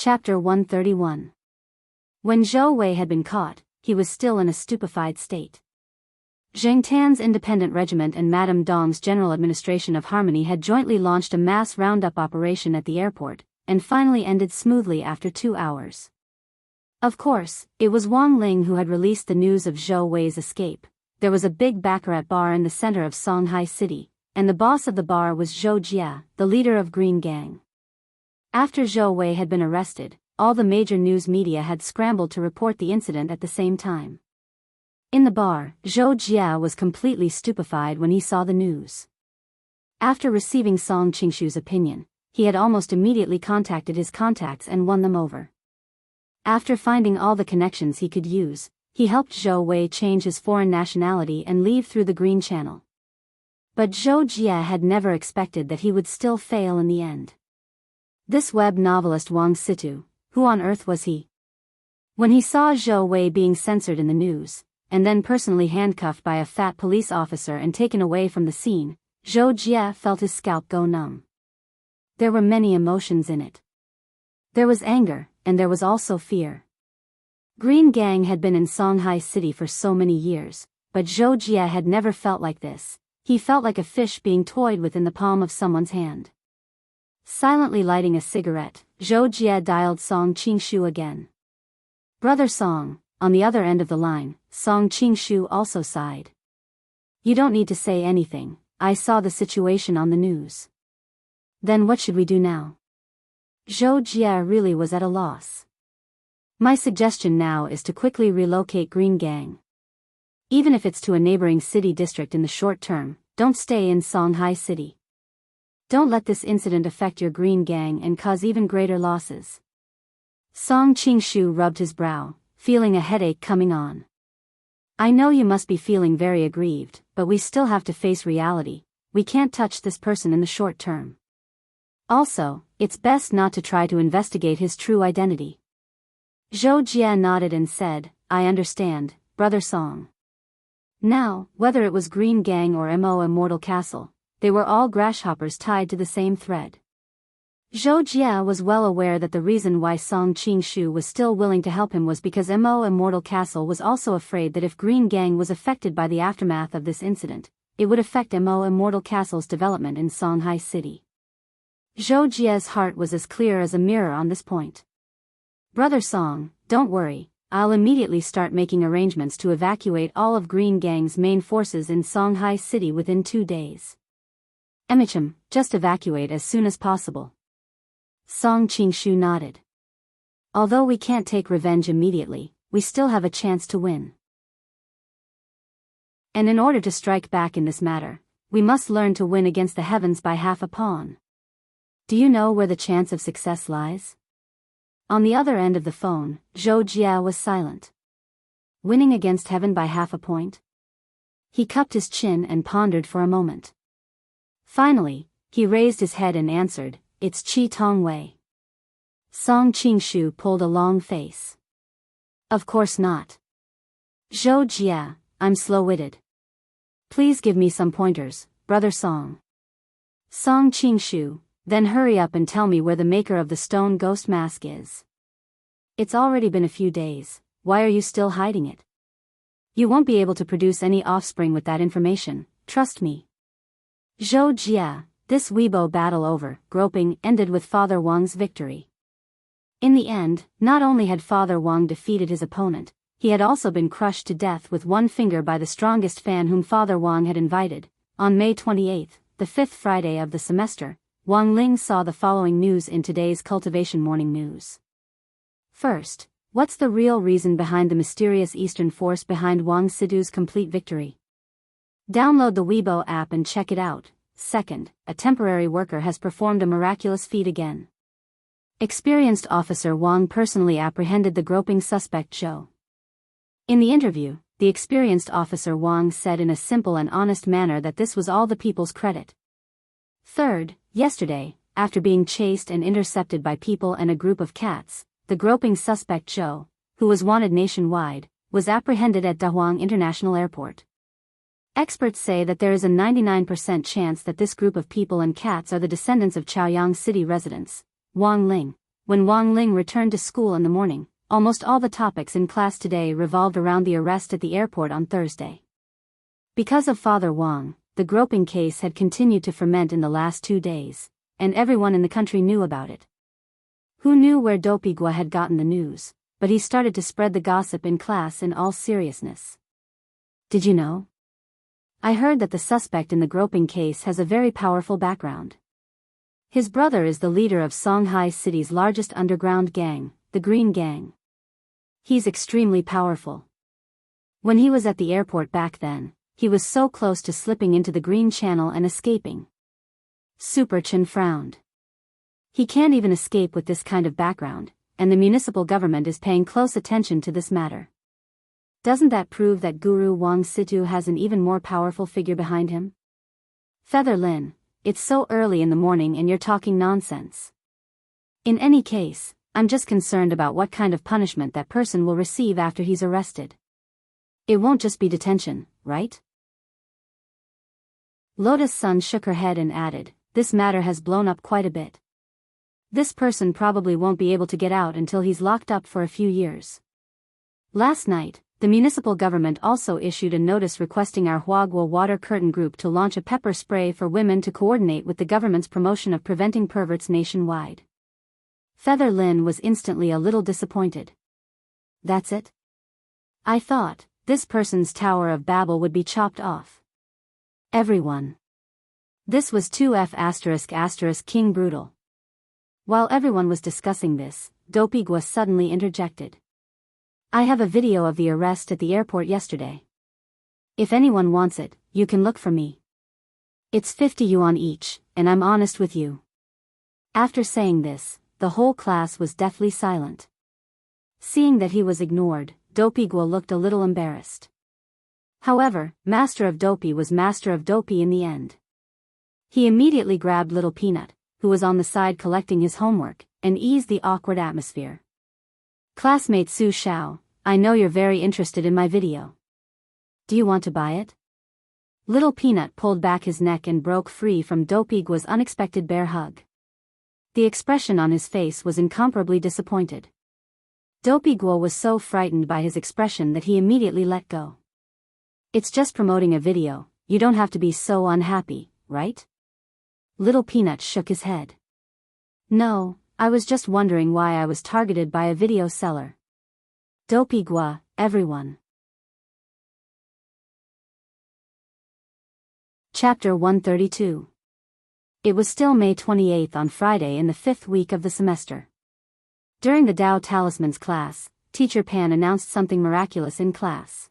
Chapter 131. When Zhou Wei had been caught, he was still in a stupefied state. Zheng Tan's independent regiment and Madame Dong's general administration of Harmony had jointly launched a mass roundup operation at the airport, and finally ended smoothly after 2 hours. Of course, it was Wang Ling who had released the news of Zhou Wei's escape. There was a big baccarat bar in the center of Songhai City, and the boss of the bar was Zhou Jia, the leader of Green Gang. After Zhou Wei had been arrested, all the major news media had scrambled to report the incident at the same time. In the bar, Zhou Jia was completely stupefied when he saw the news. After receiving Song Qingshu's opinion, he had almost immediately contacted his contacts and won them over. After finding all the connections he could use, he helped Zhou Wei change his foreign nationality and leave through the Green Channel. But Zhou Jia had never expected that he would still fail in the end. This web novelist Wang Situ, who on earth was he? When he saw Zhou Wei being censored in the news, and then personally handcuffed by a fat police officer and taken away from the scene, Zhou Jia felt his scalp go numb. There were many emotions in it. There was anger, and there was also fear. Green Gang had been in Songhai City for so many years, but Zhou Jia had never felt like this. He felt like a fish being toyed with in the palm of someone's hand. Silently lighting a cigarette, Zhou Jia dialed Song Qingshu again. Brother Song, on the other end of the line, Song Qingshu also sighed. You don't need to say anything, I saw the situation on the news. Then what should we do now? Zhou Jia really was at a loss. My suggestion now is to quickly relocate Green Gang. Even if it's to a neighboring city district in the short term, don't stay in Songhai City. Don't let this incident affect your Green Gang and cause even greater losses. Song Qingshu rubbed his brow, feeling a headache coming on. I know you must be feeling very aggrieved, but we still have to face reality. We can't touch this person in the short term. Also, it's best not to try to investigate his true identity. Zhou Jia nodded and said, I understand, Brother Song. Now, whether it was Green Gang or Mo Immortal Castle, they were all grasshoppers tied to the same thread. Zhou Jia was well aware that the reason why Song Qingshu was still willing to help him was because Mo Immortal Castle was also afraid that if Green Gang was affected by the aftermath of this incident, it would affect Mo Immortal Castle's development in Songhai City. Zhou Jia's heart was as clear as a mirror on this point. Brother Song, don't worry, I'll immediately start making arrangements to evacuate all of Green Gang's main forces in Songhai City within 2 days. Emicham, just evacuate as soon as possible. Song Qingshu nodded. Although we can't take revenge immediately, we still have a chance to win. And in order to strike back in this matter, we must learn to win against the heavens by half a pawn. Do you know where the chance of success lies? On the other end of the phone, Zhou Jia was silent. Winning against heaven by half a point? He cupped his chin and pondered for a moment. Finally, he raised his head and answered, It's Qi Tong Wei. Song Qingshu pulled a long face. Of course not. Zhou Jia, I'm slow-witted. Please give me some pointers, Brother Song. Song Qingshu, then hurry up and tell me where the maker of the stone ghost mask is. It's already been a few days, why are you still hiding it? You won't be able to produce any offspring with that information, trust me. Zhou Jia, this Weibo battle over, groping, ended with Father Wang's victory. In the end, not only had Father Wang defeated his opponent, he had also been crushed to death with one finger by the strongest fan whom Father Wang had invited. On May 28, the 5th Friday of the semester, Wang Ling saw the following news in today's Cultivation Morning News. First, what's the real reason behind the mysterious Eastern force behind Wang Sidu's complete victory? Download the Weibo app and check it out. Second, a temporary worker has performed a miraculous feat again. Experienced Officer Wang personally apprehended the groping suspect Zhou. In the interview, the experienced Officer Wang said in a simple and honest manner that this was all the people's credit. Third, yesterday, after being chased and intercepted by people and a group of cats, the groping suspect Zhou, who was wanted nationwide, was apprehended at Dahuang International Airport. Experts say that there is a 99% chance that this group of people and cats are the descendants of Chaoyang City residents, Wang Ling, When Wang Ling returned to school in the morning, almost all the topics in class today revolved around the arrest at the airport on Thursday. Because of Father Wang, the groping case had continued to ferment in the last 2 days, and everyone in the country knew about it. Who knew where Dopigwa had gotten the news, but he started to spread the gossip in class in all seriousness. Did you know? I heard that the suspect in the groping case has a very powerful background. His brother is the leader of Shanghai City's largest underground gang, the Green Gang. He's extremely powerful. When he was at the airport back then, he was so close to slipping into the Green Channel and escaping. Super Chen frowned. He can't even escape with this kind of background, and the municipal government is paying close attention to this matter. Doesn't that prove that Guru Wang Situ has an even more powerful figure behind him? Feather Lin, it's so early in the morning and you're talking nonsense. In any case, I'm just concerned about what kind of punishment that person will receive after he's arrested. It won't just be detention, right? Lotus Sun shook her head and added, this matter has blown up quite a bit. This person probably won't be able to get out until he's locked up for a few years. Last night, the municipal government also issued a notice requesting our Huagua Water Curtain Group to launch a pepper spray for women to coordinate with the government's promotion of preventing perverts nationwide. Feather Lin was instantly a little disappointed. That's it? I thought, this person's Tower of Babel would be chopped off. Everyone. This was 2F*** King Brutal. While everyone was discussing this, Dopigwa suddenly interjected. I have a video of the arrest at the airport yesterday. If anyone wants it, you can look for me. It's 50 yuan each, and I'm honest with you. After saying this, the whole class was deathly silent. Seeing that he was ignored, Dopigwa looked a little embarrassed. However, Master of Dopey was Master of Dopey in the end. He immediately grabbed Little Peanut, who was on the side collecting his homework, and eased the awkward atmosphere. Classmate Su Xiao, I know you're very interested in my video. Do you want to buy it? Little Peanut pulled back his neck and broke free from Dopigwa's unexpected bear hug. The expression on his face was incomparably disappointed. Dopigwa was so frightened by his expression that he immediately let go. It's just promoting a video, you don't have to be so unhappy, right? Little Peanut shook his head. No, I was just wondering why I was targeted by a video seller. Dopigwa, everyone. Chapter 132. It was still May 28th on Friday in the 5th week of the semester. During the Tao Talismans class, Teacher Pan announced something miraculous in class.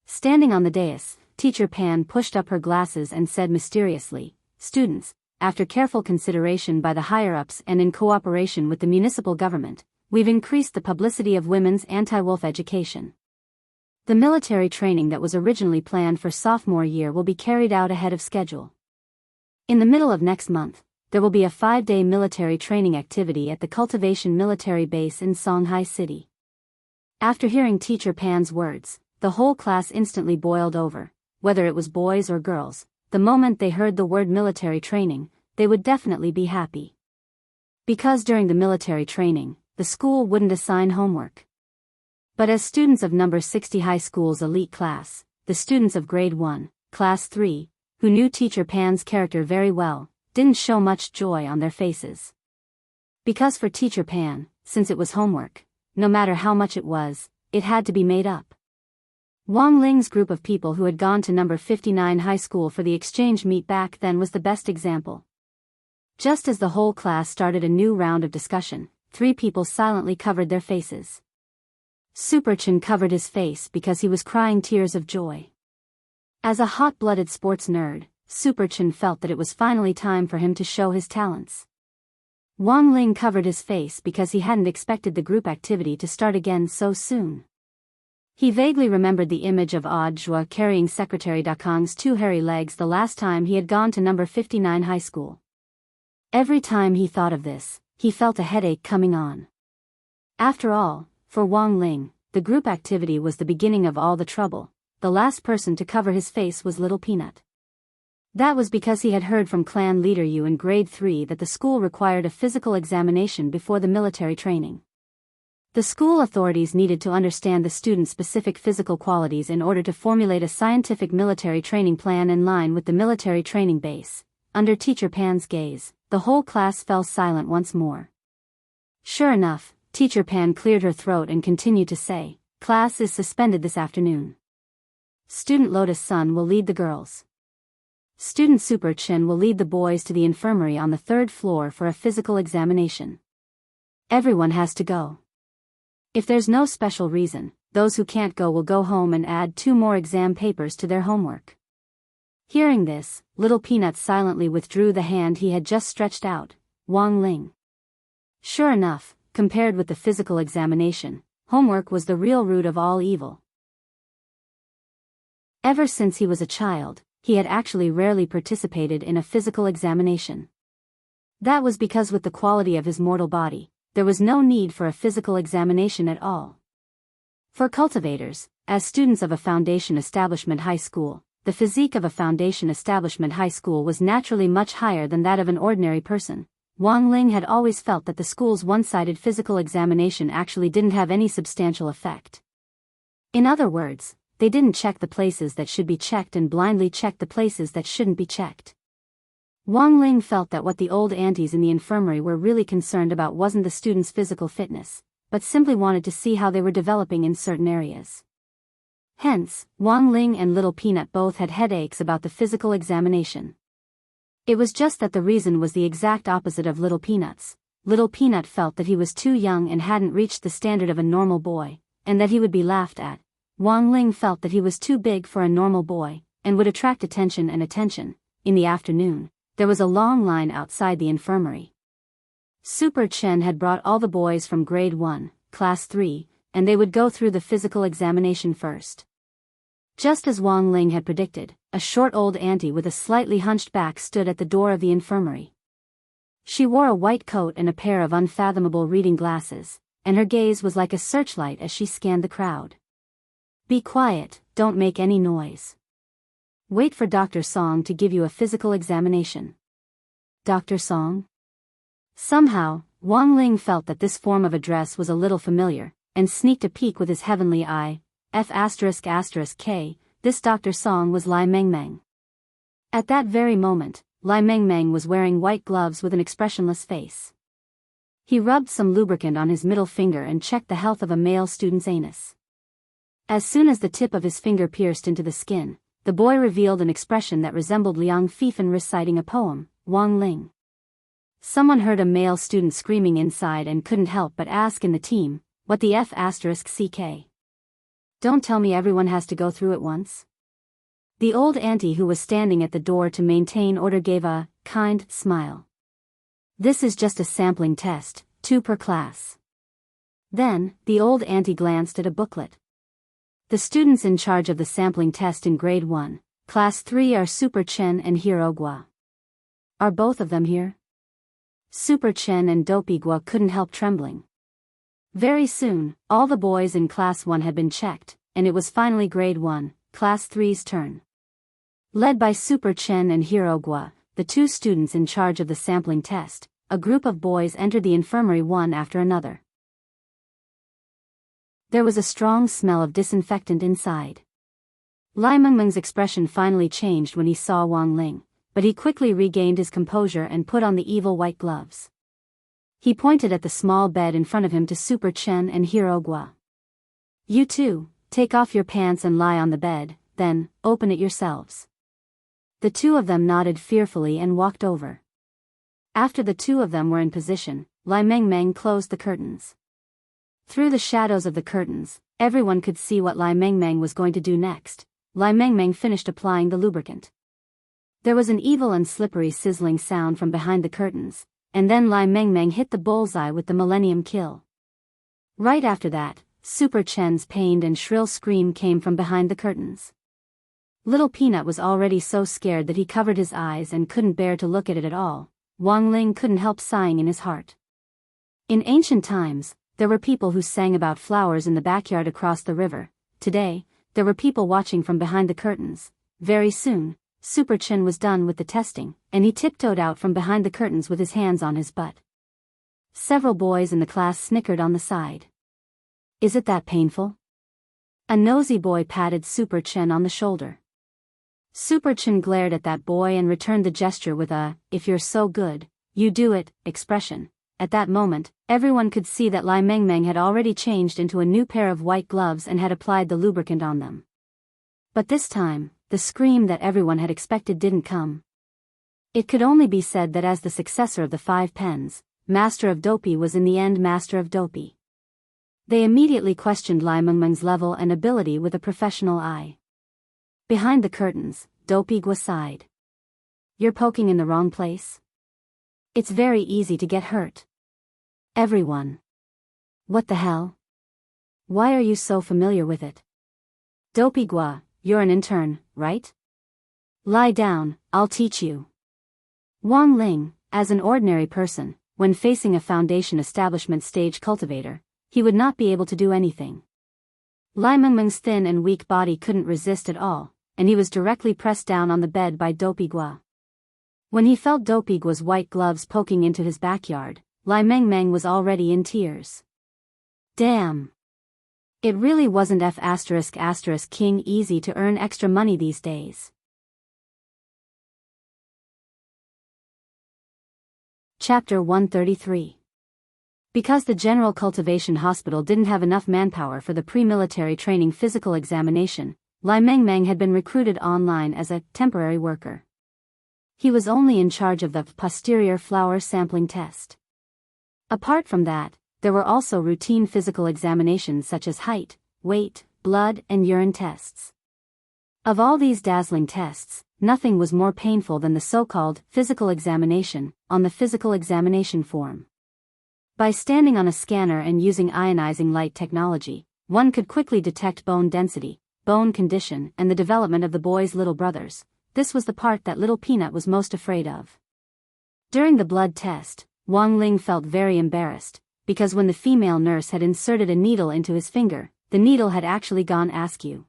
Standing on the dais, Teacher Pan pushed up her glasses and said mysteriously, Students, after careful consideration by the higher-ups and in cooperation with the municipal government, we've increased the publicity of women's anti-wolf education. The military training that was originally planned for sophomore year will be carried out ahead of schedule. In the middle of next month, there will be a 5-day military training activity at the Cultivation Military Base in Shanghai City. After hearing Teacher Pan's words, the whole class instantly boiled over. Whether it was boys or girls, the moment they heard the word military training, they would definitely be happy. Because during the military training, the school wouldn't assign homework. But as students of number 60 high school's elite class, the students of grade 1, class 3, who knew Teacher Pan's character very well, didn't show much joy on their faces. Because for Teacher Pan, since it was homework, no matter how much it was, it had to be made up. Wang Ling's group of people who had gone to number 59 high school for the exchange meet back then was the best example. Just as the whole class started a new round of discussion, 3 people silently covered their faces. Super Chen covered his face because he was crying tears of joy. As a hot-blooded sports nerd, Super Chen felt that it was finally time for him to show his talents. Wang Ling covered his face because he hadn't expected the group activity to start again so soon. He vaguely remembered the image of Odd Zhua carrying Secretary Dakang's 2 hairy legs the last time he had gone to number 59 high school. Every time he thought of this, he felt a headache coming on. After all, for Wang Ling, the group activity was the beginning of all the trouble. The last person to cover his face was Little Peanut. That was because he had heard from clan leader Yu in grade 3 that the school required a physical examination before the military training. The school authorities needed to understand the students' specific physical qualities in order to formulate a scientific military training plan in line with the military training base. Under Teacher Pan's gaze, the whole class fell silent once more. Sure enough, Teacher Pan cleared her throat and continued to say, "Class is suspended this afternoon. Student Lotus Sun will lead the girls. Student Super Chin will lead the boys to the infirmary on the 3rd floor for a physical examination. Everyone has to go. If there's no special reason, those who can't go will go home and add 2 more exam papers to their homework." Hearing this, Little Peanut silently withdrew the hand he had just stretched out. Wang Ling. Sure enough, compared with the physical examination, homework was the real root of all evil. Ever since he was a child, he had actually rarely participated in a physical examination. That was because with the quality of his mortal body, there was no need for a physical examination at all. For cultivators, as students of a foundation establishment high school, the physique of a foundation establishment high school was naturally much higher than that of an ordinary person. Wang Ling had always felt that the school's one-sided physical examination actually didn't have any substantial effect. In other words, they didn't check the places that should be checked and blindly checked the places that shouldn't be checked. Wang Ling felt that what the old aunties in the infirmary were really concerned about wasn't the students' physical fitness, but simply wanted to see how they were developing in certain areas. Hence, Wang Ling and Little Peanut both had headaches about the physical examination. It was just that the reason was the exact opposite of Little Peanut's. Little Peanut felt that he was too young and hadn't reached the standard of a normal boy, and that he would be laughed at. Wang Ling felt that he was too big for a normal boy, and would attract attention and attention. In the afternoon, there was a long line outside the infirmary. Super Chen had brought all the boys from grade 1, class 3, and they would go through the physical examination first. Just as Wang Ling had predicted, a short old auntie with a slightly hunched back stood at the door of the infirmary. She wore a white coat and a pair of unfathomable reading glasses, and her gaze was like a searchlight as she scanned the crowd. "Be quiet, don't make any noise. Wait for Dr. Song to give you a physical examination." Dr. Song? Somehow, Wang Ling felt that this form of address was a little familiar, and sneaked a peek with his heavenly eye. F***K, this Dr. Song was Lai Mengmeng. At that very moment, Lai Mengmeng was wearing white gloves with an expressionless face. He rubbed some lubricant on his middle finger and checked the health of a male student's anus. As soon as the tip of his finger pierced into the skin, the boy revealed an expression that resembled Liang Fifan reciting a poem. Wang Ling. Someone heard a male student screaming inside and couldn't help but ask in the team, "What the F***ck? Don't tell me everyone has to go through it once?" The old auntie who was standing at the door to maintain order gave a kind smile. "This is just a sampling test, 2 per class." Then, the old auntie glanced at a booklet. The students in charge of the sampling test in grade 1, class 3 are Super Chen and Hirogwa. "Are both of them here?" Super Chen and Dopigwa couldn't help trembling. Very soon, all the boys in class 1 had been checked, and it was finally grade 1, class 3's turn. Led by Super Chen and Hirogwa, the 2 students in charge of the sampling test, a group of boys entered the infirmary one after another. There was a strong smell of disinfectant inside. Lai Mengmeng's expression finally changed when he saw Wang Ling, but he quickly regained his composure and put on the evil white gloves. He pointed at the small bed in front of him to Super Chen and Hirogwa. "You two, take off your pants and lie on the bed, then, open it yourselves." The 2 of them nodded fearfully and walked over. After the 2 of them were in position, Lai Mengmeng closed the curtains. Through the shadows of the curtains, everyone could see what Lai Mengmeng was going to do next. Lai Mengmeng finished applying the lubricant. There was an evil and slippery sizzling sound from behind the curtains, and then Lai Mengmeng hit the bullseye with the Millennium Kill. Right after that, Super Chen's pained and shrill scream came from behind the curtains. Little Peanut was already so scared that he covered his eyes and couldn't bear to look at it at all. Wang Ling couldn't help sighing in his heart. In ancient times, there were people who sang about flowers in the backyard across the river. Today, there were people watching from behind the curtains. Very soon, Super Chin was done with the testing, and he tiptoed out from behind the curtains with his hands on his butt. Several boys in the class snickered on the side. "Is it that painful?" A nosy boy patted Super Chin on the shoulder. Super Chin glared at that boy and returned the gesture with a, "If you're so good, you do it," expression. At that moment, everyone could see that Lai Mengmeng had already changed into a new pair of white gloves and had applied the lubricant on them. But this time, the scream that everyone had expected didn't come. It could only be said that as the successor of the 5 pens, Master of Dopey was in the end Master of Dopey. They immediately questioned Lai Mengmeng's level and ability with a professional eye. Behind the curtains, Dopey Gua sighed. "You're poking in the wrong place. It's very easy to get hurt." Everyone. "What the hell? Why are you so familiar with it?" "Dopey Gua, you're an intern, right? Lie down, I'll teach you." Wang Ling, as an ordinary person, when facing a foundation establishment stage cultivator, he would not be able to do anything. Lai Mengmeng's thin and weak body couldn't resist at all, and he was directly pressed down on the bed by Dopey Gua. When he felt Dopey Gua's white gloves poking into his backyard, Lai Mengmeng was already in tears. Damn. It really wasn't King easy to earn extra money these days. Chapter 133. Because the General Cultivation Hospital didn't have enough manpower for the pre-military training physical examination, Lai Mengmeng had been recruited online as a temporary worker. He was only in charge of the posterior flower sampling test. Apart from that, there were also routine physical examinations such as height, weight, blood, and urine tests. Of all these dazzling tests, nothing was more painful than the so-called physical examination on the physical examination form. By standing on a scanner and using ionizing light technology, one could quickly detect bone density, bone condition, and the development of the boy's little brothers. This was the part that Little Peanut was most afraid of. During the blood test, Wang Ling felt very embarrassed, because when the female nurse had inserted a needle into his finger, the needle had actually gone askew.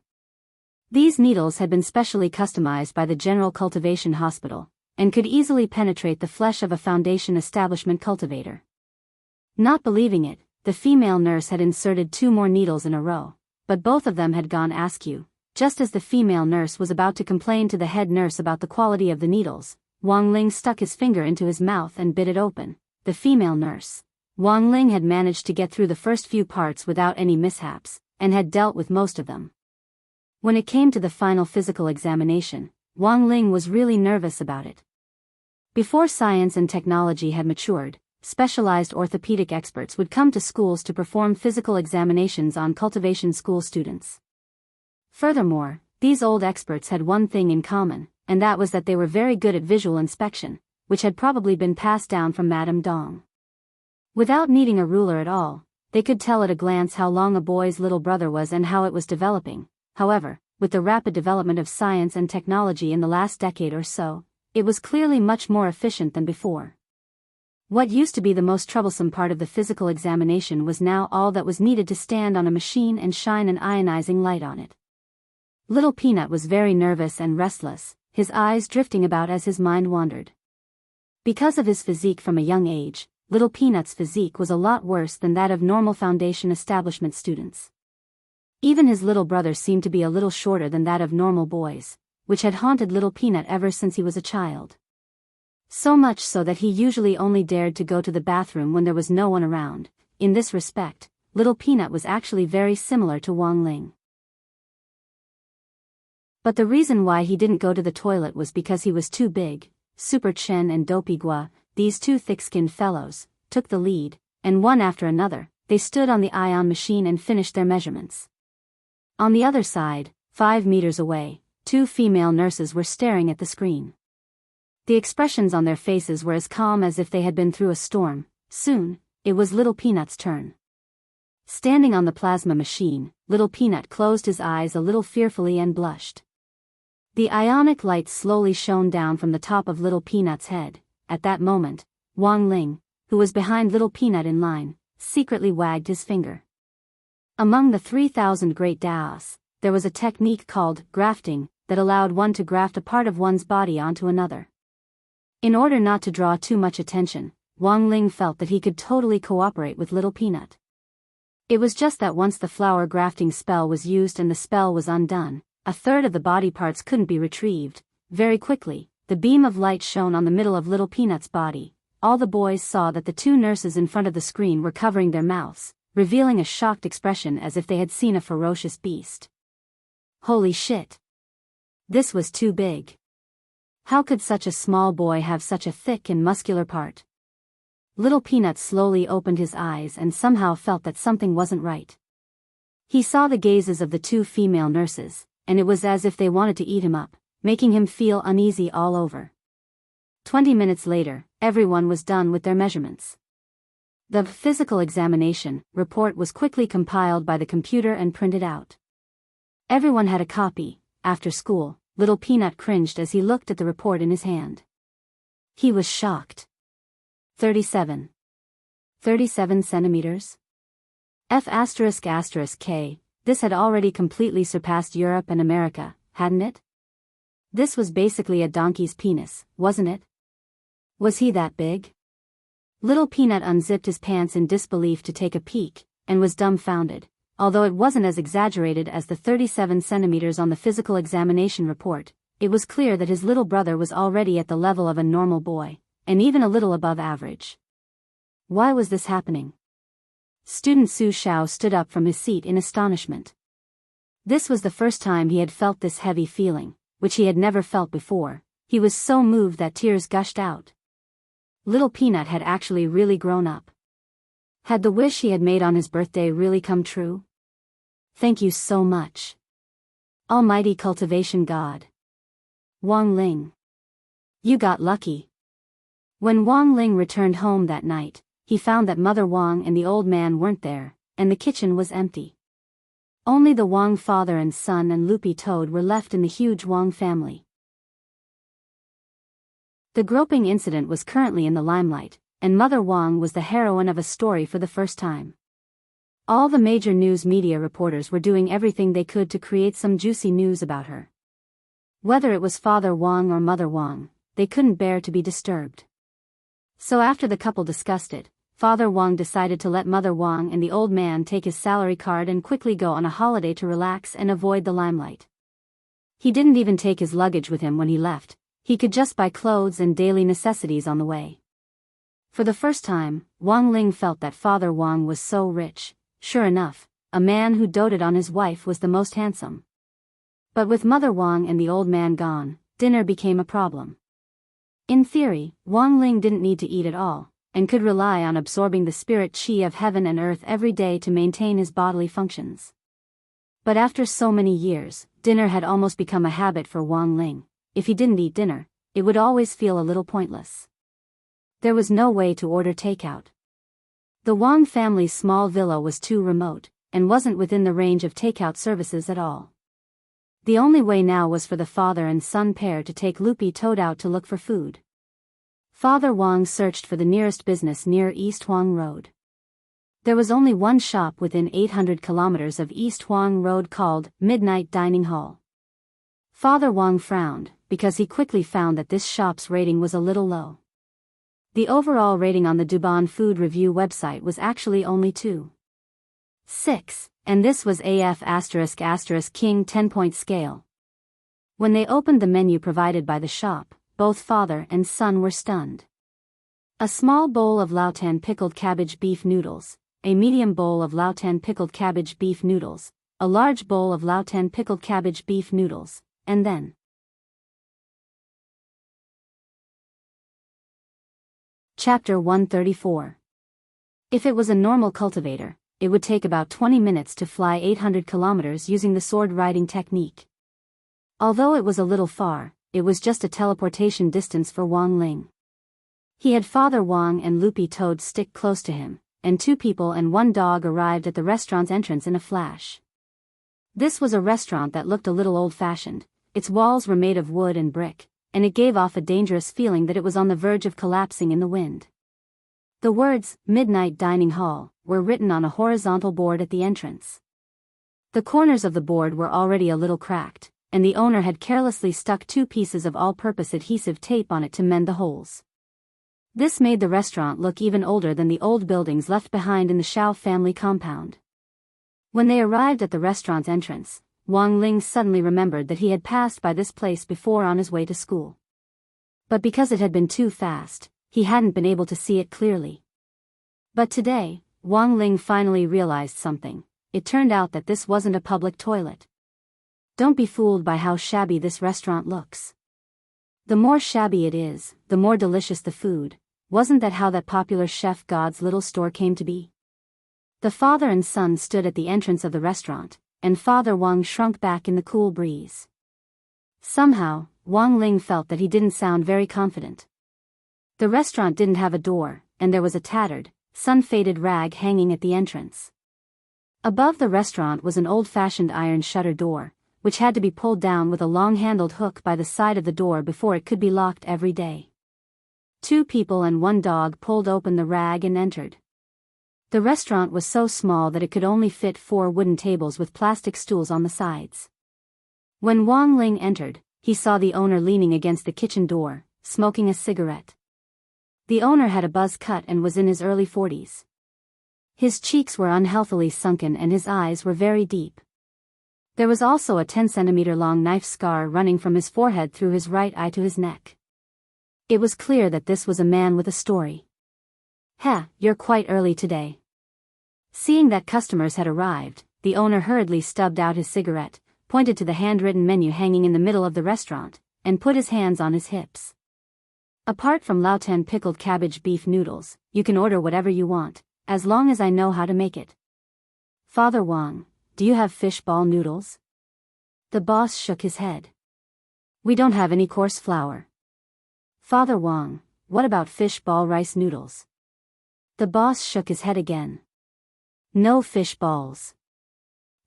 These needles had been specially customized by the General Cultivation Hospital, and could easily penetrate the flesh of a foundation establishment cultivator. Not believing it, the female nurse had inserted 2 more needles in a row, but both of them had gone askew. Just as the female nurse was about to complain to the head nurse about the quality of the needles, Wang Ling stuck his finger into his mouth and bit it open. The female nurse, Wang Ling, had managed to get through the first few parts without any mishaps, and had dealt with most of them. When it came to the final physical examination, Wang Ling was really nervous about it. Before science and technology had matured, specialized orthopedic experts would come to schools to perform physical examinations on cultivation school students. Furthermore, these old experts had one thing in common, and that was that they were very good at visual inspection, which had probably been passed down from Madame Dong. Without needing a ruler at all, they could tell at a glance how long a boy's little brother was and how it was developing. However, with the rapid development of science and technology in the last decade or so, it was clearly much more efficient than before. What used to be the most troublesome part of the physical examination was now all that was needed to stand on a machine and shine an ionizing light on it. Little Peanut was very nervous and restless, his eyes drifting about as his mind wandered. Because of his physique from a young age, Little Peanut's physique was a lot worse than that of normal foundation establishment students. Even his little brother seemed to be a little shorter than that of normal boys, which had haunted Little Peanut ever since he was a child. So much so that he usually only dared to go to the bathroom when there was no one around. In this respect, Little Peanut was actually very similar to Wang Ling. But the reason why he didn't go to the toilet was because he was too big. Super Chen and Dopey Gua, these 2 thick-skinned fellows, took the lead, and one after another, they stood on the ion machine and finished their measurements. On the other side, 5 meters away, 2 female nurses were staring at the screen. The expressions on their faces were as calm as if they had been through a storm. Soon, it was Little Peanut's turn. Standing on the plasma machine, Little Peanut closed his eyes a little fearfully and blushed. The ionic light slowly shone down from the top of Little Peanut's head. At that moment, Wang Ling, who was behind Little Peanut in line, secretly wagged his finger. Among the 3,000 great Daos, there was a technique called grafting, that allowed one to graft a part of one's body onto another. In order not to draw too much attention, Wang Ling felt that he could totally cooperate with Little Peanut. It was just that once the flower grafting spell was used and the spell was undone, a third of the body parts couldn't be retrieved. Very quickly, the beam of light shone on the middle of Little Peanut's body. All the boys saw that the two nurses in front of the screen were covering their mouths, revealing a shocked expression as if they had seen a ferocious beast. Holy shit! This was too big. How could such a small boy have such a thick and muscular part? Little Peanut slowly opened his eyes and somehow felt that something wasn't right. He saw the gazes of the two female nurses, and it was as if they wanted to eat him up, making him feel uneasy all over. 20 minutes later, everyone was done with their measurements. The physical examination report was quickly compiled by the computer and printed out. Everyone had a copy. After school, Little Peanut cringed as he looked at the report in his hand. He was shocked. 37 centimeters? F***K, this had already completely surpassed Europe and America, hadn't it? This was basically a donkey's penis, wasn't it? Was he that big? Little Peanut unzipped his pants in disbelief to take a peek, and was dumbfounded. Although it wasn't as exaggerated as the 37 centimeters on the physical examination report, it was clear that his little brother was already at the level of a normal boy, and even a little above average. Why was this happening? Student Su Xiao stood up from his seat in astonishment. This was the first time he had felt this heavy feeling, which he had never felt before. He was so moved that tears gushed out. Little Peanut had actually really grown up. Had the wish he had made on his birthday really come true? Thank you so much, Almighty Cultivation God. Wang Ling. You got lucky. When Wang Ling returned home that night, he found that Mother Wang and the old man weren't there, and the kitchen was empty. Only the Wang father and son and Loopy Toad were left in the huge Wang family. The groping incident was currently in the limelight, and Mother Wang was the heroine of a story for the first time. All the major news media reporters were doing everything they could to create some juicy news about her. Whether it was Father Wang or Mother Wang, they couldn't bear to be disturbed. So after the couple discussed it, Father Wang decided to let Mother Wang and the old man take his salary card and quickly go on a holiday to relax and avoid the limelight. He didn't even take his luggage with him when he left. He could just buy clothes and daily necessities on the way. For the first time, Wang Ling felt that Father Wang was so rich. Sure enough, a man who doted on his wife was the most handsome. But with Mother Wang and the old man gone, dinner became a problem. In theory, Wang Ling didn't need to eat at all, and could rely on absorbing the spirit qi of heaven and earth every day to maintain his bodily functions. But after so many years, dinner had almost become a habit for Wang Ling. If he didn't eat dinner, it would always feel a little pointless. There was no way to order takeout. The Wang family's small villa was too remote, and wasn't within the range of takeout services at all. The only way now was for the father and son pair to take Loopy Toad out to look for food. Father Wang searched for the nearest business near East Huang Road. There was only one shop within 800 kilometers of East Huang Road called Midnight Dining Hall. Father Wang frowned, because he quickly found that this shop's rating was a little low. The overall rating on the Dubon Food Review website was actually only 2.6, and this was AF*** King 10-point scale. When they opened the menu provided by the shop, both father and son were stunned. A small bowl of Laotan pickled cabbage beef noodles, a medium bowl of Laotan pickled cabbage beef noodles, a large bowl of Laotan pickled cabbage beef noodles, and then Chapter 134. If it was a normal cultivator, it would take about 20 minutes to fly 800 kilometers using the sword riding technique. Although it was a little far, it was just a teleportation distance for Wang Ling. He had Father Wang and Loopy Toad stick close to him, and 2 people and 1 dog arrived at the restaurant's entrance in a flash. This was a restaurant that looked a little old-fashioned. Its walls were made of wood and brick, and it gave off a dangerous feeling that it was on the verge of collapsing in the wind. The words, Midnight Dining Hall, were written on a horizontal board at the entrance. The corners of the board were already a little cracked, and the owner had carelessly stuck 2 pieces of all-purpose adhesive tape on it to mend the holes. This made the restaurant look even older than the old buildings left behind in the Shao family compound. When they arrived at the restaurant's entrance, Wang Ling suddenly remembered that he had passed by this place before on his way to school. But because it had been too fast, he hadn't been able to see it clearly. But today, Wang Ling finally realized something. It turned out that this wasn't a public toilet. Don't be fooled by how shabby this restaurant looks. The more shabby it is, the more delicious the food. Wasn't that how that popular chef God's little store came to be? The father and son stood at the entrance of the restaurant, and Father Wang shrunk back in the cool breeze. Somehow, Wang Ling felt that he didn't sound very confident. The restaurant didn't have a door, and there was a tattered, sun-faded rag hanging at the entrance. Above the restaurant was an old-fashioned iron shutter door, which had to be pulled down with a long-handled hook by the side of the door before it could be locked every day. 2 people and 1 dog pulled open the rag and entered. The restaurant was so small that it could only fit 4 wooden tables with plastic stools on the sides. When Wang Ling entered, he saw the owner leaning against the kitchen door, smoking a cigarette. The owner had a buzz cut and was in his early 40s. His cheeks were unhealthily sunken and his eyes were very deep. There was also a 10-centimeter long knife scar running from his forehead through his right eye to his neck. It was clear that this was a man with a story. You're quite early today. Seeing that customers had arrived, the owner hurriedly stubbed out his cigarette, pointed to the handwritten menu hanging in the middle of the restaurant, and put his hands on his hips. Apart from Laotan pickled cabbage beef noodles, you can order whatever you want, as long as I know how to make it. Father Wang, do you have fish ball noodles? The boss shook his head. We don't have any coarse flour. Father Wang, what about fish ball rice noodles? The boss shook his head again. No fish balls.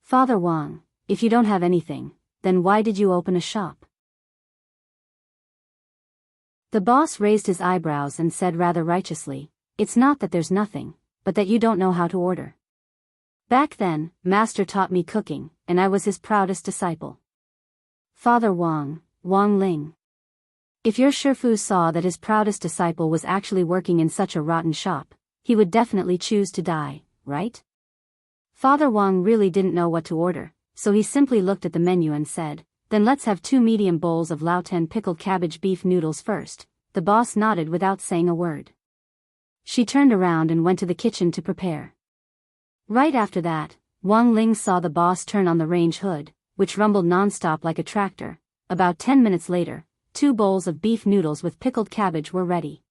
Father Wang, if you don't have anything, then why did you open a shop? The boss raised his eyebrows and said rather righteously, it's not that there's nothing, but that you don't know how to order. Back then, Master taught me cooking, and I was his proudest disciple. Father Wang, Wang Ling. If your Shifu saw that his proudest disciple was actually working in such a rotten shop, he would definitely choose to die, right? Father Wang really didn't know what to order, so he simply looked at the menu and said, then let's have 2 medium bowls of Laotan pickled cabbage beef noodles first. The boss nodded without saying a word. She turned around and went to the kitchen to prepare. Right after that, Wang Ling saw the boss turn on the range hood, which rumbled non-stop like a tractor. About 10 minutes later, 2 bowls of beef noodles with pickled cabbage were ready.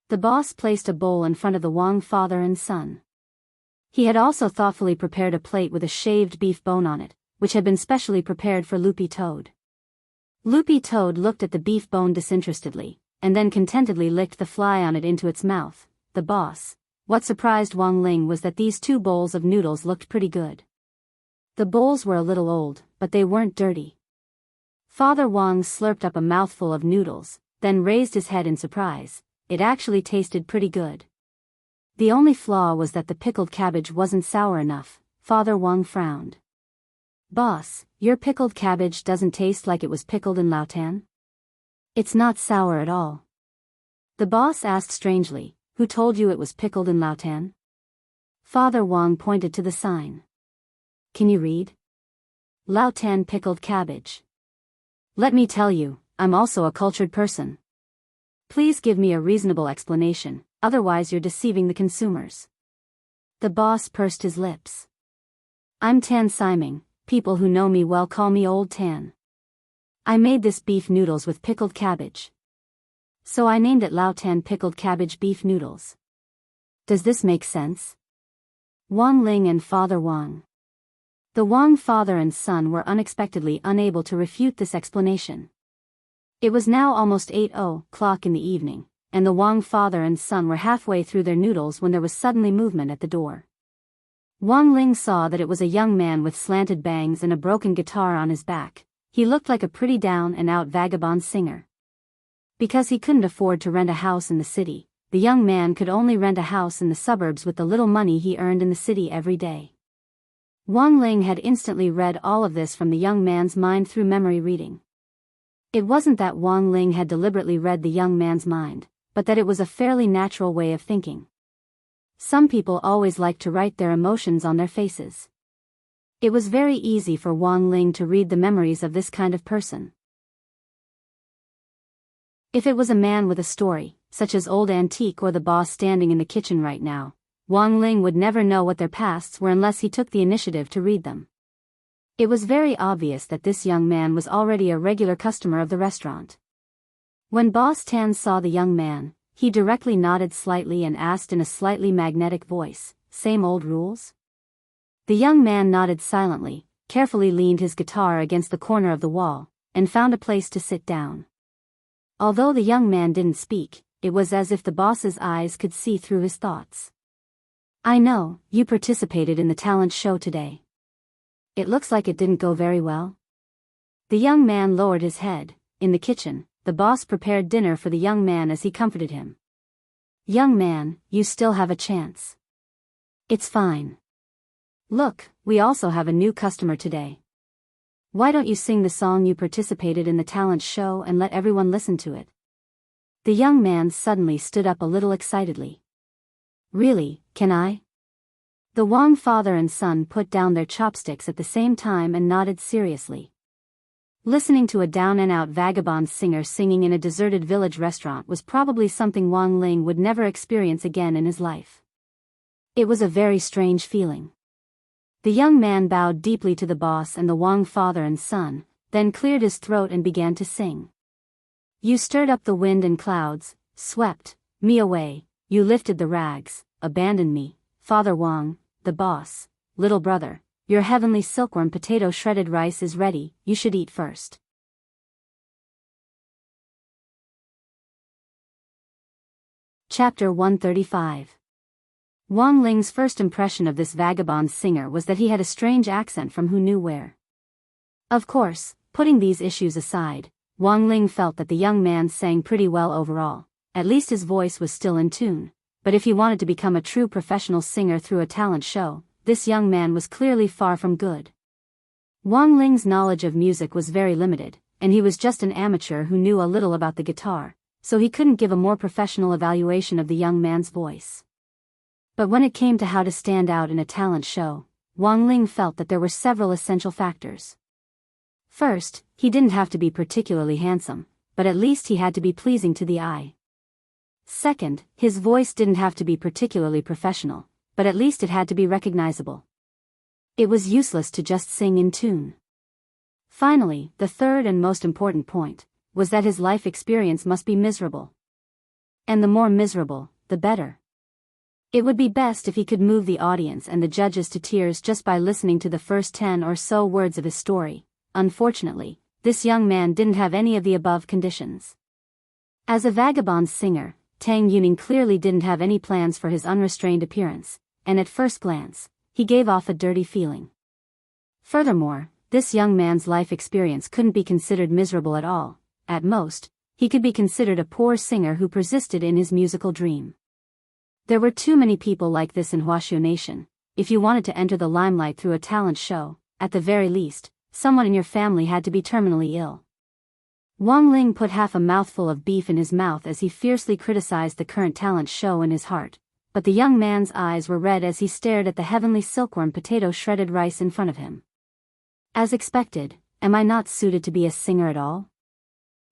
The boss placed a bowl in front of the Wang father and son. He had also thoughtfully prepared a plate with a shaved beef bone on it, which had been specially prepared for Loopy Toad. Loopy Toad looked at the beef bone disinterestedly, and then contentedly licked the fly on it into its mouth. The boss. What surprised Wang Ling was that these 2 bowls of noodles looked pretty good. The bowls were a little old, but they weren't dirty. Father Wang slurped up a mouthful of noodles, then raised his head in surprise. It actually tasted pretty good. The only flaw was that the pickled cabbage wasn't sour enough. Father Wang frowned. Boss, your pickled cabbage doesn't taste like it was pickled in Laotan? It's not sour at all. The boss asked strangely, who told you it was pickled in Laotan? Father Wang pointed to the sign. Can you read? Laotan pickled cabbage. Let me tell you, I'm also a cultured person. Please give me a reasonable explanation, otherwise you're deceiving the consumers. The boss pursed his lips. I'm Tan Siming, people who know me well call me Old Tan. I made this beef noodles with pickled cabbage. So I named it Laotan pickled cabbage beef noodles. Does this make sense? Wang Ling and Father Wang. The Wang father and son were unexpectedly unable to refute this explanation. It was now almost 8:00 in the evening, and the Wang father and son were halfway through their noodles when there was suddenly movement at the door. Wang Ling saw that it was a young man with slanted bangs and a broken guitar on his back. He looked like a pretty down-and-out vagabond singer. Because he couldn't afford to rent a house in the city, the young man could only rent a house in the suburbs with the little money he earned in the city every day. Wang Ling had instantly read all of this from the young man's mind through memory reading. It wasn't that Wang Ling had deliberately read the young man's mind, but that it was a fairly natural way of thinking. Some people always like to write their emotions on their faces. It was very easy for Wang Ling to read the memories of this kind of person. If it was a man with a story, such as Old Antique or the boss standing in the kitchen right now, Wang Ling would never know what their pasts were unless he took the initiative to read them. It was very obvious that this young man was already a regular customer of the restaurant. When Boss Tan saw the young man, he directly nodded slightly and asked in a slightly magnetic voice, "Same old rules?" The young man nodded silently, carefully leaned his guitar against the corner of the wall, and found a place to sit down. Although the young man didn't speak, it was as if the boss's eyes could see through his thoughts. "I know, you participated in the talent show today. It looks like it didn't go very well." The young man lowered his head. In the kitchen, the boss prepared dinner for the young man as he comforted him. "Young man, you still have a chance. It's fine. Look, we also have a new customer today. Why don't you sing the song you participated in the talent show and let everyone listen to it?" The young man suddenly stood up a little excitedly. "Really, can I?" The Wang father and son put down their chopsticks at the same time and nodded seriously. Listening to a down-and-out vagabond singer singing in a deserted village restaurant was probably something Wang Ling would never experience again in his life. It was a very strange feeling. The young man bowed deeply to the boss and the Wang father and son, then cleared his throat and began to sing. "You stirred up the wind and clouds, swept me away, you lifted the rags, abandoned me, Father Wang, the boss, little brother, your heavenly silkworm potato shredded rice is ready, you should eat first." Chapter 135. Wang Ling's first impression of this vagabond singer was that he had a strange accent from who knew where. Of course, putting these issues aside, Wang Ling felt that the young man sang pretty well overall. At least his voice was still in tune, but if he wanted to become a true professional singer through a talent show, this young man was clearly far from good. Wang Ling's knowledge of music was very limited, and he was just an amateur who knew a little about the guitar, so he couldn't give a more professional evaluation of the young man's voice. But when it came to how to stand out in a talent show, Wang Ling felt that there were several essential factors. First, he didn't have to be particularly handsome, but at least he had to be pleasing to the eye. Second, his voice didn't have to be particularly professional, but at least it had to be recognizable. It was useless to just sing in tune. Finally, the third and most important point was that his life experience must be miserable. And the more miserable, the better. It would be best if he could move the audience and the judges to tears just by listening to the first 10 or so words of his story. Unfortunately, this young man didn't have any of the above conditions. As a vagabond singer, Tang Yuning clearly didn't have any plans for his unrestrained appearance, and at first glance, he gave off a dirty feeling. Furthermore, this young man's life experience couldn't be considered miserable at all. At most, he could be considered a poor singer who persisted in his musical dream. There were too many people like this in Huashu Nation. If you wanted to enter the limelight through a talent show, at the very least, someone in your family had to be terminally ill. Wang Ling put half a mouthful of beef in his mouth as he fiercely criticized the current talent show in his heart, but the young man's eyes were red as he stared at the heavenly silkworm potato shredded rice in front of him. As expected, am I not suited to be a singer at all?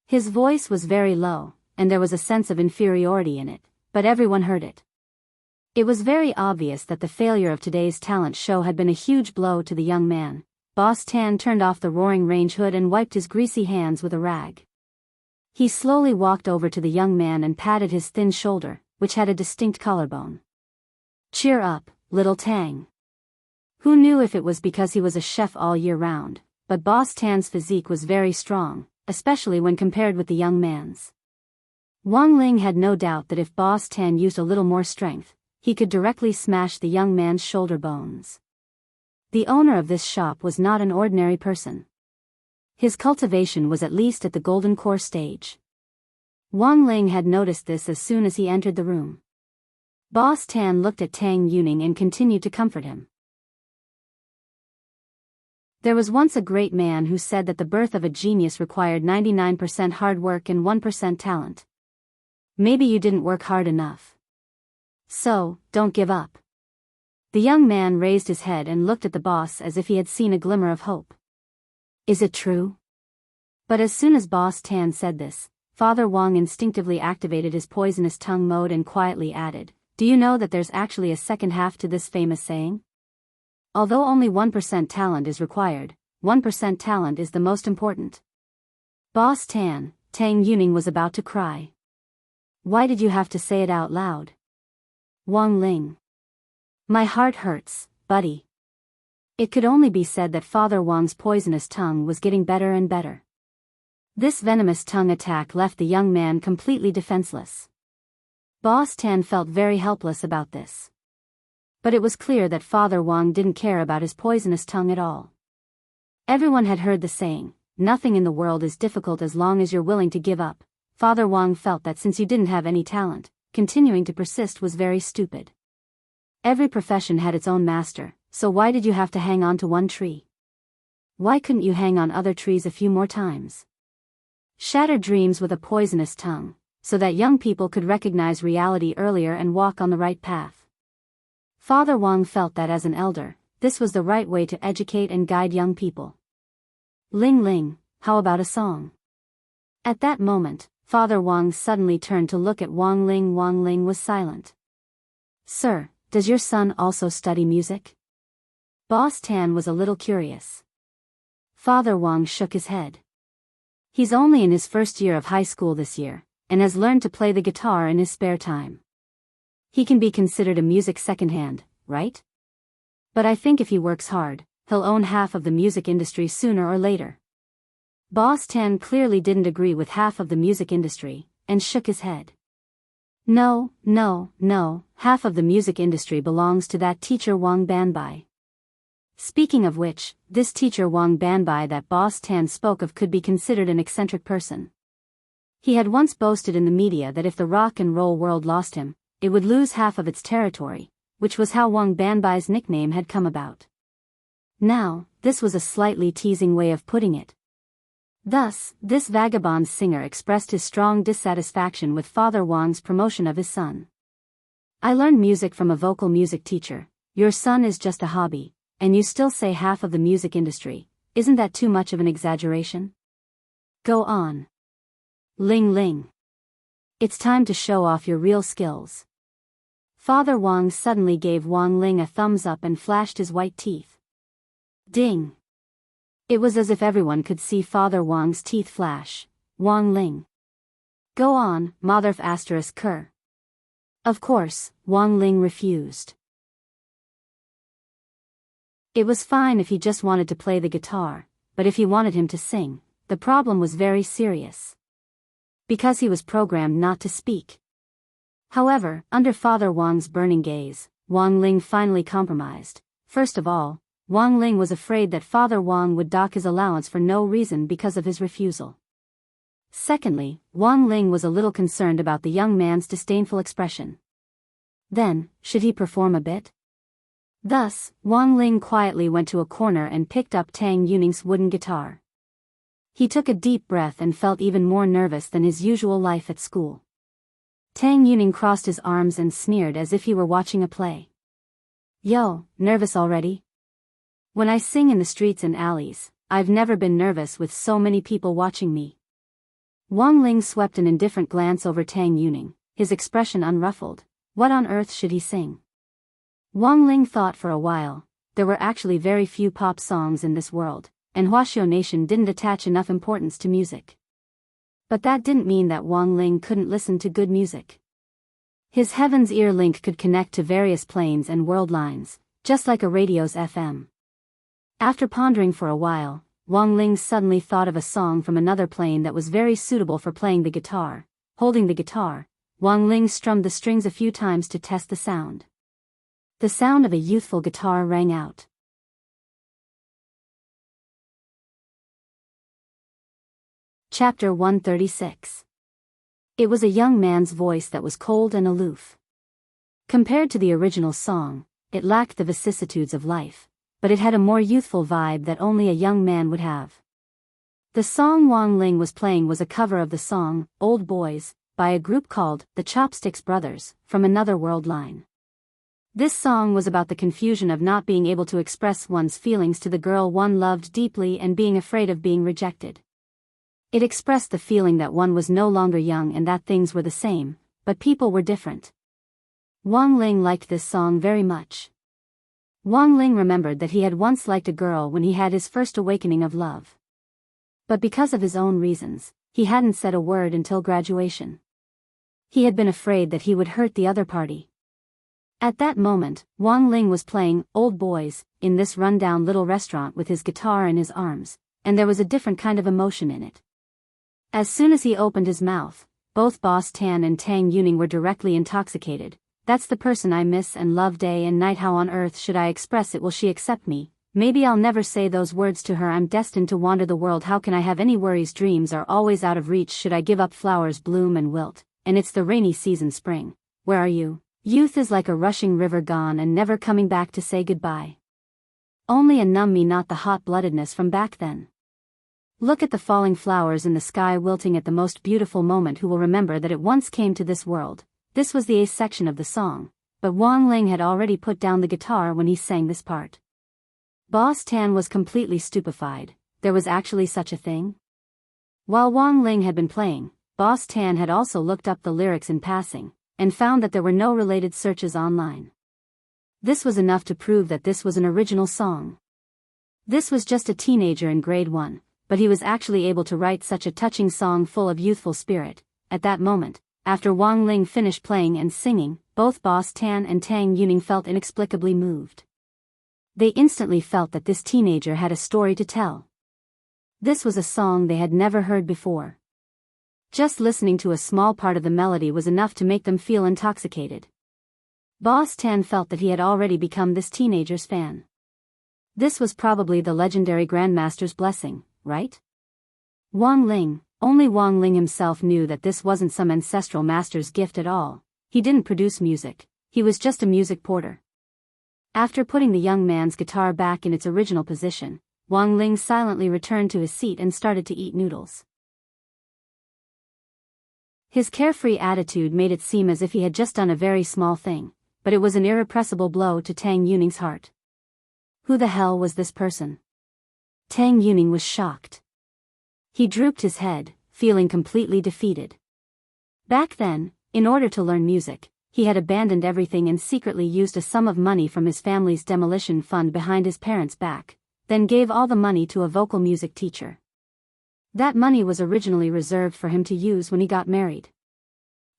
His voice was very low, and there was a sense of inferiority in it, but everyone heard it. It was very obvious that the failure of today's talent show had been a huge blow to the young man. Boss Tan turned off the roaring range hood and wiped his greasy hands with a rag. He slowly walked over to the young man and patted his thin shoulder, which had a distinct collarbone. "Cheer up, little Tang." Who knew if it was because he was a chef all year round, but Boss Tan's physique was very strong, especially when compared with the young man's. Wang Ling had no doubt that if Boss Tan used a little more strength, he could directly smash the young man's shoulder bones. The owner of this shop was not an ordinary person. His cultivation was at least at the golden core stage. Wang Ling had noticed this as soon as he entered the room. Boss Tan looked at Tang Yuning and continued to comfort him. There was once a great man who said that the birth of a genius required 99% hard work and 1% talent. Maybe you didn't work hard enough. So, don't give up. The young man raised his head and looked at the boss as if he had seen a glimmer of hope. Is it true? But as soon as Boss Tan said this, Father Wong instinctively activated his poisonous tongue mode and quietly added, "Do you know that there's actually a second half to this famous saying? Although only 1% talent is required, 1% talent is the most important." Boss Tan, Tang Yuning was about to cry. Why did you have to say it out loud? Wong Ling. My heart hurts, buddy. It could only be said that Father Wong's poisonous tongue was getting better and better. This venomous tongue attack left the young man completely defenseless. Boss Tan felt very helpless about this. But it was clear that Father Wong didn't care about his poisonous tongue at all. Everyone had heard the saying, nothing in the world is difficult as long as you're willing to give up. Father Wong felt that since you didn't have any talent, continuing to persist was very stupid. Every profession had its own master, so why did you have to hang on to one tree? Why couldn't you hang on other trees a few more times? Shatter dreams with a poisonous tongue, so that young people could recognize reality earlier and walk on the right path. Father Wong felt that as an elder, this was the right way to educate and guide young people. Ling Ling, how about a song? At that moment, Father Wong suddenly turned to look at Wong Ling. Wong Ling was silent. Sir, does your son also study music? Boss Tan was a little curious. Father Wong shook his head. He's only in his first year of high school this year, and has learned to play the guitar in his spare time. He can be considered a music secondhand, right? But I think if he works hard, he'll own half of the music industry sooner or later. Boss Tan clearly didn't agree with half of the music industry, and shook his head. No, half of the music industry belongs to that teacher Wang Banbai. Speaking of which, this teacher Wang Banbai that Boss Tan spoke of could be considered an eccentric person. He had once boasted in the media that if the rock and roll world lost him, it would lose half of its territory, which was how Wang Banbai's nickname had come about. Now, this was a slightly teasing way of putting it. Thus, this vagabond singer expressed his strong dissatisfaction with Father Wang's promotion of his son. I learned music from a vocal music teacher. Your son is just a hobby, and you still say half of the music industry. Isn't that too much of an exaggeration? Go on. Ling Ling. It's time to show off your real skills. Father Wang suddenly gave Wong Ling a thumbs up and flashed his white teeth. Ding. It was as if everyone could see Father Wang's teeth flash. Wong Ling. Go on, Motherf ****. Of course, Wong Ling refused. It was fine if he just wanted to play the guitar, but if he wanted him to sing, the problem was very serious. Because he was programmed not to speak. However, under Father Wang's burning gaze, Wong Ling finally compromised. First of all, Wong Ling was afraid that Father Wang would dock his allowance for no reason because of his refusal. Secondly, Wong Ling was a little concerned about the young man's disdainful expression. Then, should he perform a bit? Thus, Wong Ling quietly went to a corner and picked up Tang Yuning's wooden guitar. He took a deep breath and felt even more nervous than his usual life at school. Tang Yuning crossed his arms and sneered as if he were watching a play. Yo, nervous already? When I sing in the streets and alleys, I've never been nervous with so many people watching me. Wong Ling swept an indifferent glance over Tang Yuning, his expression unruffled. What on earth should he sing? Wong Ling thought for a while. There were actually very few pop songs in this world, and Huaxiao Nation didn't attach enough importance to music. But that didn't mean that Wong Ling couldn't listen to good music. His heaven's ear link could connect to various planes and world lines, just like a radio's FM. After pondering for a while, Wong Ling suddenly thought of a song from another plane that was very suitable for playing the guitar. Holding the guitar, Wong Ling strummed the strings a few times to test the sound. The sound of a youthful guitar rang out. Chapter 136. It was a young man's voice that was cold and aloof. Compared to the original song, it lacked the vicissitudes of life, but it had a more youthful vibe that only a young man would have. The song Wang Ling was playing was a cover of the song, Old Boys, by a group called the Chopsticks Brothers, from Another World line. This song was about the confusion of not being able to express one's feelings to the girl one loved deeply and being afraid of being rejected. It expressed the feeling that one was no longer young and that things were the same, but people were different. Wang Ling liked this song very much. Wang Ling remembered that he had once liked a girl when he had his first awakening of love. But because of his own reasons, he hadn't said a word until graduation. He had been afraid that he would hurt the other party. At that moment, Wang Ling was playing Old Boys in this rundown little restaurant with his guitar in his arms, and there was a different kind of emotion in it. As soon as he opened his mouth, both Boss Tan and Tang Yuning were directly intoxicated. That's the person I miss and love day and night. How on earth should I express it? Will she accept me? Maybe I'll never say those words to her. I'm destined to wander the world. How can I have any worries? Dreams are always out of reach. Should I give up? Flowers bloom and wilt, and it's the rainy season. Spring, where are you? Youth is like a rushing river, gone and never coming back to say goodbye. Only a numb me, not the hot-bloodedness from back then. Look at the falling flowers in the sky wilting at the most beautiful moment. Who will remember that it once came to this world? This was the A section of the song, but Wang Ling had already put down the guitar when he sang this part. Boss Tan was completely stupefied. There was actually such a thing? While Wang Ling had been playing, Boss Tan had also looked up the lyrics in passing, and found that there were no related searches online. This was enough to prove that this was an original song. This was just a teenager in grade 1, but he was actually able to write such a touching song full of youthful spirit. At that moment, after Wang Ling finished playing and singing, both Boss Tan and Tang Yuning felt inexplicably moved. They instantly felt that this teenager had a story to tell. This was a song they had never heard before. Just listening to a small part of the melody was enough to make them feel intoxicated. Boss Tan felt that he had already become this teenager's fan. This was probably the legendary Grandmaster's blessing, right? Only Wang Ling himself knew that this wasn't some ancestral master's gift at all. He didn't produce music, he was just a music porter. After putting the young man's guitar back in its original position, Wang Ling silently returned to his seat and started to eat noodles. His carefree attitude made it seem as if he had just done a very small thing, but it was an irrepressible blow to Tang Yuning's heart. Who the hell was this person? Tang Yuning was shocked. He drooped his head, feeling completely defeated. Back then, in order to learn music, he had abandoned everything and secretly used a sum of money from his family's demolition fund behind his parents' back, then gave all the money to a vocal music teacher. That money was originally reserved for him to use when he got married.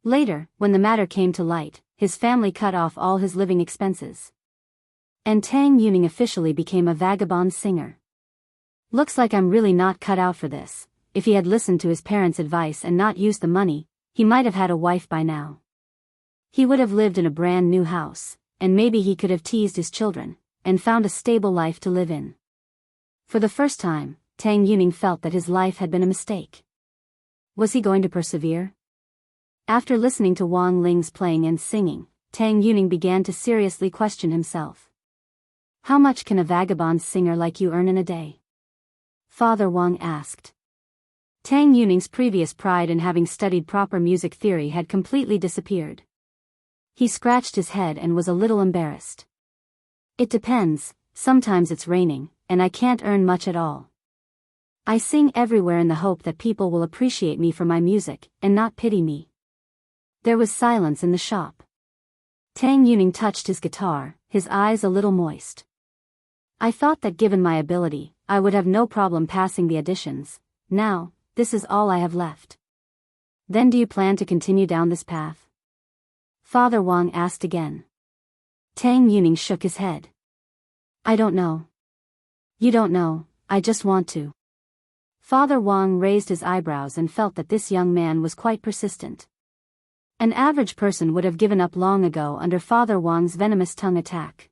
Later, when the matter came to light, his family cut off all his living expenses. And Tang Yuning officially became a vagabond singer. Looks like I'm really not cut out for this. If he had listened to his parents' advice and not used the money, he might have had a wife by now. He would have lived in a brand new house, and maybe he could have teased his children, and found a stable life to live in. For the first time, Tang Yuning felt that his life had been a mistake. Was he going to persevere? After listening to Wang Ling's playing and singing, Tang Yuning began to seriously question himself. How much can a vagabond singer like you earn in a day? Father Wang asked. Tang Yuning's previous pride in having studied proper music theory had completely disappeared. He scratched his head and was a little embarrassed. It depends, sometimes it's raining, and I can't earn much at all. I sing everywhere in the hope that people will appreciate me for my music, and not pity me. There was silence in the shop. Tang Yuning touched his guitar, his eyes a little moist. I thought that given my ability, I would have no problem passing the auditions. Now, this is all I have left. Then do you plan to continue down this path? Father Wang asked again. Tang Yuning shook his head. I don't know. You don't know, I just want to. Father Wang raised his eyebrows and felt that this young man was quite persistent. An average person would have given up long ago under Father Wang's venomous tongue attack.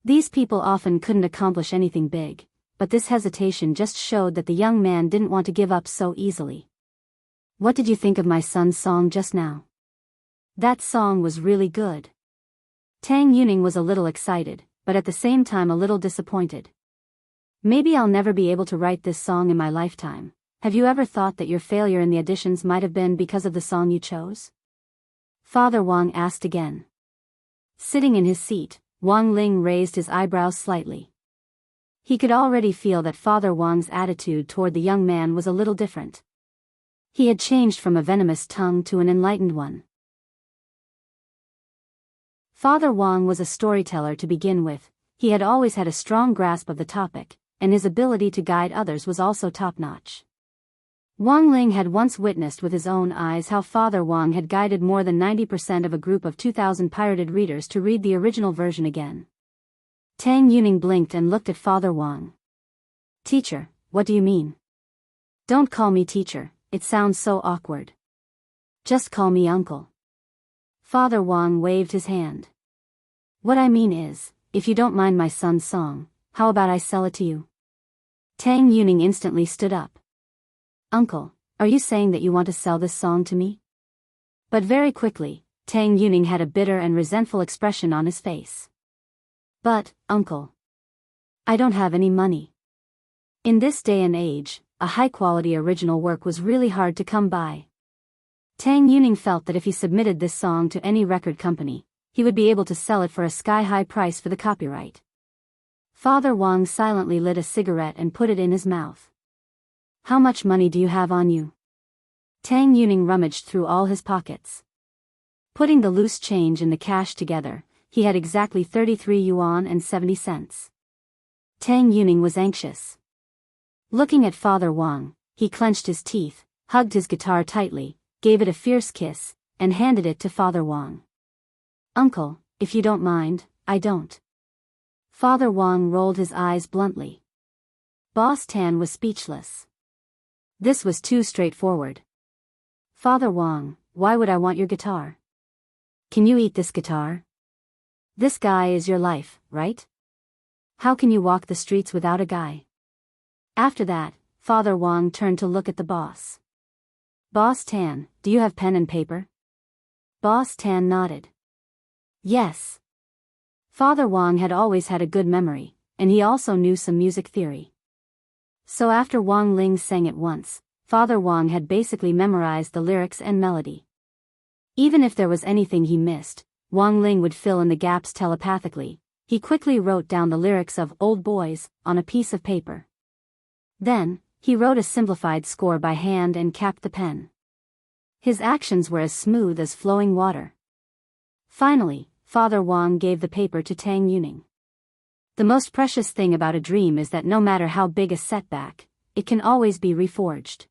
These people often couldn't accomplish anything big, but this hesitation just showed that the young man didn't want to give up so easily. What did you think of my son's song just now? That song was really good. Tang Yuning was a little excited, but at the same time a little disappointed. Maybe I'll never be able to write this song in my lifetime. Have you ever thought that your failure in the auditions might have been because of the song you chose? Father Wang asked again. Sitting in his seat, Wang Ling raised his eyebrows slightly. He could already feel that Father Wang's attitude toward the young man was a little different. He had changed from a venomous tongue to an enlightened one. Father Wang was a storyteller to begin with. He had always had a strong grasp of the topic, and his ability to guide others was also top-notch. Wang Ling had once witnessed with his own eyes how Father Wang had guided more than 90% of a group of 2,000 pirated readers to read the original version again. Tang Yuning blinked and looked at Father Wang. Teacher, what do you mean? Don't call me teacher, it sounds so awkward. Just call me uncle. Father Wang waved his hand. What I mean is, if you don't mind my son's song, how about I sell it to you? Tang Yuning instantly stood up. Uncle, are you saying that you want to sell this song to me? But very quickly, Tang Yuning had a bitter and resentful expression on his face. But, uncle, I don't have any money. In this day and age, a high-quality original work was really hard to come by. Tang Yuning felt that if he submitted this song to any record company, he would be able to sell it for a sky-high price for the copyright. Father Wang silently lit a cigarette and put it in his mouth. How much money do you have on you? Tang Yuning rummaged through all his pockets. Putting the loose change and the cash together, he had exactly 33 yuan and 70 cents. Tang Yuning was anxious. Looking at Father Wang, he clenched his teeth, hugged his guitar tightly, gave it a fierce kiss, and handed it to Father Wang. Uncle, if you don't mind, I don't. Father Wang rolled his eyes bluntly. Boss Tan was speechless. This was too straightforward. Father Wang, why would I want your guitar? Can you eat this guitar? This guy is your life, right? How can you walk the streets without a guy? After that, Father Wang turned to look at the boss. Boss Tan, do you have pen and paper? Boss Tan nodded. Yes. Father Wang had always had a good memory, and he also knew some music theory. So after Wang Ling sang it once, Father Wang had basically memorized the lyrics and melody. Even if there was anything he missed, Wang Ling would fill in the gaps telepathically. He quickly wrote down the lyrics of Old Boys on a piece of paper. Then, he wrote a simplified score by hand and capped the pen. His actions were as smooth as flowing water. Finally, Father Wang gave the paper to Tang Yuning. The most precious thing about a dream is that no matter how big a setback, it can always be reforged.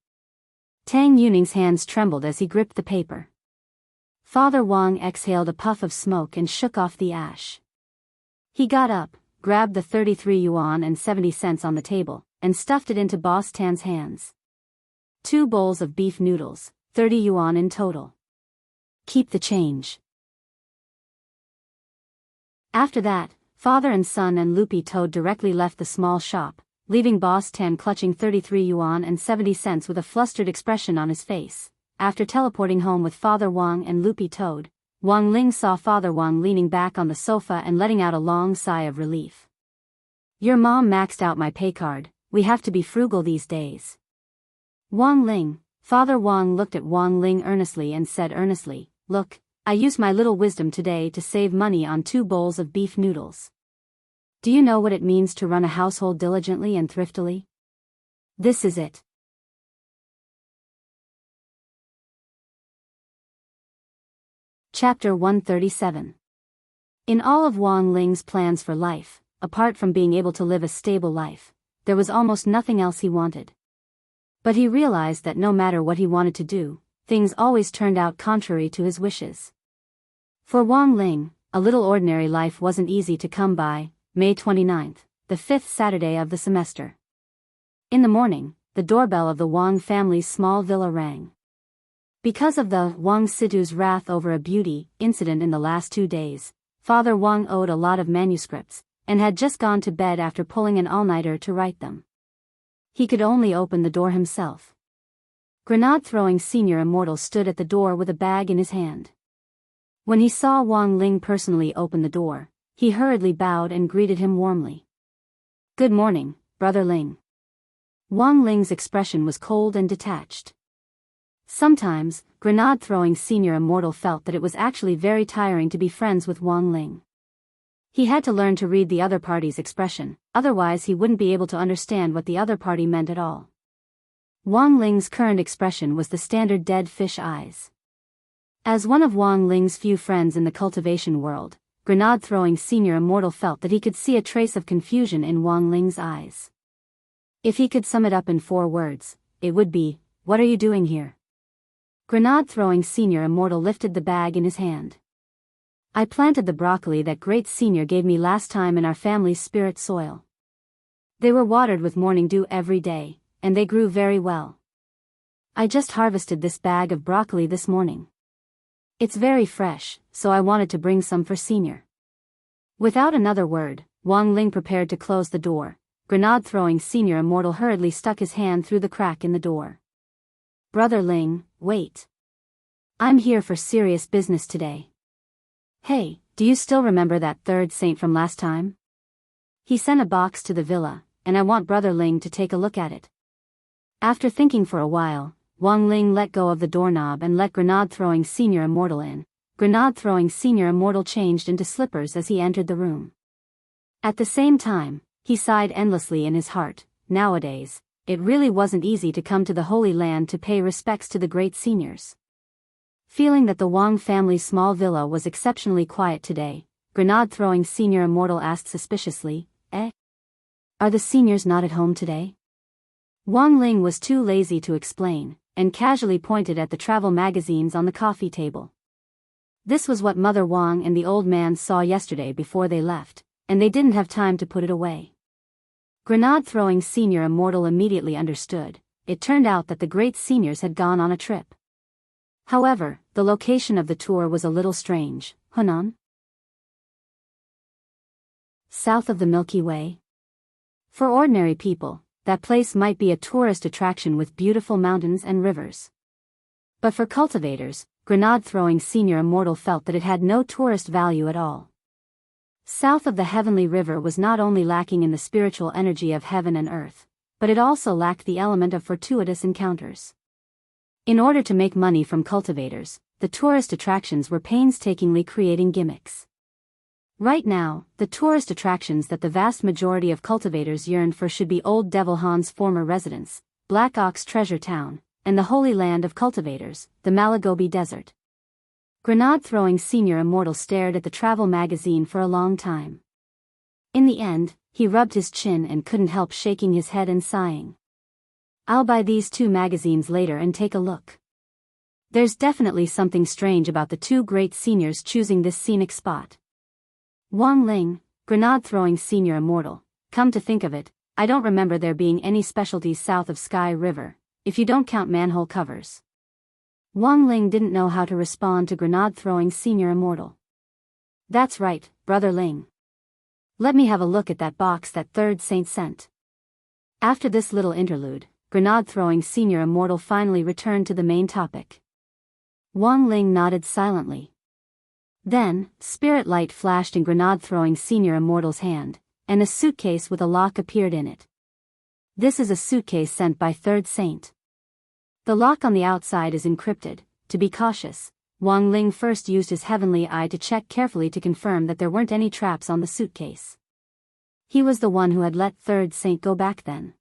Tang Yuning's hands trembled as he gripped the paper. Father Wang exhaled a puff of smoke and shook off the ash. He got up, grabbed the 33 yuan and 70 cents on the table, and stuffed it into Boss Tan's hands. 2 bowls of beef noodles, 30 yuan in total. Keep the change. After that, father and son and Lupi Toad directly left the small shop, leaving Boss Tan clutching 33 yuan and 70 cents with a flustered expression on his face. After teleporting home with Father Wang and Lupi Toad, Wang Ling saw Father Wang leaning back on the sofa and letting out a long sigh of relief. Your mom maxed out my pay card, we have to be frugal these days. Wang Ling, Father Wang looked at Wang Ling earnestly and said earnestly, Look, I used my little wisdom today to save money on 2 bowls of beef noodles. Do you know what it means to run a household diligently and thriftily? This is it. Chapter 137. In all of Wang Ling's plans for life, apart from being able to live a stable life, there was almost nothing else he wanted. But he realized that no matter what he wanted to do, things always turned out contrary to his wishes. For Wang Ling, a little ordinary life wasn't easy to come by. May 29th, the 5th Saturday of the semester. In the morning, the doorbell of the Wang family's small villa rang. Because of the Wang Situ's wrath over a beauty incident in the last 2 days, Father Wang owed a lot of manuscripts, and had just gone to bed after pulling an all-nighter to write them. He could only open the door himself. Grenade-throwing Senior Immortal stood at the door with a bag in his hand. When he saw Wang Ling personally open the door, he hurriedly bowed and greeted him warmly. "Good morning, Brother Ling." Wang Ling's expression was cold and detached. Sometimes, grenade-throwing senior immortal felt that it was actually very tiring to be friends with Wang Ling. He had to learn to read the other party's expression, otherwise he wouldn't be able to understand what the other party meant at all. Wang Ling's current expression was the standard dead fish eyes. As one of Wang Ling's few friends in the cultivation world, grenade-throwing senior immortal felt that he could see a trace of confusion in Wang Ling's eyes. If he could sum it up in 4 words, it would be, "What are you doing here?" Grenade-throwing senior immortal lifted the bag in his hand. "I planted the broccoli that great senior gave me last time in our family's spirit soil. They were watered with morning dew every day, and they grew very well. I just harvested this bag of broccoli this morning. It's very fresh, so I wanted to bring some for senior." Without another word, Wang Ling prepared to close the door. Grenade-throwing senior immortal hurriedly stuck his hand through the crack in the door. "Brother Ling, wait. I'm here for serious business today. Hey, do you still remember that third saint from last time? He sent a box to the villa, and I want Brother Ling to take a look at it." After thinking for a while, Wang Ling let go of the doorknob and let grenade-throwing senior immortal in. Grenade-throwing senior immortal changed into slippers as he entered the room. At the same time, he sighed endlessly in his heart. Nowadays, it really wasn't easy to come to the Holy Land to pay respects to the great seniors. Feeling that the Wang family's small villa was exceptionally quiet today, grenade-throwing senior immortal asked suspiciously, "Are the seniors not at home today?" Wang Ling was too lazy to explain, and casually pointed at the travel magazines on the coffee table. This was what Mother Wang and the old man saw yesterday before they left, and they didn't have time to put it away. Grenade-throwing senior immortal immediately understood. It turned out that the great seniors had gone on a trip. However, the location of the tour was a little strange. Hunan? South of the Milky Way? For ordinary people, that place might be a tourist attraction with beautiful mountains and rivers. But for cultivators, grenade-throwing senior immortal felt that it had no tourist value at all. South of the heavenly river was not only lacking in the spiritual energy of heaven and earth, but it also lacked the element of fortuitous encounters. In order to make money from cultivators, the tourist attractions were painstakingly creating gimmicks. Right now, the tourist attractions that the vast majority of cultivators yearned for should be Old Devil Han's former residence, Black Ox Treasure Town, and the Holy Land of Cultivators, the Malagobi Desert. Grenade-throwing senior immortal stared at the travel magazine for a long time. In the end, he rubbed his chin and couldn't help shaking his head and sighing. "I'll buy these 2 magazines later and take a look. There's definitely something strange about the 2 great seniors choosing this scenic spot." Wang Ling, grenade-throwing senior immortal, "Come to think of it, I don't remember there being any specialties south of Sky River, if you don't count manhole covers." Wang Ling didn't know how to respond to grenade-throwing senior immortal. "That's right, Brother Ling. Let me have a look at that box that third saint sent." After this little interlude, grenade-throwing senior immortal finally returned to the main topic. Wang Ling nodded silently. Then, spirit light flashed in grenade-throwing senior immortal's hand, and a suitcase with a lock appeared in it. "This is a suitcase sent by Third Saint. The lock on the outside is encrypted. To be cautious, Wang Ling first used his heavenly eye to check carefully to confirm that there weren't any traps on the suitcase. He was the one who had let Third Saint go back then.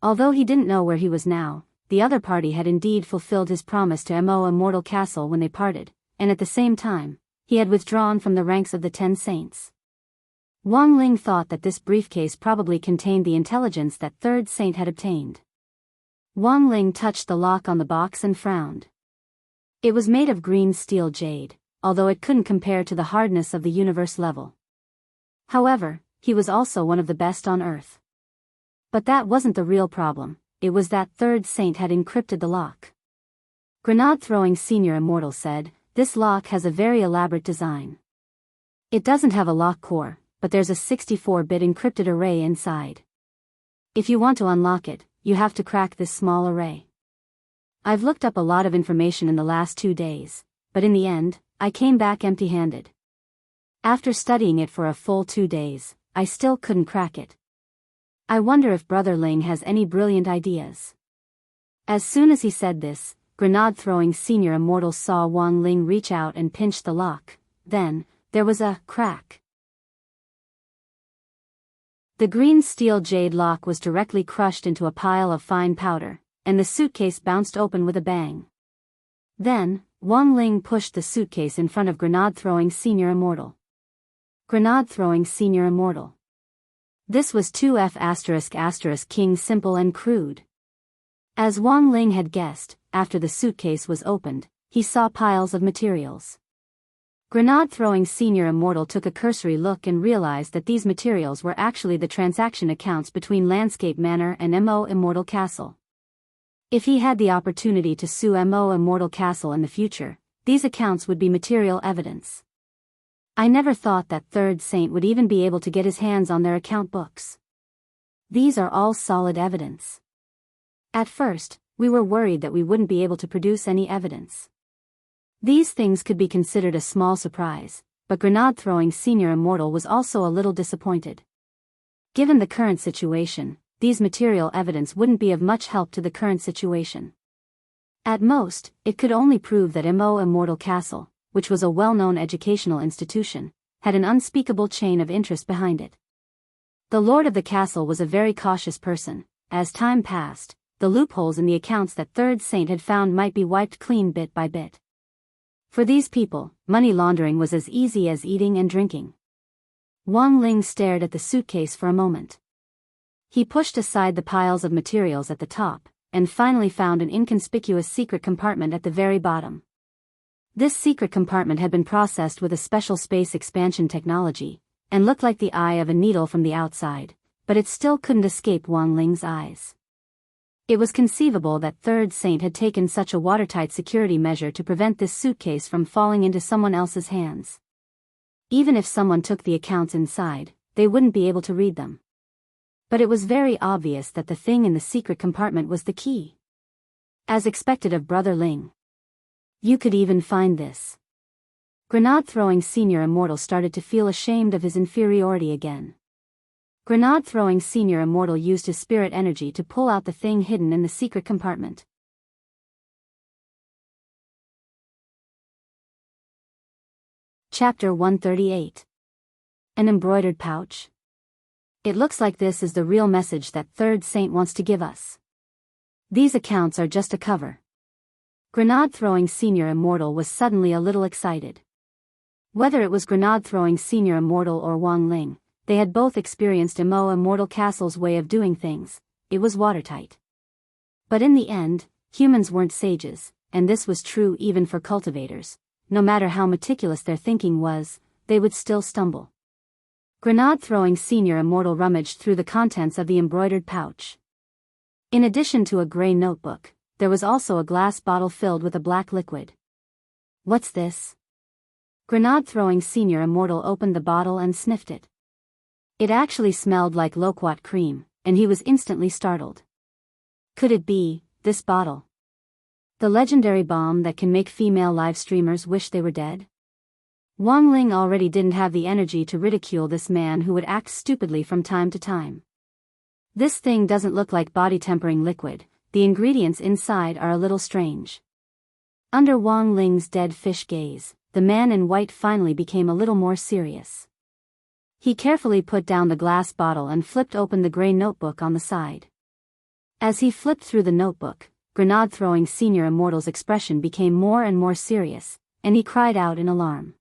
Although he didn't know where he was now, the other party had indeed fulfilled his promise to Mo Immortal Castle when they parted, and at the same time, he had withdrawn from the ranks of the 10 saints. Wang Ling thought that this briefcase probably contained the intelligence that Third Saint had obtained. Wang Ling touched the lock on the box and frowned. It was made of green steel jade, although it couldn't compare to the hardness of the universe level. However, he was also one of the best on Earth. But that wasn't the real problem, it was that Third Saint had encrypted the lock. Grenade-throwing senior immortal said, "This lock has a very elaborate design. It doesn't have a lock core, but there's a 64-bit encrypted array inside. If you want to unlock it, you have to crack this small array. I've looked up a lot of information in the last 2 days, but in the end, I came back empty-handed." After studying it for a full 2 days, I still couldn't crack it. I wonder if Brother Ling has any brilliant ideas. As soon as he said this, grenade-throwing senior immortal saw Wang Ling reach out and pinch the lock. Then, there was a crack. The green steel jade lock was directly crushed into a pile of fine powder, and the suitcase bounced open with a bang. Then, Wang Ling pushed the suitcase in front of grenade-throwing senior immortal. Grenade-throwing senior immortal. This was 2F*** King simple and crude. As Wang Ling had guessed, after the suitcase was opened, he saw piles of materials. Grenade-throwing senior immortal took a cursory look and realized that these materials were actually the transaction accounts between Landscape Manor and Mo Immortal Castle. If he had the opportunity to sue Mo Immortal Castle in the future, these accounts would be material evidence. I never thought that Third Saint would even be able to get his hands on their account books. These are all solid evidence. At first, we were worried that we wouldn't be able to produce any evidence. These things could be considered a small surprise, but grenade-throwing senior immortal was also a little disappointed. Given the current situation, these material evidence wouldn't be of much help to the current situation. At most, it could only prove that Mo Immortal Castle, which was a well-known educational institution, had an unspeakable chain of interest behind it. The lord of the castle was a very cautious person. As time passed, the loopholes in the accounts that Third Saint had found might be wiped clean bit by bit. For these people, money laundering was as easy as eating and drinking. Wang Ling stared at the suitcase for a moment. He pushed aside the piles of materials at the top, and finally found an inconspicuous secret compartment at the very bottom. This secret compartment had been processed with a special space expansion technology, and looked like the eye of a needle from the outside, but it still couldn't escape Wang Ling's eyes. It was conceivable that Third Saint had taken such a watertight security measure to prevent this suitcase from falling into someone else's hands. Even if someone took the accounts inside, they wouldn't be able to read them. But it was very obvious that the thing in the secret compartment was the key. As expected of Brother Ling. You could even find this. Grenade-throwing senior immortal started to feel ashamed of his inferiority again. Grenade-throwing senior immortal used his spirit energy to pull out the thing hidden in the secret compartment. Chapter 138. An embroidered pouch. It looks like this is the real message that Third Saint wants to give us. These accounts are just a cover. Grenade-throwing senior immortal was suddenly a little excited. Whether it was grenade-throwing senior immortal or Wang Ling, they had both experienced Mo Immortal Castle's way of doing things. It was watertight. But in the end, humans weren't sages, and this was true even for cultivators. No matter how meticulous their thinking was, they would still stumble. Grenade-throwing senior immortal rummaged through the contents of the embroidered pouch. In addition to a gray notebook, there was also a glass bottle filled with a black liquid. What's this? Grenade-throwing senior immortal opened the bottle and sniffed it. It actually smelled like loquat cream, and he was instantly startled. Could it be this bottle? The legendary bomb that can make female live streamers wish they were dead? Wang Ling already didn't have the energy to ridicule this man who would act stupidly from time to time. This thing doesn't look like body-tempering liquid. The ingredients inside are a little strange. Under Wang Ling's dead fish gaze, the man in white finally became a little more serious. He carefully put down the glass bottle and flipped open the gray notebook on the side. As he flipped through the notebook, grenade-throwing senior immortal's expression became more and more serious, and he cried out in alarm.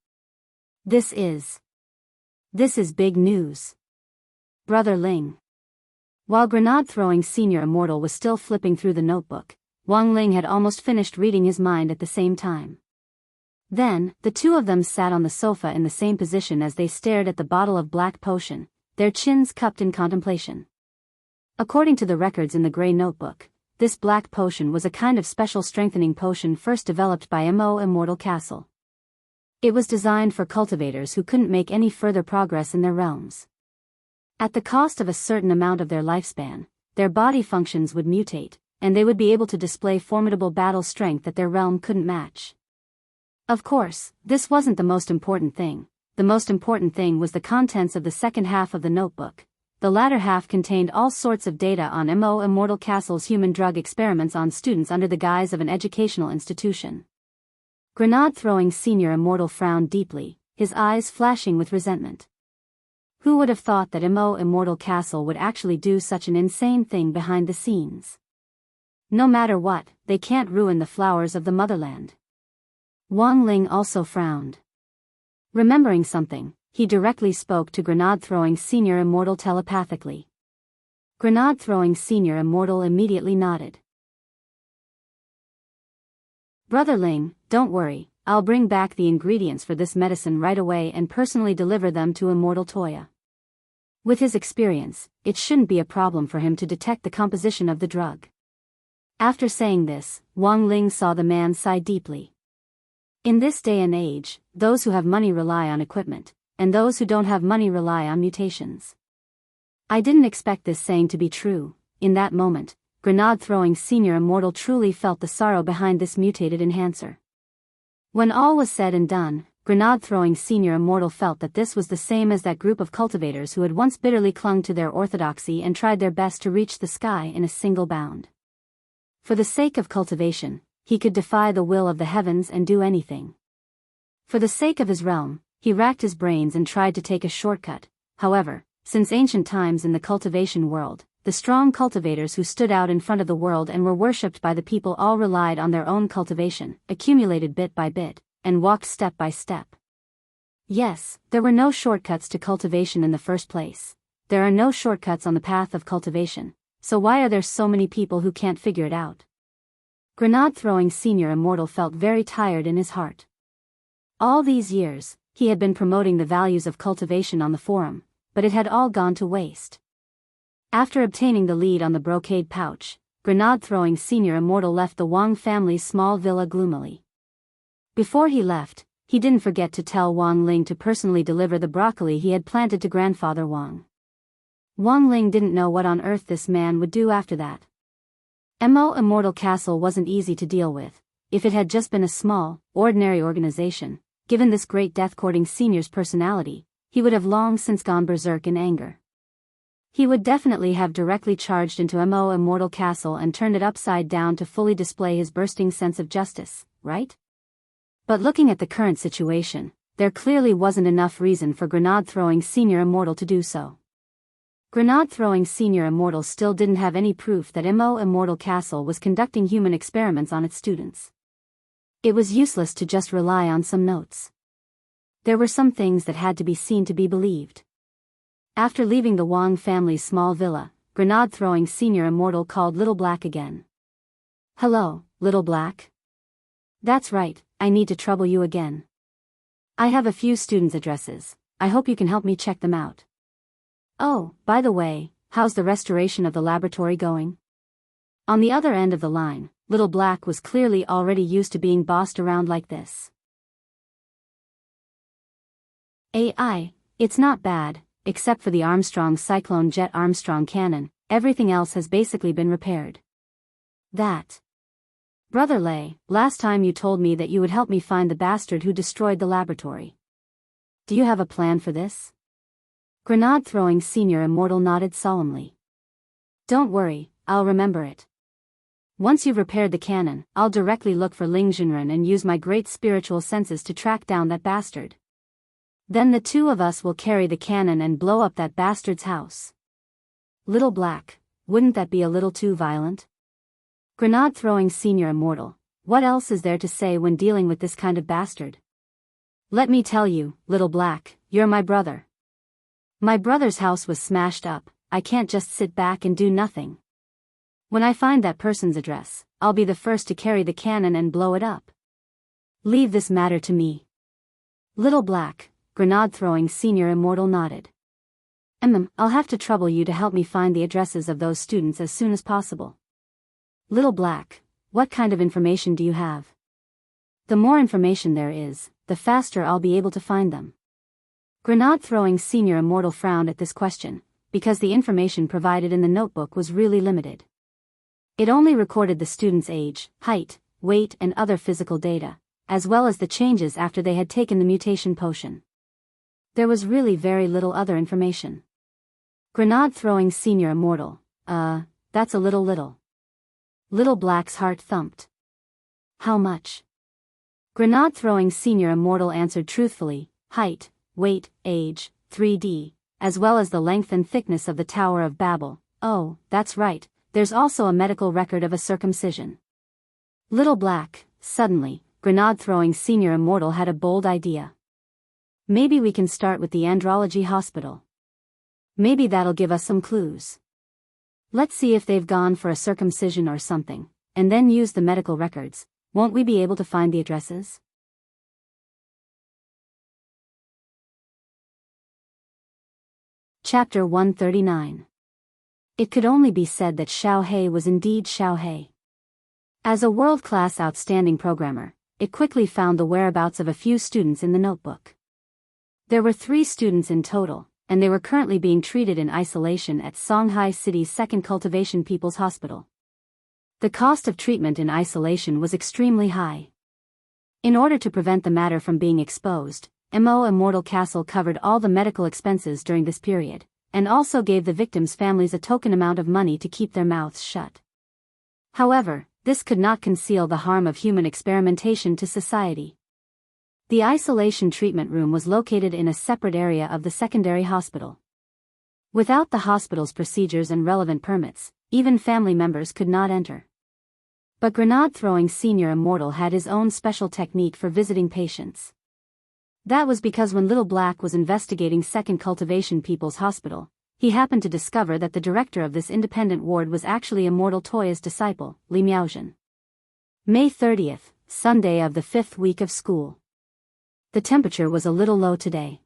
This is big news. Brother Ling. While grenade-throwing senior immortal was still flipping through the notebook, Wang Ling had almost finished reading his mind at the same time. Then, the two of them sat on the sofa in the same position as they stared at the bottle of black potion, their chins cupped in contemplation. According to the records in the gray notebook, this black potion was a kind of special strengthening potion first developed by Mo Immortal Castle. It was designed for cultivators who couldn't make any further progress in their realms. At the cost of a certain amount of their lifespan, their body functions would mutate, and they would be able to display formidable battle strength that their realm couldn't match. Of course, this wasn't the most important thing. The the most important thing was the contents of the second half of the notebook. The latter half contained all sorts of data on Immortal Castle's human drug experiments on students under the guise of an educational institution. Grenade-throwing Senior Immortal frowned deeply, his eyes flashing with resentment. Who would have thought that Immortal Castle would actually do such an insane thing behind the scenes? No matter what, they can't ruin the flowers of the motherland. Wang Ling also frowned. Remembering something, he directly spoke to Grenade-throwing Senior Immortal telepathically. Grenade-throwing Senior Immortal immediately nodded. Brother Ling, don't worry, I'll bring back the ingredients for this medicine right away and personally deliver them to Immortal Toya. With his experience, it shouldn't be a problem for him to detect the composition of the drug. After saying this, Wang Ling saw the man sigh deeply. In this day and age, those who have money rely on equipment, and those who don't have money rely on mutations. I didn't expect this saying to be true. In that moment, Grenade-throwing Senior Immortal truly felt the sorrow behind this mutated enhancer. When all was said and done, Grenade-throwing Senior Immortal felt that this was the same as that group of cultivators who had once bitterly clung to their orthodoxy and tried their best to reach the sky in a single bound. For the sake of cultivation, he could defy the will of the heavens and do anything. For the sake of his realm, he racked his brains and tried to take a shortcut. However, since ancient times in the cultivation world, the strong cultivators who stood out in front of the world and were worshipped by the people all relied on their own cultivation, accumulated bit by bit, and walked step by step. Yes, there were no shortcuts to cultivation in the first place. There are no shortcuts on the path of cultivation, so why are there so many people who can't figure it out? Grenade-throwing Senior Immortal felt very tired in his heart. All these years, he had been promoting the values of cultivation on the forum, but it had all gone to waste. After obtaining the lead on the brocade pouch, Grenade-throwing Senior Immortal left the Wang family's small villa gloomily. Before he left, he didn't forget to tell Wang Ling to personally deliver the broccoli he had planted to Grandfather Wang. Wang Ling didn't know what on earth this man would do after that. Immortal Castle wasn't easy to deal with. If it had just been a small, ordinary organization, given this great death-courting senior's personality, he would have long since gone berserk in anger. He would definitely have directly charged into Immortal Castle and turned it upside down to fully display his bursting sense of justice, right? But looking at the current situation, there clearly wasn't enough reason for Grenade-throwing Senior Immortal to do so. Grenade-throwing Senior Immortal still didn't have any proof that Immortal Castle was conducting human experiments on its students. It was useless to just rely on some notes. There were some things that had to be seen to be believed. After leaving the Wang family's small villa, Grenade-throwing Senior Immortal called Little Black again. Hello, Little Black? That's right, I need to trouble you again. I have a few students' addresses, I hope you can help me check them out. Oh, by the way, how's the restoration of the laboratory going? On the other end of the line, Little Black was clearly already used to being bossed around like this. AI, it's not bad, except for the Armstrong Cyclone Jet Armstrong cannon, everything else has basically been repaired. That. Brother Lei, last time you told me that you would help me find the bastard who destroyed the laboratory. Do you have a plan for this? Grenade-throwing Senior Immortal nodded solemnly. Don't worry, I'll remember it. Once you've repaired the cannon, I'll directly look for Ling Junren and use my great spiritual senses to track down that bastard. Then the two of us will carry the cannon and blow up that bastard's house. Little Black, wouldn't that be a little too violent? Grenade-throwing Senior Immortal, what else is there to say when dealing with this kind of bastard? Let me tell you, Little Black, you're my brother. My brother's house was smashed up, I can't just sit back and do nothing. When I find that person's address, I'll be the first to carry the cannon and blow it up. Leave this matter to me. Little Black, Grenade-throwing Senior Immortal nodded. I'll have to trouble you to help me find the addresses of those students as soon as possible. Little Black, what kind of information do you have? The more information there is, the faster I'll be able to find them. Grenade-throwing Senior Immortal frowned at this question, because the information provided in the notebook was really limited. It only recorded the student's age, height, weight and other physical data, as well as the changes after they had taken the mutation potion. There was really very little other information. Grenade-throwing senior immortal. That's a little. Little Black's heart thumped. How much? Grenade-throwing senior immortal answered truthfully, height, weight, age, 3D, as well as the length and thickness of the Tower of Babel. Oh, that's right, there's also a medical record of a circumcision. Little Black, suddenly, Grenade-throwing senior immortal had a bold idea. Maybe we can start with the andrology hospital. Maybe that'll give us some clues. Let's see if they've gone for a circumcision or something, and then use the medical records. Won't we be able to find the addresses? Chapter 139. It could only be said that Xiao He was indeed Xiao He. As a world-class outstanding programmer, it quickly found the whereabouts of a few students in the notebook. There were 3 students in total, and they were currently being treated in isolation at Songhai City's Second Cultivation People's Hospital. The cost of treatment in isolation was extremely high. In order to prevent the matter from being exposed, MO Immortal Castle covered all the medical expenses during this period, and also gave the victims' families a token amount of money to keep their mouths shut. However, this could not conceal the harm of human experimentation to society. The isolation treatment room was located in a separate area of the secondary hospital. Without the hospital's procedures and relevant permits, even family members could not enter. But Grenade-throwing senior immortal had his own special technique for visiting patients. That was because when Little Black was investigating Second Cultivation People's Hospital, he happened to discover that the director of this independent ward was actually Immortal Toya's disciple, Li Miaozhen. May 30th, Sunday of the 5th week of school. The temperature was a little low today.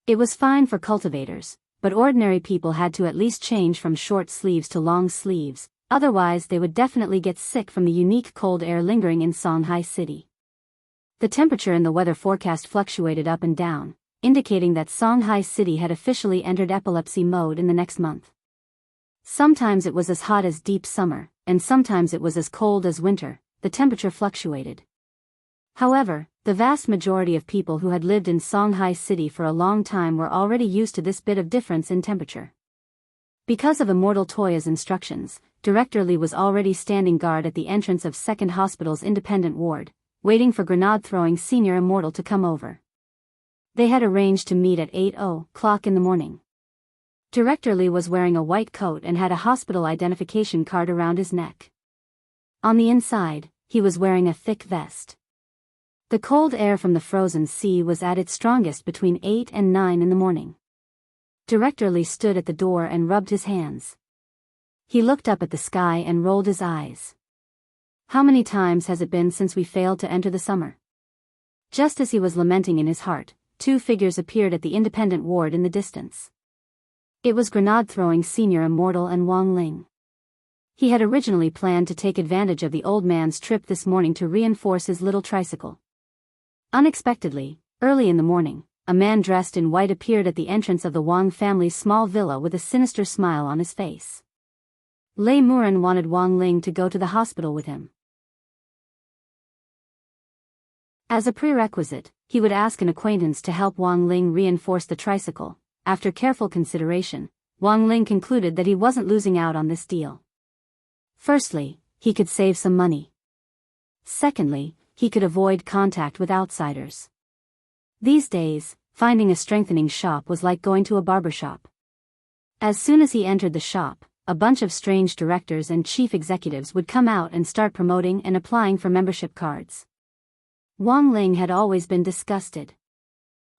It was fine for cultivators, but ordinary people had to at least change from short sleeves to long sleeves, otherwise they would definitely get sick from the unique cold air lingering in Songhai City. The temperature in the weather forecast fluctuated up and down, indicating that Songhai City had officially entered epilepsy mode in the next month. Sometimes it was as hot as deep summer, and sometimes it was as cold as winter. The temperature fluctuated. However, the vast majority of people who had lived in Songhai City for a long time were already used to this bit of difference in temperature. Because of Immortal Toya's instructions, Director Li was already standing guard at the entrance of Second Hospital's independent ward, waiting for Grenade-throwing senior immortal to come over. They had arranged to meet at 8:00 in the morning. Director Li was wearing a white coat and had a hospital identification card around his neck. On the inside, he was wearing a thick vest. The cold air from the frozen sea was at its strongest between 8 and 9 in the morning. Director Li stood at the door and rubbed his hands. He looked up at the sky and rolled his eyes. How many times has it been since we failed to enter the summer? Just as he was lamenting in his heart, 2 figures appeared at the independent ward in the distance. It was Grenade-throwing senior immortal and Wang Ling. He had originally planned to take advantage of the old man's trip this morning to reinforce his little tricycle. Unexpectedly, early in the morning, a man dressed in white appeared at the entrance of the Wang family's small villa with a sinister smile on his face. Lei Muren wanted Wang Ling to go to the hospital with him. As a prerequisite, he would ask an acquaintance to help Wang Ling reinforce the tricycle. After careful consideration, Wang Ling concluded that he wasn't losing out on this deal. Firstly, he could save some money. Secondly, he could avoid contact with outsiders. These days, finding a strengthening shop was like going to a barber shop. As soon as he entered the shop, a bunch of strange directors and chief executives would come out and start promoting and applying for membership cards. Wang Ling had always been disgusted.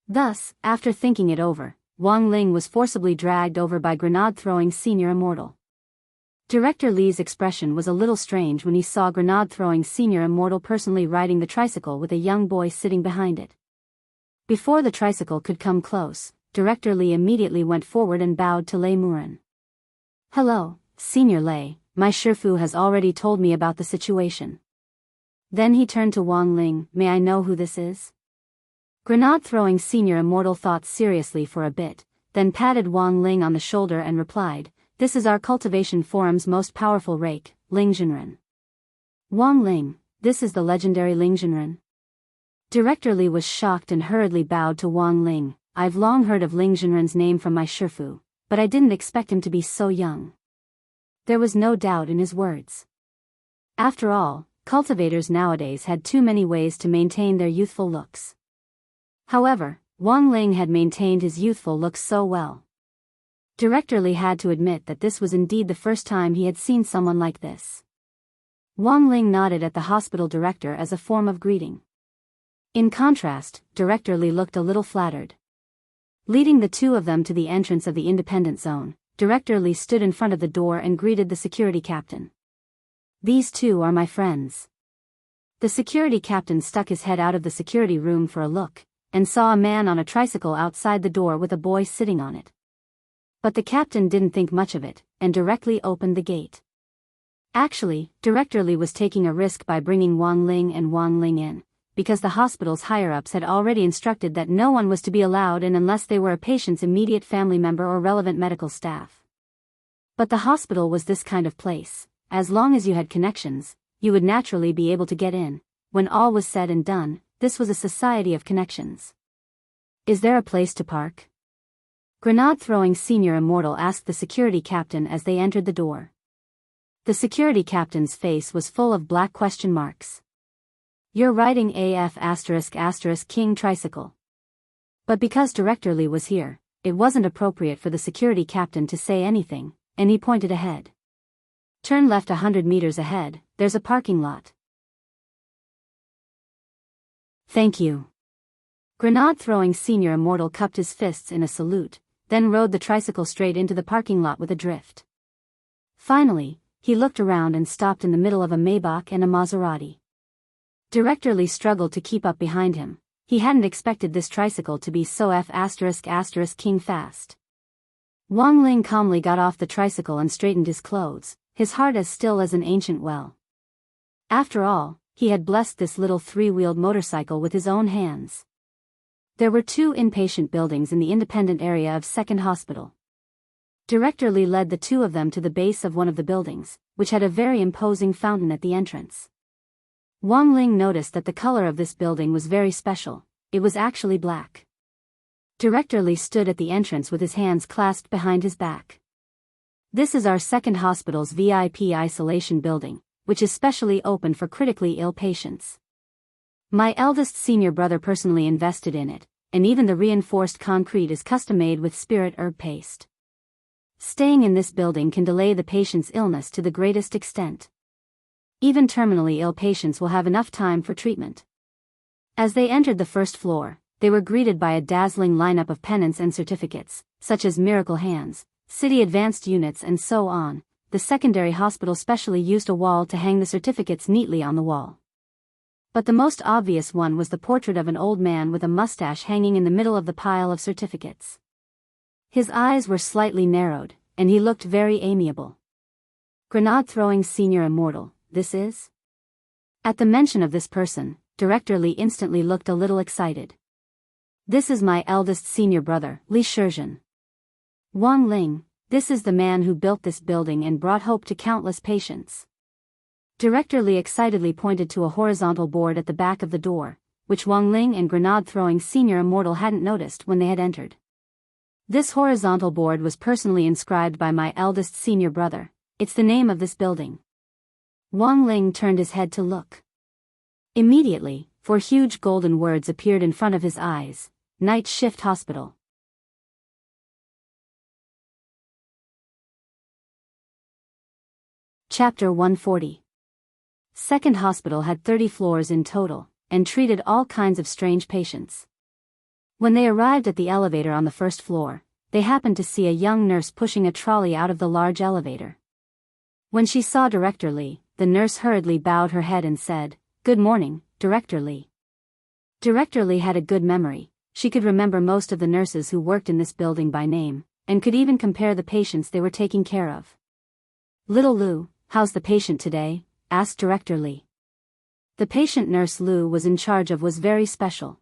Thus, after thinking it over, Wang Ling was forcibly dragged over by Grenade-throwing senior immortal. Director Li's expression was a little strange when he saw Grenade-throwing senior immortal personally riding the tricycle with a young boy sitting behind it. Before the tricycle could come close, Director Li immediately went forward and bowed to Lei Muren. "Hello, Senior Lei, my Shifu has already told me about the situation." Then he turned to Wang Ling. "May I know who this is?" Grenade-throwing senior immortal thought seriously for a bit, then patted Wang Ling on the shoulder and replied, "This is our cultivation forum's most powerful rake, Ling Zhenren." "Wang Ling, this is the legendary Ling Zhenren?" Director Li was shocked and hurriedly bowed to Wang Ling. I've long heard of Ling Zhenren's name from my Shifu, but I didn't expect him to be so young. There was no doubt in his words. After all, cultivators nowadays had too many ways to maintain their youthful looks. However, Wang Ling had maintained his youthful looks so well. Director Li had to admit that this was indeed the first time he had seen someone like this. Wang Ling nodded at the hospital director as a form of greeting. In contrast, Director Li looked a little flattered. Leading the two of them to the entrance of the independent zone, Director Li stood in front of the door and greeted the security captain. "These two are my friends." The security captain stuck his head out of the security room for a look, and saw a man on a tricycle outside the door with a boy sitting on it. But the captain didn't think much of it, and directly opened the gate. Actually, Director Li was taking a risk by bringing Wang Ling and Wang Ling in, because the hospital's higher-ups had already instructed that no one was to be allowed in unless they were a patient's immediate family member or relevant medical staff. But the hospital was this kind of place. As long as you had connections, you would naturally be able to get in. When all was said and done, this was a society of connections. "Is there a place to park?" Grenade-throwing senior immortal asked the security captain as they entered the door. The security captain's face was full of black question marks. "You're riding AF *** King tricycle." But because Director Li was here, it wasn't appropriate for the security captain to say anything, and he pointed ahead. "Turn left 100 meters ahead, there's a parking lot." "Thank you." Grenade-throwing senior immortal cupped his fists in a salute, then rode the tricycle straight into the parking lot with a drift. Finally, he looked around and stopped in the middle of a Maybach and a Maserati. Director Li struggled to keep up behind him. He hadn't expected this tricycle to be so *** King fast. Wang Ling calmly got off the tricycle and straightened his clothes, his heart as still as an ancient well. After all, he had blessed this little three-wheeled motorcycle with his own hands. There were 2 inpatient buildings in the independent area of Second Hospital. Director Li led the two of them to the base of one of the buildings, which had a very imposing fountain at the entrance. Wang Ling noticed that the color of this building was very special. It was actually black. Director Li stood at the entrance with his hands clasped behind his back. "This is our Second Hospital's VIP isolation building, which is specially open for critically ill patients. My eldest senior brother personally invested in it, and even the reinforced concrete is custom-made with spirit herb paste. Staying in this building can delay the patient's illness to the greatest extent. Even terminally ill patients will have enough time for treatment." As they entered the first floor, they were greeted by a dazzling lineup of pennants and certificates, such as Miracle Hands, City Advanced Units and so on. The secondary hospital specially used a wall to hang the certificates neatly on the wall. But the most obvious one was the portrait of an old man with a mustache hanging in the middle of the pile of certificates. His eyes were slightly narrowed, and he looked very amiable. "Grenade-throwing senior immortal, this is?" At the mention of this person, Director Li instantly looked a little excited. "This is my eldest senior brother, Li Shizhen. Wang Ling, this is the man who built this building and brought hope to countless patients." Director Li excitedly pointed to a horizontal board at the back of the door, which Wang Ling and Grenade-throwing senior immortal hadn't noticed when they had entered. "This horizontal board was personally inscribed by my eldest senior brother. It's the name of this building." Wang Ling turned his head to look. Immediately, 4 huge golden words appeared in front of his eyes: Night Shift Hospital. Chapter 140. Second Hospital had 30 floors in total, and treated all kinds of strange patients. When they arrived at the elevator on the first floor, they happened to see a young nurse pushing a trolley out of the large elevator. When she saw Director Li, the nurse hurriedly bowed her head and said, "Good morning, Director Li." Director Li had a good memory. She could remember most of the nurses who worked in this building by name, and could even compare the patients they were taking care of. "Little Lu, how's the patient today?" asked Director Li. The patient Nurse Lu was in charge of was very special.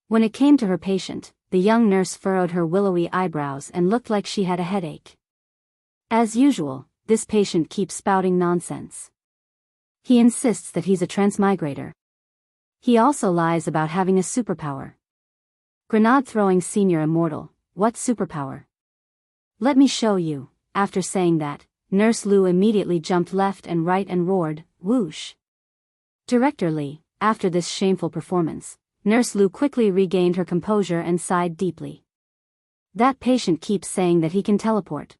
When it came to her patient, the young nurse furrowed her willowy eyebrows and looked like she had a headache. As usual, this patient keeps spouting nonsense. He insists that he's a transmigrator. He also lies about having a superpower. Grenade-throwing senior immortal, what superpower? Let me show you. After saying that, Nurse Lu immediately jumped left and right and roared, whoosh. Director Li, after this shameful performance, Nurse Lu quickly regained her composure and sighed deeply. That patient keeps saying that he can teleport.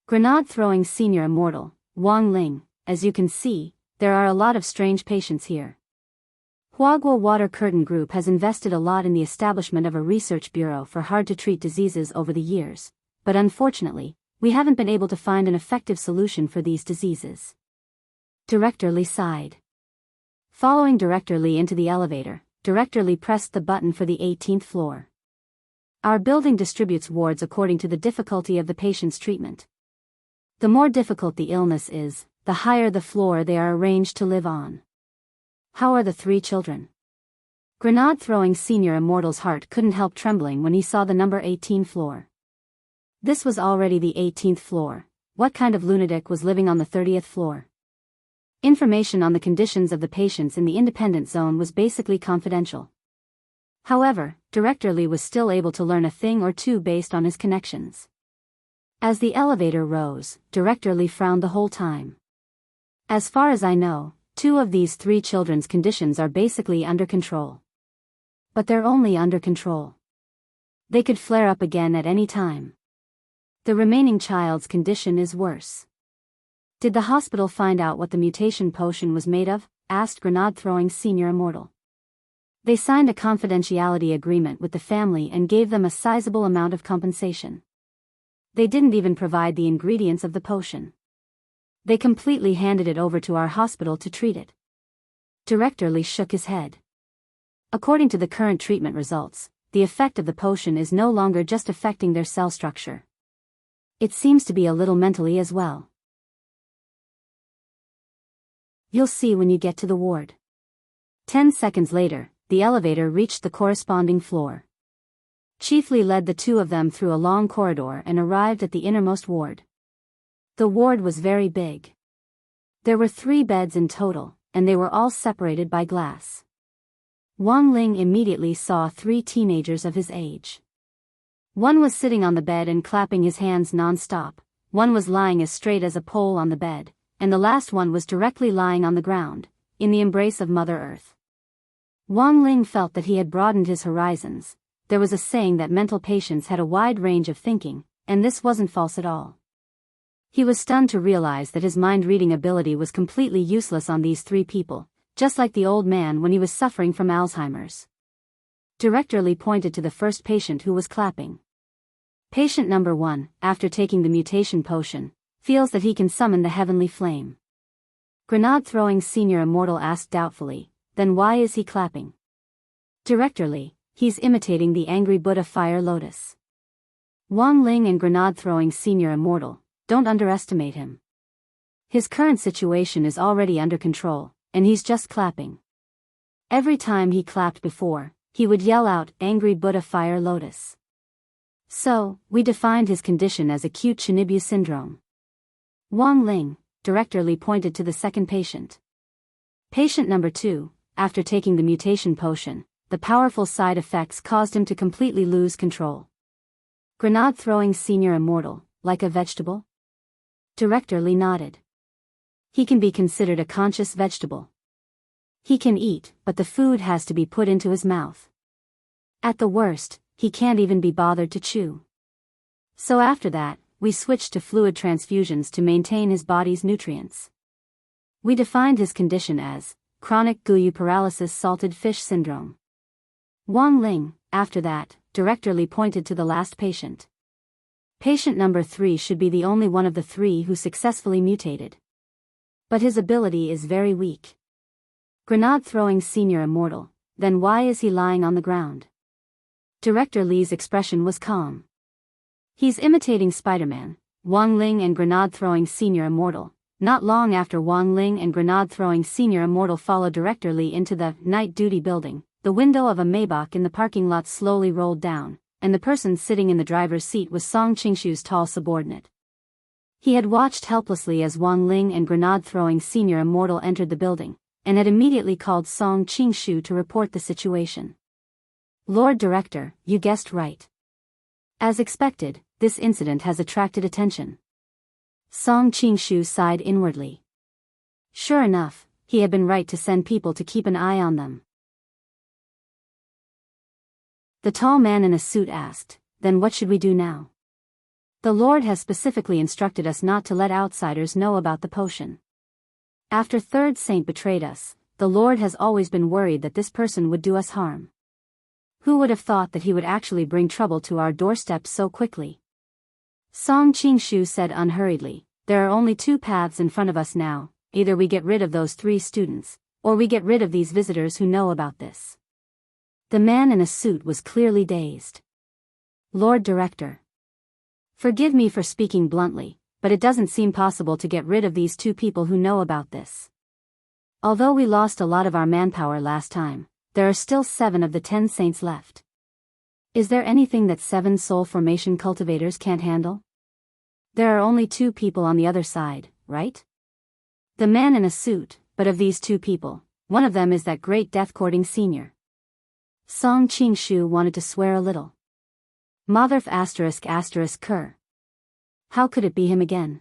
Grenade-throwing senior immortal, Wang Ling, as you can see, there are a lot of strange patients here. Huaguo Water Curtain Group has invested a lot in the establishment of a research bureau for hard-to-treat diseases over the years, but unfortunately, we haven't been able to find an effective solution for these diseases. Director Li sighed. Following Director Li into the elevator, Director Li pressed the button for the 18th floor. Our building distributes wards according to the difficulty of the patient's treatment. The more difficult the illness is, the higher the floor they are arranged to live on. How are the 3 children? Grenade-throwing senior immortal's heart couldn't help trembling when he saw the number 18 floor. This was already the 18th floor. What kind of lunatic was living on the 30th floor? Information on the conditions of the patients in the independent zone was basically confidential. However, Director Li was still able to learn a thing or two based on his connections. As the elevator rose, Director Li frowned the whole time. As far as I know, 2 of these 3 children's conditions are basically under control. But they're only under control. They could flare up again at any time. The remaining child's condition is worse. Did the hospital find out what the mutation potion was made of? Asked Grenade-throwing senior immortal. They signed a confidentiality agreement with the family and gave them a sizable amount of compensation. They didn't even provide the ingredients of the potion. They completely handed it over to our hospital to treat it. Director Li shook his head. According to the current treatment results, the effect of the potion is no longer just affecting their cell structure. It seems to be a little mentally as well. You'll see when you get to the ward. 10 seconds later, the elevator reached the corresponding floor. Chief Li led the 2 of them through a long corridor and arrived at the innermost ward. The ward was very big. There were 3 beds in total, and they were all separated by glass. Wang Ling immediately saw 3 teenagers of his age. One was sitting on the bed and clapping his hands non-stop, one was lying as straight as a pole on the bed, and the last one was directly lying on the ground, in the embrace of Mother Earth. Wang Ling felt that he had broadened his horizons. There was a saying that mental patients had a wide range of thinking, and this wasn't false at all. He was stunned to realize that his mind-reading ability was completely useless on these 3 people, just like the old man when he was suffering from Alzheimer's. Director Li pointed to the first patient who was clapping. Patient number 1, after taking the mutation potion, feels that he can summon the heavenly flame. Grenade-throwing senior immortal asked doubtfully, then why is he clapping? Director Li, he's imitating the angry Buddha fire lotus. Wang Ling and Grenade-throwing senior immortal, don't underestimate him. His current situation is already under control, and he's just clapping. Every time he clapped before, he would yell out, angry Buddha fire lotus. So, we defined his condition as acute Shinibu syndrome. Wang Ling, Director Li pointed to the second patient. Patient number 2, after taking the mutation potion, the powerful side effects caused him to completely lose control. Grenade-throwing senior immortal, like a vegetable? Director Li nodded. He can be considered a conscious vegetable. He can eat, but the food has to be put into his mouth. At the worst, he can't even be bothered to chew. So after that, we switched to fluid transfusions to maintain his body's nutrients. We defined his condition as chronic Guyu paralysis salted fish syndrome. Wang Ling, after that, Director Li pointed to the last patient. Patient number 3 should be the only one of the 3 who successfully mutated. But his ability is very weak. Grenade-throwing senior immortal, then why is he lying on the ground? Director Li's expression was calm. He's imitating Spider-Man. Wang Ling and Grenade-throwing senior immortal. Not long after Wang Ling and Grenade-throwing senior immortal followed Director Li into the night duty building, the window of a Maybach in the parking lot slowly rolled down, and the person sitting in the driver's seat was Song Qingshu's tall subordinate. He had watched helplessly as Wang Ling and Grenade-throwing senior immortal entered the building, and had immediately called Song Qingshu to report the situation. Lord Director, you guessed right. As expected, this incident has attracted attention. Song Qingshu sighed inwardly. Sure enough, he had been right to send people to keep an eye on them. The tall man in a suit asked, then what should we do now? The Lord has specifically instructed us not to let outsiders know about the potion. After Third Saint betrayed us, the Lord has always been worried that this person would do us harm. Who would have thought that he would actually bring trouble to our doorstep so quickly? Song Qingshu said unhurriedly, there are only two paths in front of us now, either we get rid of those 3 students, or we get rid of these visitors who know about this. The man in a suit was clearly dazed. Lord Director. Forgive me for speaking bluntly, but it doesn't seem possible to get rid of these 2 people who know about this. Although we lost a lot of our manpower last time, there are still 7 of the 10 saints left. Is there anything that 7 soul formation cultivators can't handle? There are only 2 people on the other side, right? The man in a suit, but of these 2 people, one of them is that great death-courting senior. Song Qingshu wanted to swear a little. Motherf **** Ker. How could it be him again?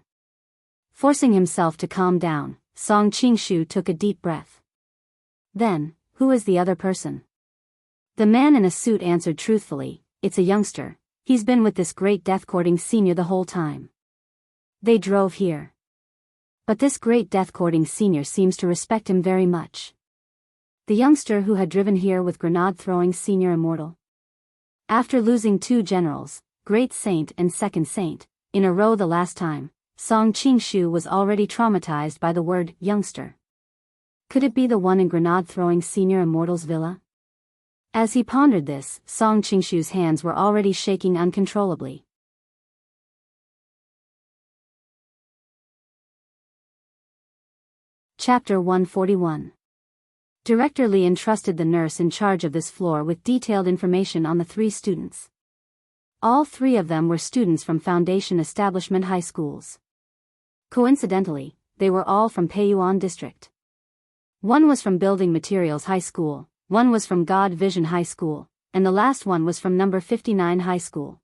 Forcing himself to calm down, Song Qingshu took a deep breath. Then, who is the other person? The man in a suit answered truthfully, it's a youngster, he's been with this great death-courting senior the whole time. They drove here. But this great death-courting senior seems to respect him very much. The youngster who had driven here with grenade-throwing senior immortal. After losing 2 generals, Great Saint and Second Saint, in a row the last time, Song Qingshu was already traumatized by the word youngster. Could it be the one in grenade-throwing senior immortal's villa? As he pondered this, Song Qingshu's hands were already shaking uncontrollably. Chapter 141. Director Li entrusted the nurse in charge of this floor with detailed information on the 3 students. All 3 of them were students from Foundation Establishment High Schools. Coincidentally, they were all from Peiyuan District. One was from Building Materials High School, one was from God Vision High School, and the last one was from number 59 High School.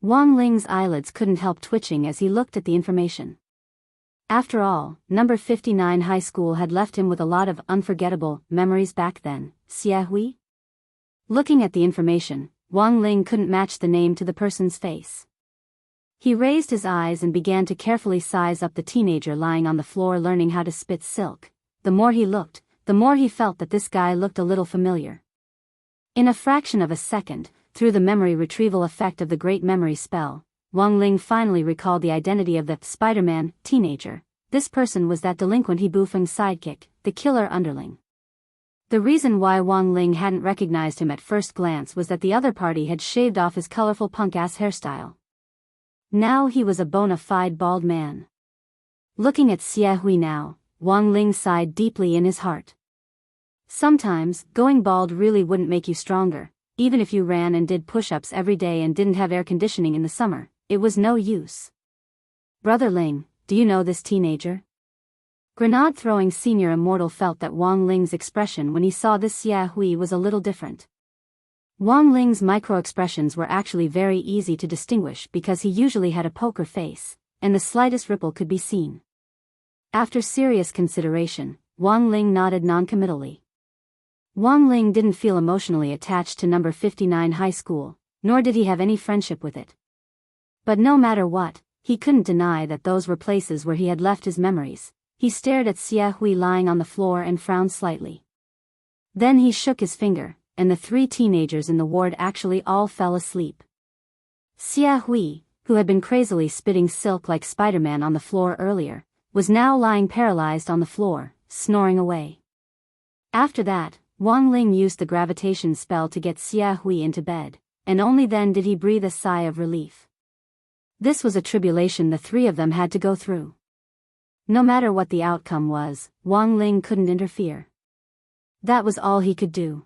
Wang Ling's eyelids couldn't help twitching as he looked at the information. After all, number 59 High School had left him with a lot of unforgettable memories back then, Xie. Looking at the information, Wang Ling couldn't match the name to the person's face. He raised his eyes and began to carefully size up the teenager lying on the floor learning how to spit silk. The more he looked, the more he felt that this guy looked a little familiar. In a fraction of a second, through the memory retrieval effect of the great memory spell, Wang Ling finally recalled the identity of the Spider-Man teenager. This person was that delinquent He Bufeng's sidekick, the killer underling. The reason why Wang Ling hadn't recognized him at first glance was that the other party had shaved off his colorful punk-ass hairstyle. Now he was a bona fide bald man. Looking at Xie now, Wang Ling sighed deeply in his heart. Sometimes, going bald really wouldn't make you stronger, even if you ran and did push-ups every day and didn't have air conditioning in the summer. It was no use. Brother Ling, do you know this teenager? Grenade-throwing senior immortal felt that Wang Ling's expression when he saw this Xie Hui was a little different. Wang Ling's micro-expressions were actually very easy to distinguish because he usually had a poker face, and the slightest ripple could be seen. After serious consideration, Wang Ling nodded noncommittally. Wang Ling didn't feel emotionally attached to number 59 High School, nor did he have any friendship with it. But no matter what, he couldn't deny that those were places where he had left his memories. He stared at Xie Hui lying on the floor and frowned slightly. Then he shook his finger, and the 3 teenagers in the ward actually all fell asleep. Xie Hui, who had been crazily spitting silk like Spider-Man on the floor earlier, was now lying paralyzed on the floor, snoring away. After that, Wang Ling used the gravitation spell to get Xie Hui into bed, and only then did he breathe a sigh of relief. This was a tribulation the 3 of them had to go through. No matter what the outcome was, Wang Ling couldn't interfere. That was all he could do.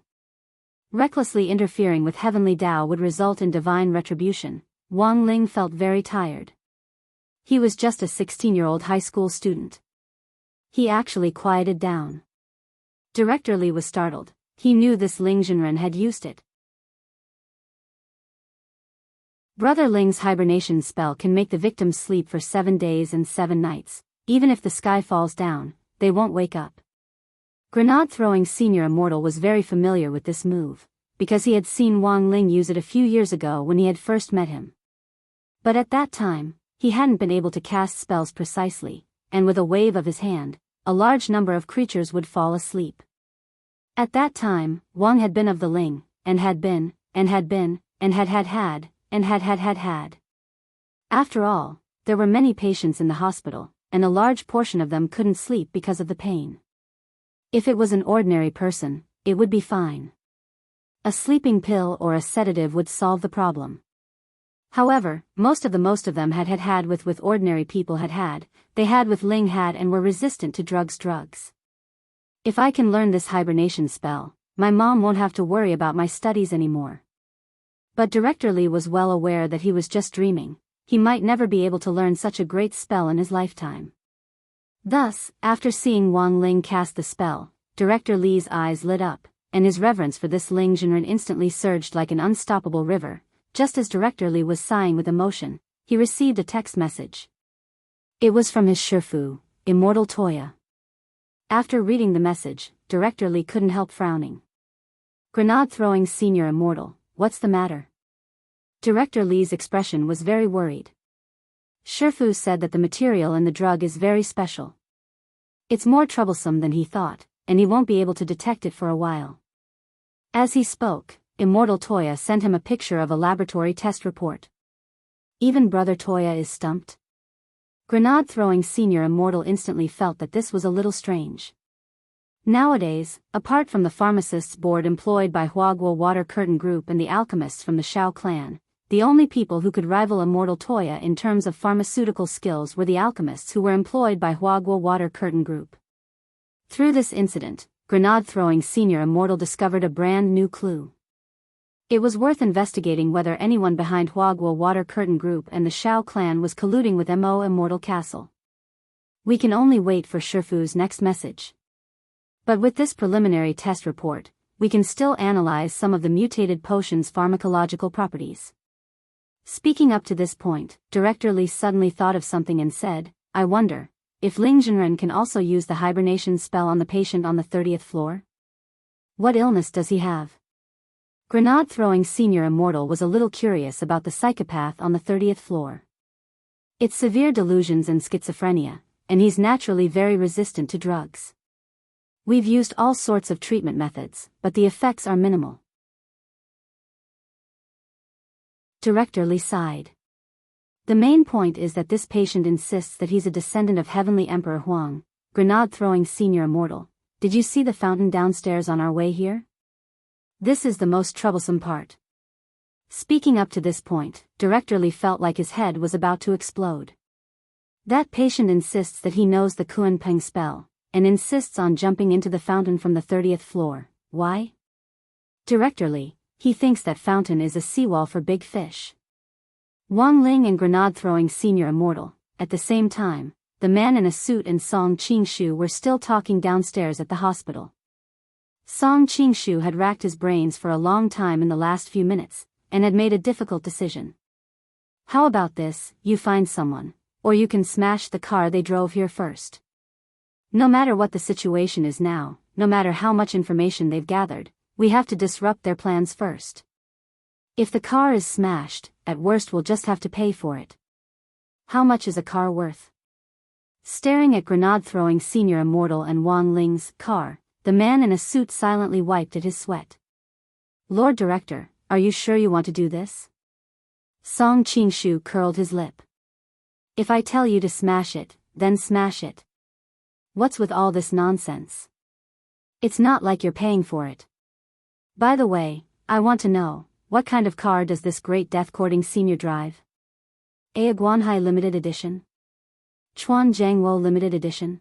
Recklessly interfering with heavenly Tao would result in divine retribution. Wang Ling felt very tired. He was just a 16-year-old high school student. He actually quieted down. Director Li was startled. He knew this Ling Zhenren had used it. Brother Ling's hibernation spell can make the victims sleep for 7 days and 7 nights. Even if the sky falls down, they won't wake up. Grenade-throwing senior immortal was very familiar with this move, because he had seen Wang Ling use it a few years ago when he had first met him. But at that time, he hadn't been able to cast spells precisely, and with a wave of his hand, a large number of creatures would fall asleep. At that time, Wang had been of the Ling, and had been, and had been, and had had had, and had had had had. After all, there were many patients in the hospital, and a large portion of them couldn't sleep because of the pain. If it was an ordinary person, it would be fine. A sleeping pill or a sedative would solve the problem. However, most of them had with ordinary people they had with Ling had and were resistant to drugs. If I can learn this hibernation spell, my mom won't have to worry about my studies anymore. But Director Li was well aware that he was just dreaming. He might never be able to learn such a great spell in his lifetime. Thus, after seeing Wang Ling cast the spell, Director Li's eyes lit up, and his reverence for this Ling Zhenren instantly surged like an unstoppable river. Just as Director Li was sighing with emotion, he received a text message. It was from his Shifu, Immortal Toya. After reading the message, Director Li couldn't help frowning. Grenade-throwing senior immortal, what's the matter? Director Li's expression was very worried. Shifu said that the material in the drug is very special. It's more troublesome than he thought, and he won't be able to detect it for a while. As he spoke, Immortal Toya sent him a picture of a laboratory test report. Even Brother Toya is stumped. Grenade-throwing senior immortal instantly felt that this was a little strange. Nowadays, apart from the pharmacists' board employed by Huaguo Water Curtain Group and the alchemists from the Shao clan, the only people who could rival Immortal Toya in terms of pharmaceutical skills were the alchemists who were employed by Huaguo Water Curtain Group. Through this incident, Grenade-throwing senior immortal discovered a brand new clue. It was worth investigating whether anyone behind Huaguo Water Curtain Group and the Shao clan was colluding with Mo Immortal Castle. We can only wait for Shifu's next message. But with this preliminary test report, we can still analyze some of the mutated potion's pharmacological properties. Speaking up to this point, Director Li suddenly thought of something and said, I wonder if Ling Zhenren can also use the hibernation spell on the patient on the 30th floor? What illness does he have? Grenade-throwing senior immortal was a little curious about the psychopath on the 30th floor. It's severe delusions and schizophrenia, and he's naturally very resistant to drugs. We've used all sorts of treatment methods, but the effects are minimal. Director Li sighed. The main point is that this patient insists that he's a descendant of Heavenly Emperor Huang. Grenade-throwing senior immortal, did you see the fountain downstairs on our way here? This is the most troublesome part. Speaking up to this point, Director Li felt like his head was about to explode. That patient insists that he knows the Kuan Peng spell, and insists on jumping into the fountain from the 30th floor. Why? Director Li, he thinks that fountain is a seawall for big fish. Wang Ling and Grenade-throwing senior immortal, at the same time, the man in a suit and Song Qingshu were still talking downstairs at the hospital. Song Qingshu had racked his brains for a long time in the last few minutes, and had made a difficult decision. How about this, you find someone, or you can smash the car they drove here first. No matter what the situation is now, no matter how much information they've gathered, we have to disrupt their plans first. If the car is smashed, at worst we'll just have to pay for it. How much is a car worth? Staring at Grenade-throwing senior immortal and Wang Ling's car, the man in a suit silently wiped at his sweat. Lord Director, are you sure you want to do this? Song Qingshu curled his lip. If I tell you to smash it, then smash it. What's with all this nonsense? It's not like you're paying for it. By the way, I want to know, what kind of car does this great death-courting senior drive? A Guanhai Limited Edition? Chuan Jiangwo Limited Edition?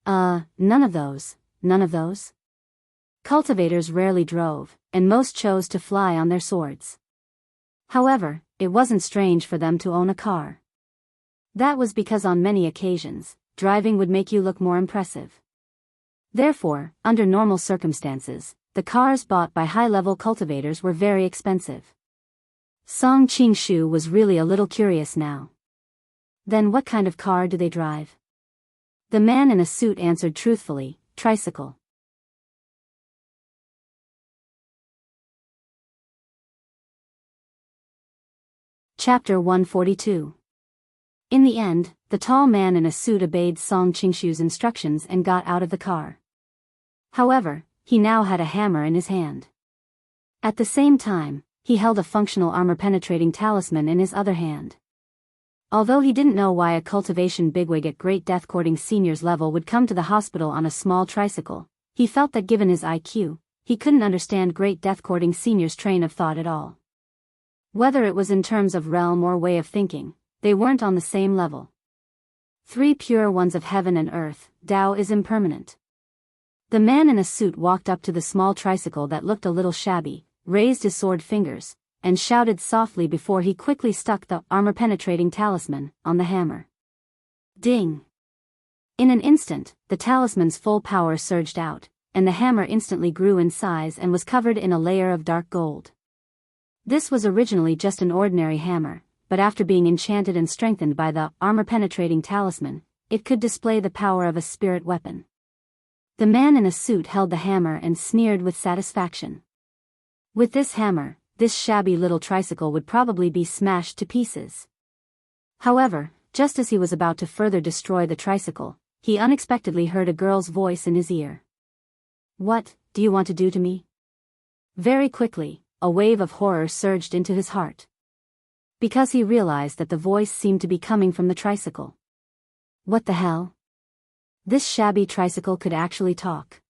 None of those. None of those? Cultivators rarely drove, and most chose to fly on their swords. However, it wasn't strange for them to own a car. That was because on many occasions, driving would make you look more impressive. Therefore, under normal circumstances, the cars bought by high-level cultivators were very expensive. Song Qingshu was really a little curious now. Then what kind of car do they drive? The man in a suit answered truthfully, tricycle. Chapter 142. In the end, the tall man in a suit obeyed Song Qingshu's instructions and got out of the car. However, he now had a hammer in his hand. At the same time, he held a functional armor-penetrating talisman in his other hand. Although he didn't know why a cultivation bigwig at Great Death Courting Senior's level would come to the hospital on a small tricycle, he felt that given his IQ, he couldn't understand Great Death Courting Senior's train of thought at all. Whether it was in terms of realm or way of thinking, they weren't on the same level. Three pure ones of heaven and earth, Tao is impermanent. The man in a suit walked up to the small tricycle that looked a little shabby, raised his sword fingers, and shouted softly before he quickly stuck the armor-penetrating talisman on the hammer. Ding! In an instant, the talisman's full power surged out, and the hammer instantly grew in size and was covered in a layer of dark gold. This was originally just an ordinary hammer, but after being enchanted and strengthened by the armor-penetrating talisman, it could display the power of a spirit weapon. The man in a suit held the hammer and sneered with satisfaction. With this hammer, this shabby little tricycle would probably be smashed to pieces. However, just as he was about to further destroy the tricycle, he unexpectedly heard a girl's voice in his ear. "What do you want to do to me?" Very quickly, a wave of horror surged into his heart. Because he realized that the voice seemed to be coming from the tricycle. What the hell? This shabby tricycle could actually talk.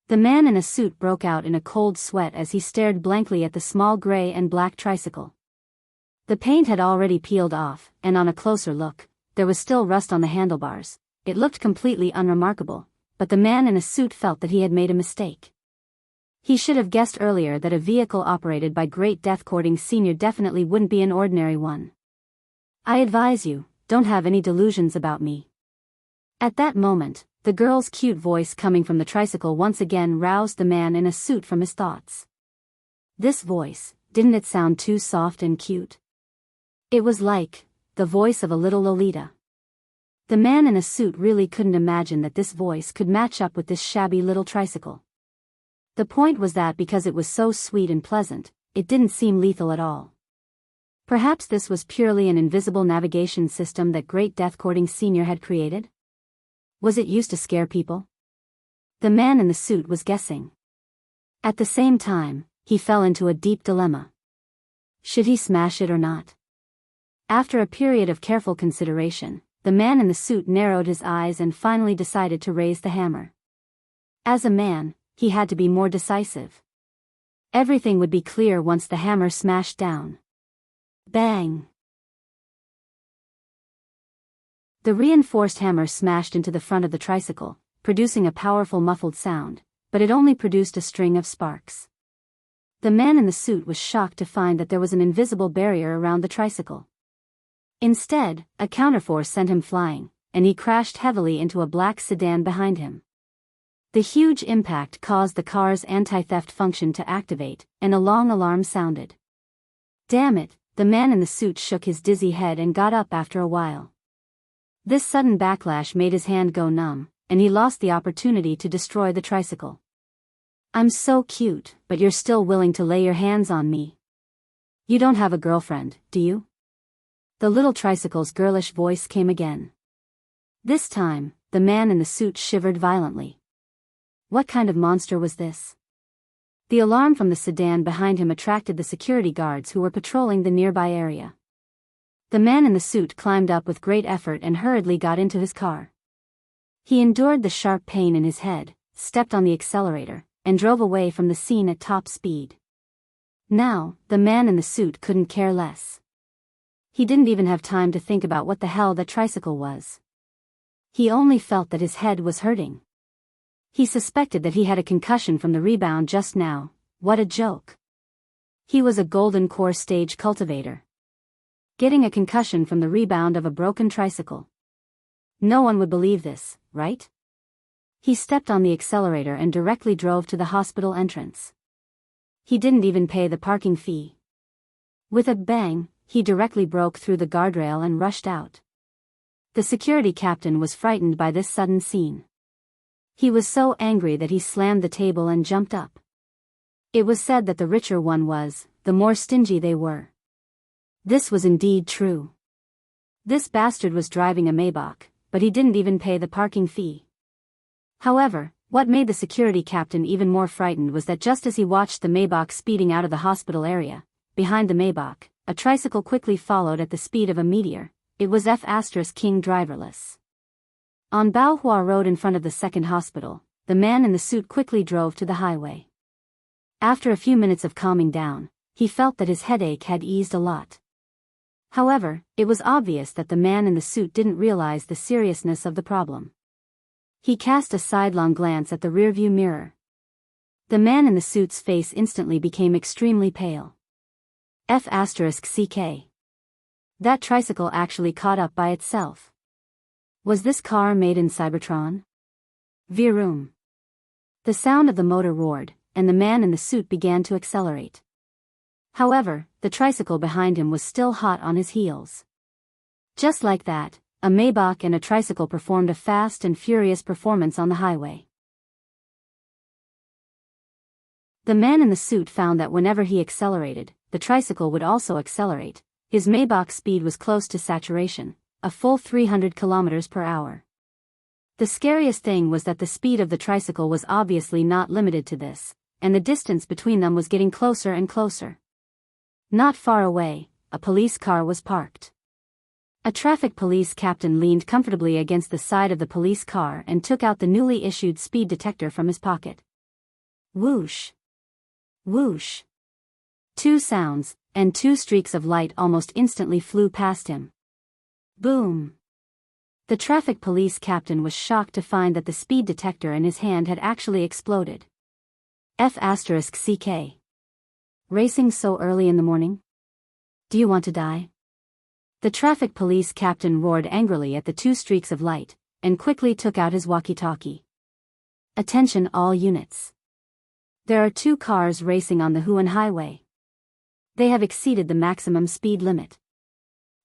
The man in a suit broke out in a cold sweat as he stared blankly at the small gray and black tricycle. The paint had already peeled off, and on a closer look, there was still rust on the handlebars. It looked completely unremarkable, but the man in a suit felt that he had made a mistake. He should have guessed earlier that a vehicle operated by Great Death Courting Senior definitely wouldn't be an ordinary one. "I advise you, don't have any delusions about me." At that moment, the girl's cute voice coming from the tricycle once again roused the man in a suit from his thoughts. This voice, didn't it sound too soft and cute? It was like the voice of a little Lolita. The man in a suit really couldn't imagine that this voice could match up with this shabby little tricycle. The point was that because it was so sweet and pleasant, it didn't seem lethal at all. Perhaps this was purely an invisible navigation system that Great Death Courting Senior had created? Was it used to scare people? The man in the suit was guessing. At the same time, he fell into a deep dilemma. Should he smash it or not? After a period of careful consideration, the man in the suit narrowed his eyes and finally decided to raise the hammer. As a man, he had to be more decisive. Everything would be clear once the hammer smashed down. Bang! The reinforced hammer smashed into the front of the tricycle, producing a powerful muffled sound, but it only produced a string of sparks. The man in the suit was shocked to find that there was an invisible barrier around the tricycle. Instead, a counterforce sent him flying, and he crashed heavily into a black sedan behind him. The huge impact caused the car's anti-theft function to activate, and a long alarm sounded. Damn it, the man in the suit shook his dizzy head and got up after a while. This sudden backlash made his hand go numb, and he lost the opportunity to destroy the tricycle. "I'm so cute, but you're still willing to lay your hands on me. You don't have a girlfriend, do you?" The little tricycle's girlish voice came again. This time, the man in the suit shivered violently. What kind of monster was this? The alarm from the sedan behind him attracted the security guards who were patrolling the nearby area. The man in the suit climbed up with great effort and hurriedly got into his car. He endured the sharp pain in his head, stepped on the accelerator, and drove away from the scene at top speed. Now, the man in the suit couldn't care less. He didn't even have time to think about what the hell that tricycle was. He only felt that his head was hurting. He suspected that he had a concussion from the rebound just now. What a joke. He was a golden core stage cultivator. Getting a concussion from the rebound of a broken tricycle. No one would believe this, right? He stepped on the accelerator and directly drove to the hospital entrance. He didn't even pay the parking fee. With a bang, he directly broke through the guardrail and rushed out. The security captain was frightened by this sudden scene. He was so angry that he slammed the table and jumped up. It was said that the richer one was, the more stingy they were. This was indeed true. This bastard was driving a Maybach, but he didn't even pay the parking fee. However, what made the security captain even more frightened was that just as he watched the Maybach speeding out of the hospital area, behind the Maybach, a tricycle quickly followed at the speed of a meteor. It was King driverless. On Baohua Road in front of the second hospital, the man in the suit quickly drove to the highway. After a few minutes of calming down, he felt that his headache had eased a lot. However, it was obvious that the man in the suit didn't realize the seriousness of the problem. He cast a sidelong glance at the rearview mirror. The man in the suit's face instantly became extremely pale. CK. That tricycle actually caught up by itself. Was this car made in Cybertron? Vroom. The sound of the motor roared, and the man in the suit began to accelerate. However, the tricycle behind him was still hot on his heels. Just like that, a Maybach and a tricycle performed a fast and furious performance on the highway. The man in the suit found that whenever he accelerated, the tricycle would also accelerate. His Maybach speed was close to saturation, a full 300 kilometers per hour. The scariest thing was that the speed of the tricycle was obviously not limited to this, and the distance between them was getting closer and closer. Not far away, a police car was parked. A traffic police captain leaned comfortably against the side of the police car and took out the newly issued speed detector from his pocket. Whoosh! Whoosh! Two sounds, and two streaks of light almost instantly flew past him. Boom! The traffic police captain was shocked to find that the speed detector in his hand had actually exploded. CK. Racing so early in the morning? Do you want to die? The traffic police captain roared angrily at the two streaks of light, and quickly took out his walkie-talkie. Attention all units. There are two cars racing on the Huan Highway. They have exceeded the maximum speed limit.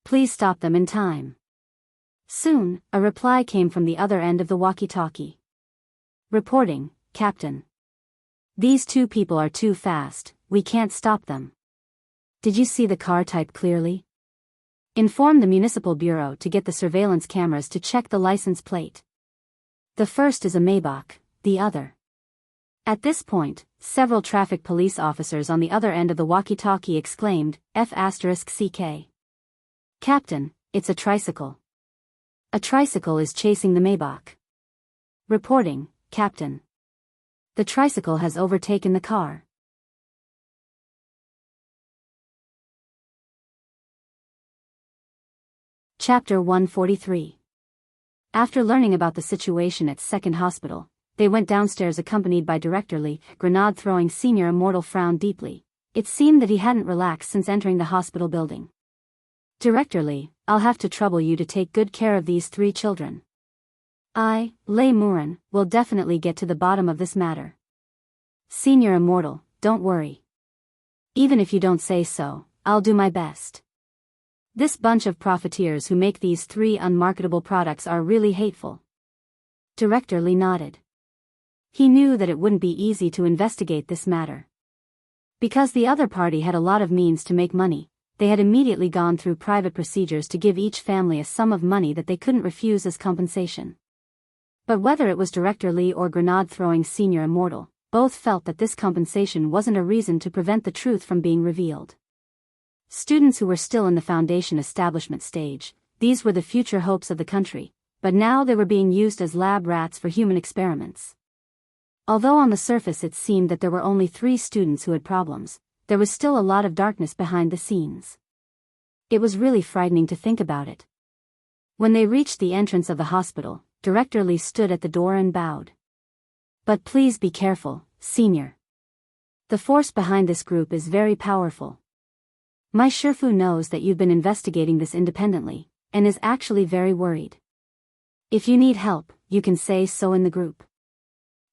Please stop them in time. Soon, a reply came from the other end of the walkie-talkie. Reporting, Captain. These two people are too fast, we can't stop them. Did you see the car type clearly? Inform the Municipal Bureau to get the surveillance cameras to check the license plate. The first is a Maybach, the other. At this point, several traffic police officers on the other end of the walkie-talkie exclaimed, CK. Captain, it's a tricycle. A tricycle is chasing the Maybach. Reporting, Captain. The tricycle has overtaken the car. Chapter 143. After learning about the situation at Second Hospital, they went downstairs accompanied by Director Lee. Grenade-throwing Senior Immortal frowned deeply. It seemed that he hadn't relaxed since entering the hospital building. Director Lee, I'll have to trouble you to take good care of these three children. I, Lei Murin, will definitely get to the bottom of this matter. Senior Immortal, don't worry. Even if you don't say so, I'll do my best. This bunch of profiteers who make these three unmarketable products are really hateful. Director Lee nodded. He knew that it wouldn't be easy to investigate this matter. Because the other party had a lot of means to make money, they had immediately gone through private procedures to give each family a sum of money that they couldn't refuse as compensation. But whether it was Director Lee or Grenade-throwing Senior Immortal, both felt that this compensation wasn't a reason to prevent the truth from being revealed. Students who were still in the foundation establishment stage, these were the future hopes of the country, but now they were being used as lab rats for human experiments. Although on the surface it seemed that there were only 3 students who had problems, there was still a lot of darkness behind the scenes. It was really frightening to think about it. When they reached the entrance of the hospital, Director Lee stood at the door and bowed. But please be careful, Senior. The force behind this group is very powerful. My Shifu knows that you've been investigating this independently, and is actually very worried. If you need help, you can say so in the group.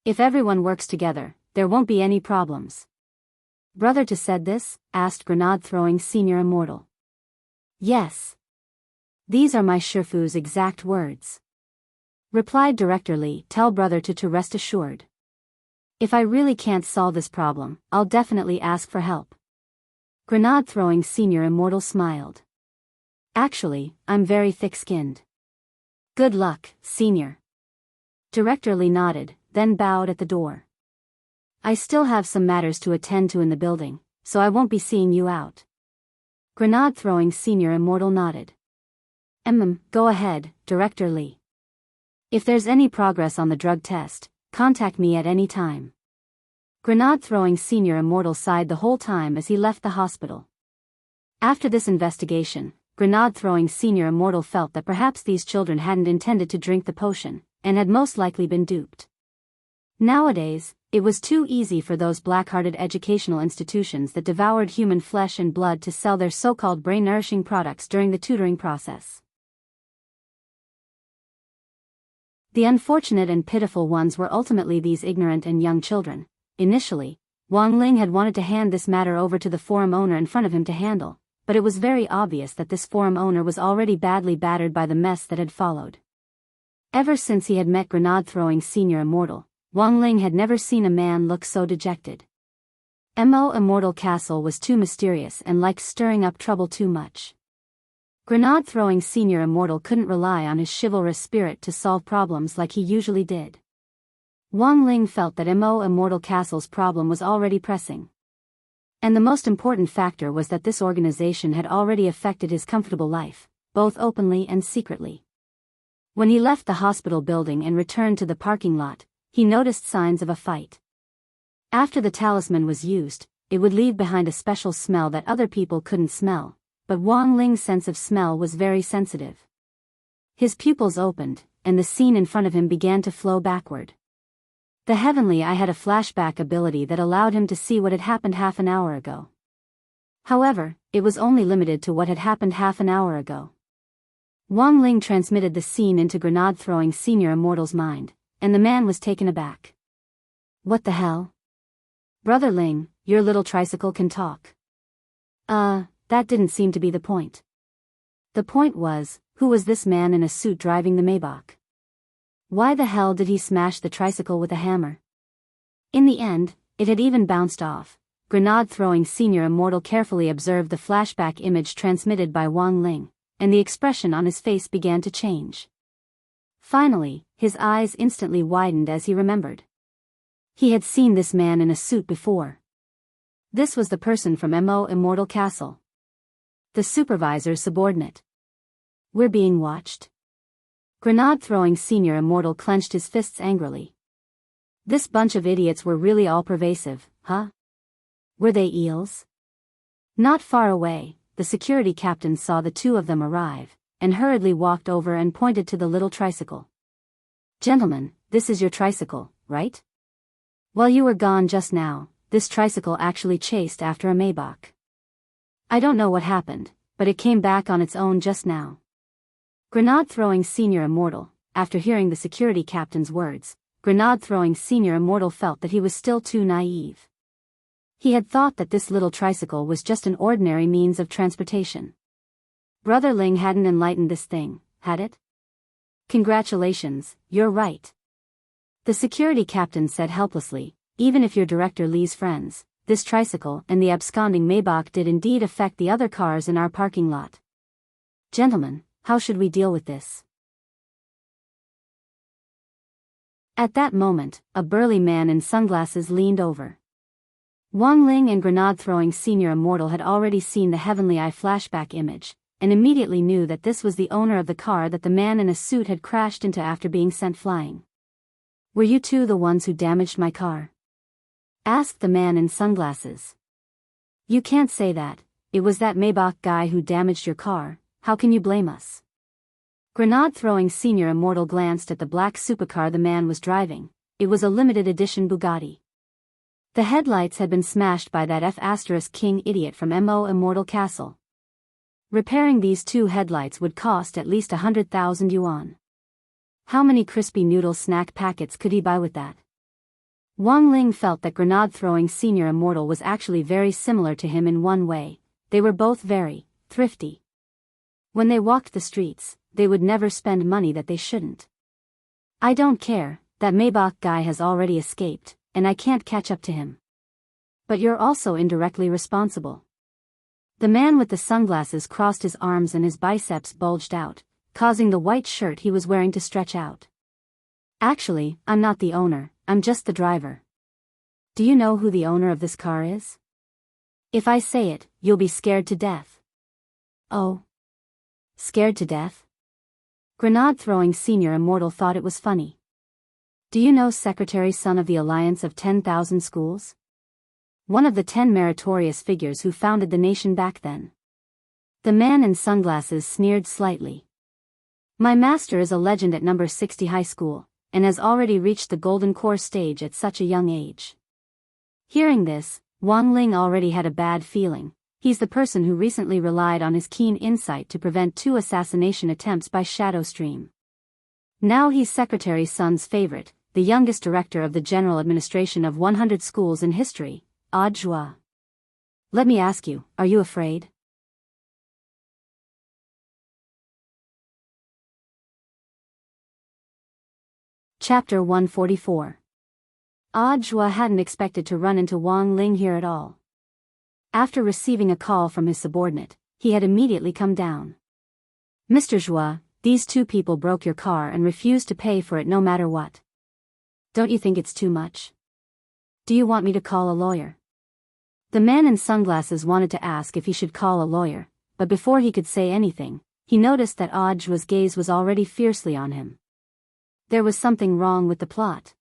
If everyone works together, there won't be any problems. Brother to said this? Asked grenade-throwing senior immortal. Yes. These are my Shifu's exact words. Replied Director Lee, tell brother to rest assured. If I really can't solve this problem, I'll definitely ask for help. Grenade-throwing senior immortal smiled. Actually, I'm very thick-skinned. Good luck, senior. Director Lee nodded, then bowed at the door. I still have some matters to attend to in the building, so I won't be seeing you out. Grenade-throwing senior immortal nodded. Go ahead, Director Lee. If there's any progress on the drug test, contact me at any time. Grenade-throwing senior immortal sighed the whole time as he left the hospital. After this investigation, grenade-throwing senior immortal felt that perhaps these children hadn't intended to drink the potion, and had most likely been duped. Nowadays, it was too easy for those black-hearted educational institutions that devoured human flesh and blood to sell their so-called brain-nourishing products during the tutoring process. The unfortunate and pitiful ones were ultimately these ignorant and young children. Initially, Wang Ling had wanted to hand this matter over to the forum owner in front of him to handle, but it was very obvious that this forum owner was already badly battered by the mess that had followed. Ever since he had met grenade-throwing senior immortal, Wang Ling had never seen a man look so dejected. Immortal Castle was too mysterious and liked stirring up trouble too much. Grenade-throwing senior immortal couldn't rely on his chivalrous spirit to solve problems like he usually did. Wang Ling felt that Immortal Castle's problem was already pressing. And the most important factor was that this organization had already affected his comfortable life, both openly and secretly. When he left the hospital building and returned to the parking lot, he noticed signs of a fight. After the talisman was used, it would leave behind a special smell that other people couldn't smell, but Wang Ling's sense of smell was very sensitive. His pupils opened, and the scene in front of him began to flow backward. The Heavenly Eye had a flashback ability that allowed him to see what had happened half an hour ago. However, it was only limited to what had happened half an hour ago. Wang Ling transmitted the scene into grenade-throwing senior immortal's mind, and the man was taken aback. What the hell? Brother Ling, your little tricycle can talk. That didn't seem to be the point. The point was, who was this man in a suit driving the Maybach? Why the hell did he smash the tricycle with a hammer? In the end, it had even bounced off. Grenade-throwing senior immortal carefully observed the flashback image transmitted by Wang Ling, and the expression on his face began to change. Finally, his eyes instantly widened as he remembered. He had seen this man in a suit before. This was the person from Immortal Castle. The supervisor's subordinate. We're being watched? Grenade-throwing senior immortal clenched his fists angrily. This bunch of idiots were really all pervasive, huh? Were they eels? Not far away, the security captain saw the two of them arrive, and hurriedly walked over and pointed to the little tricycle. Gentlemen, this is your tricycle, right? While you were gone just now, this tricycle actually chased after a Maybach. I don't know what happened, but it came back on its own just now. Grenade-throwing senior immortal, after hearing the security captain's words, grenade-throwing senior immortal felt that he was still too naive. He had thought that this little tricycle was just an ordinary means of transportation. Brother Ling hadn't enlightened this thing, had it? Congratulations, you're right. The security captain said helplessly, even if you're Director Lee's friends, this tricycle and the absconding Maybach did indeed affect the other cars in our parking lot. Gentlemen, how should we deal with this? At that moment, a burly man in sunglasses leaned over. Wang Ling and grenade-throwing senior immortal had already seen the Heavenly Eye flashback image, and immediately knew that this was the owner of the car that the man in a suit had crashed into after being sent flying. Were you two the ones who damaged my car? Asked the man in sunglasses. You can't say that, it was that Maybach guy who damaged your car, how can you blame us? Grenade-throwing senior immortal glanced at the black supercar the man was driving. It was a limited edition Bugatti. The headlights had been smashed by that F*King idiot from Immortal Castle. Repairing these two headlights would cost at least 100,000 yuan. How many crispy noodle snack packets could he buy with that? Wang Ling felt that grenade-throwing senior immortal was actually very similar to him in one way. They were both very thrifty. When they walked the streets, they would never spend money that they shouldn't. I don't care, that Maybach guy has already escaped, and I can't catch up to him. But you're also indirectly responsible. The man with the sunglasses crossed his arms and his biceps bulged out, causing the white shirt he was wearing to stretch out. Actually, I'm not the owner, I'm just the driver. Do you know who the owner of this car is? If I say it, you'll be scared to death. Oh. Scared to death? Grenade-throwing senior immortal thought it was funny. Do you know Secretary Son of the Alliance of 10,000 Schools? One of the 10 meritorious figures who founded the nation back then. The man in sunglasses sneered slightly. My master is a legend at number 60 high school, and has already reached the golden core stage at such a young age. Hearing this, Wang Ling already had a bad feeling. He's the person who recently relied on his keen insight to prevent 2 assassination attempts by Shadow Stream. Now he's Secretary Sun's favorite, the youngest director of the General Administration of 100 schools in history, Audiobook. Let me ask you, are you afraid? Chapter 144. Audiobook hadn't expected to run into Wang Ling here at all. After receiving a call from his subordinate, he had immediately come down. Mr. Zhua, these 2 people broke your car and refused to pay for it no matter what. Don't you think it's too much? Do you want me to call a lawyer? The man in sunglasses wanted to ask if he should call a lawyer, but before he could say anything, he noticed that Audiobook's gaze was already fiercely on him. There was something wrong with the plot.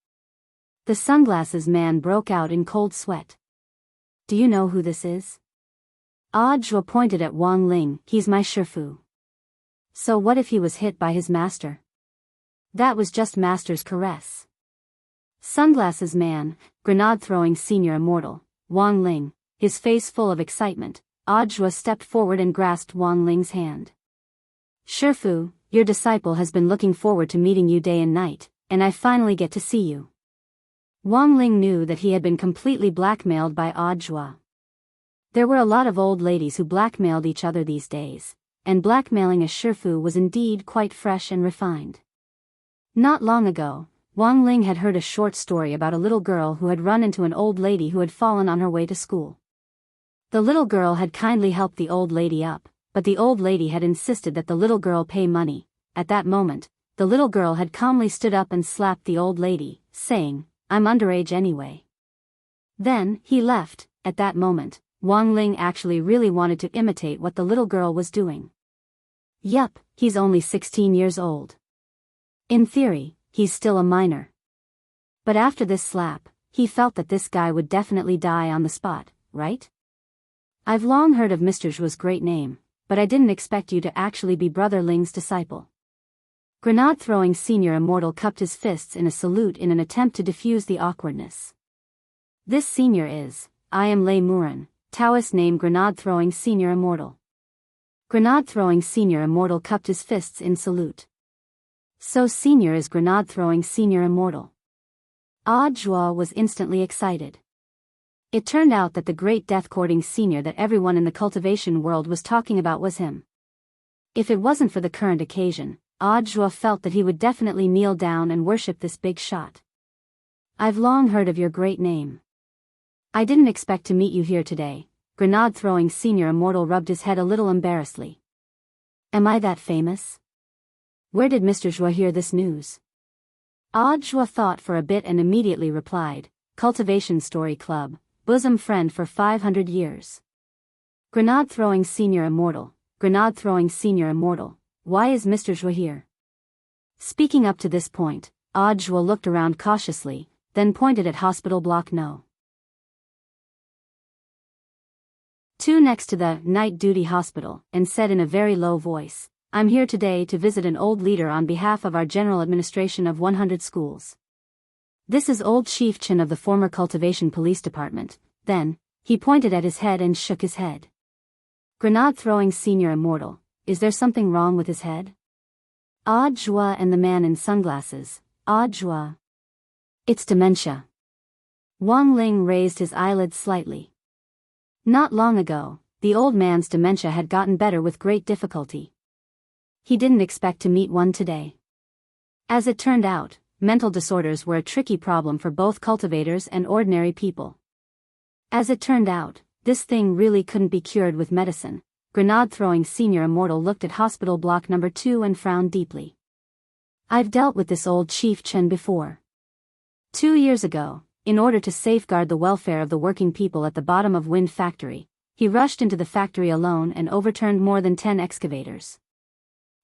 The sunglasses man broke out in cold sweat. Do you know who this is? Audiobook pointed at Wang Ling. He's my shifu. So what if he was hit by his master? That was just master's caress. Sunglasses man, grenade-throwing senior immortal, Wang Ling, his face full of excitement, Audiobook stepped forward and grasped Wang Ling's hand. Shifu, your disciple has been looking forward to meeting you day and night, and I finally get to see you. Wang Ling knew that he had been completely blackmailed by Audiobook. There were a lot of old ladies who blackmailed each other these days, and blackmailing a shifu was indeed quite fresh and refined. Not long ago, Wang Ling had heard a short story about a little girl who had run into an old lady who had fallen on her way to school. The little girl had kindly helped the old lady up, but the old lady had insisted that the little girl pay money. At that moment, the little girl had calmly stood up and slapped the old lady, saying, I'm underage anyway. Then, he left. At that moment, Wang Ling actually really wanted to imitate what the little girl was doing. Yup, he's only 16 years old. In theory, he's still a minor. But after this slap, he felt that this guy would definitely die on the spot, right? I've long heard of Mr. Zhua's great name, but I didn't expect you to actually be Brother Ling's disciple. Grenade-throwing senior immortal cupped his fists in a salute in an attempt to diffuse the awkwardness. This senior is, I am Lei Muren, Taoist name Grenade-throwing senior immortal. Grenade-throwing senior immortal cupped his fists in salute. So senior is grenade-throwing senior immortal. Audiobook was instantly excited. It turned out that the great death-courting senior that everyone in the cultivation world was talking about was him. If it wasn't for the current occasion, Audiobook felt that he would definitely kneel down and worship this big shot. I've long heard of your great name. I didn't expect to meet you here today. Grenade-throwing senior immortal rubbed his head a little embarrassedly. Am I that famous? Where did Mr. Zhua hear this news? Audiobook thought for a bit and immediately replied, Cultivation Story Club, bosom friend for 500 years. Grenade-throwing senior immortal, grenade-throwing senior immortal. Why is Mr. Zhua here? Speaking up to this point, Audiobook looked around cautiously, then pointed at Hospital Block No. 2 next to the night duty hospital, and said in a very low voice, I'm here today to visit an old leader on behalf of our General Administration of 100 schools. This is old Chief Chen of the former Cultivation Police Department. Then, he pointed at his head and shook his head. Grenade-throwing senior immortal. Is there something wrong with his head? Audiobook and the man in sunglasses. Audiobook. It's dementia. Wang Ling raised his eyelids slightly. Not long ago, the old man's dementia had gotten better with great difficulty. He didn't expect to meet one today. As it turned out, mental disorders were a tricky problem for both cultivators and ordinary people. As it turned out, this thing really couldn't be cured with medicine. Grenade-throwing senior immortal looked at hospital block number 2 and frowned deeply. I've dealt with this old Chief Chen before. 2 years ago, in order to safeguard the welfare of the working people at the bottom of Wind Factory, he rushed into the factory alone and overturned more than 10 excavators.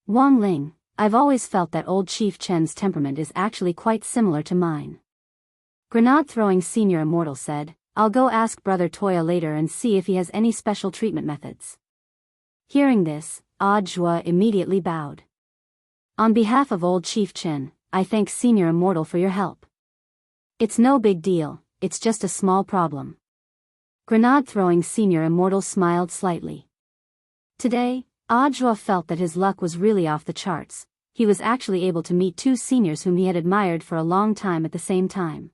Wang Ling, I've always felt that old Chief Chen's temperament is actually quite similar to mine. Grenade-throwing senior immortal said, I'll go ask Brother Toya later and see if he has any special treatment methods. Hearing this, Jua immediately bowed. On behalf of old Chief Chen, I thank Senior Immortal for your help. It's no big deal, it's just a small problem. Grenade-throwing Senior Immortal smiled slightly. Today, Jua felt that his luck was really off the charts. He was actually able to meet 2 seniors whom he had admired for a long time at the same time.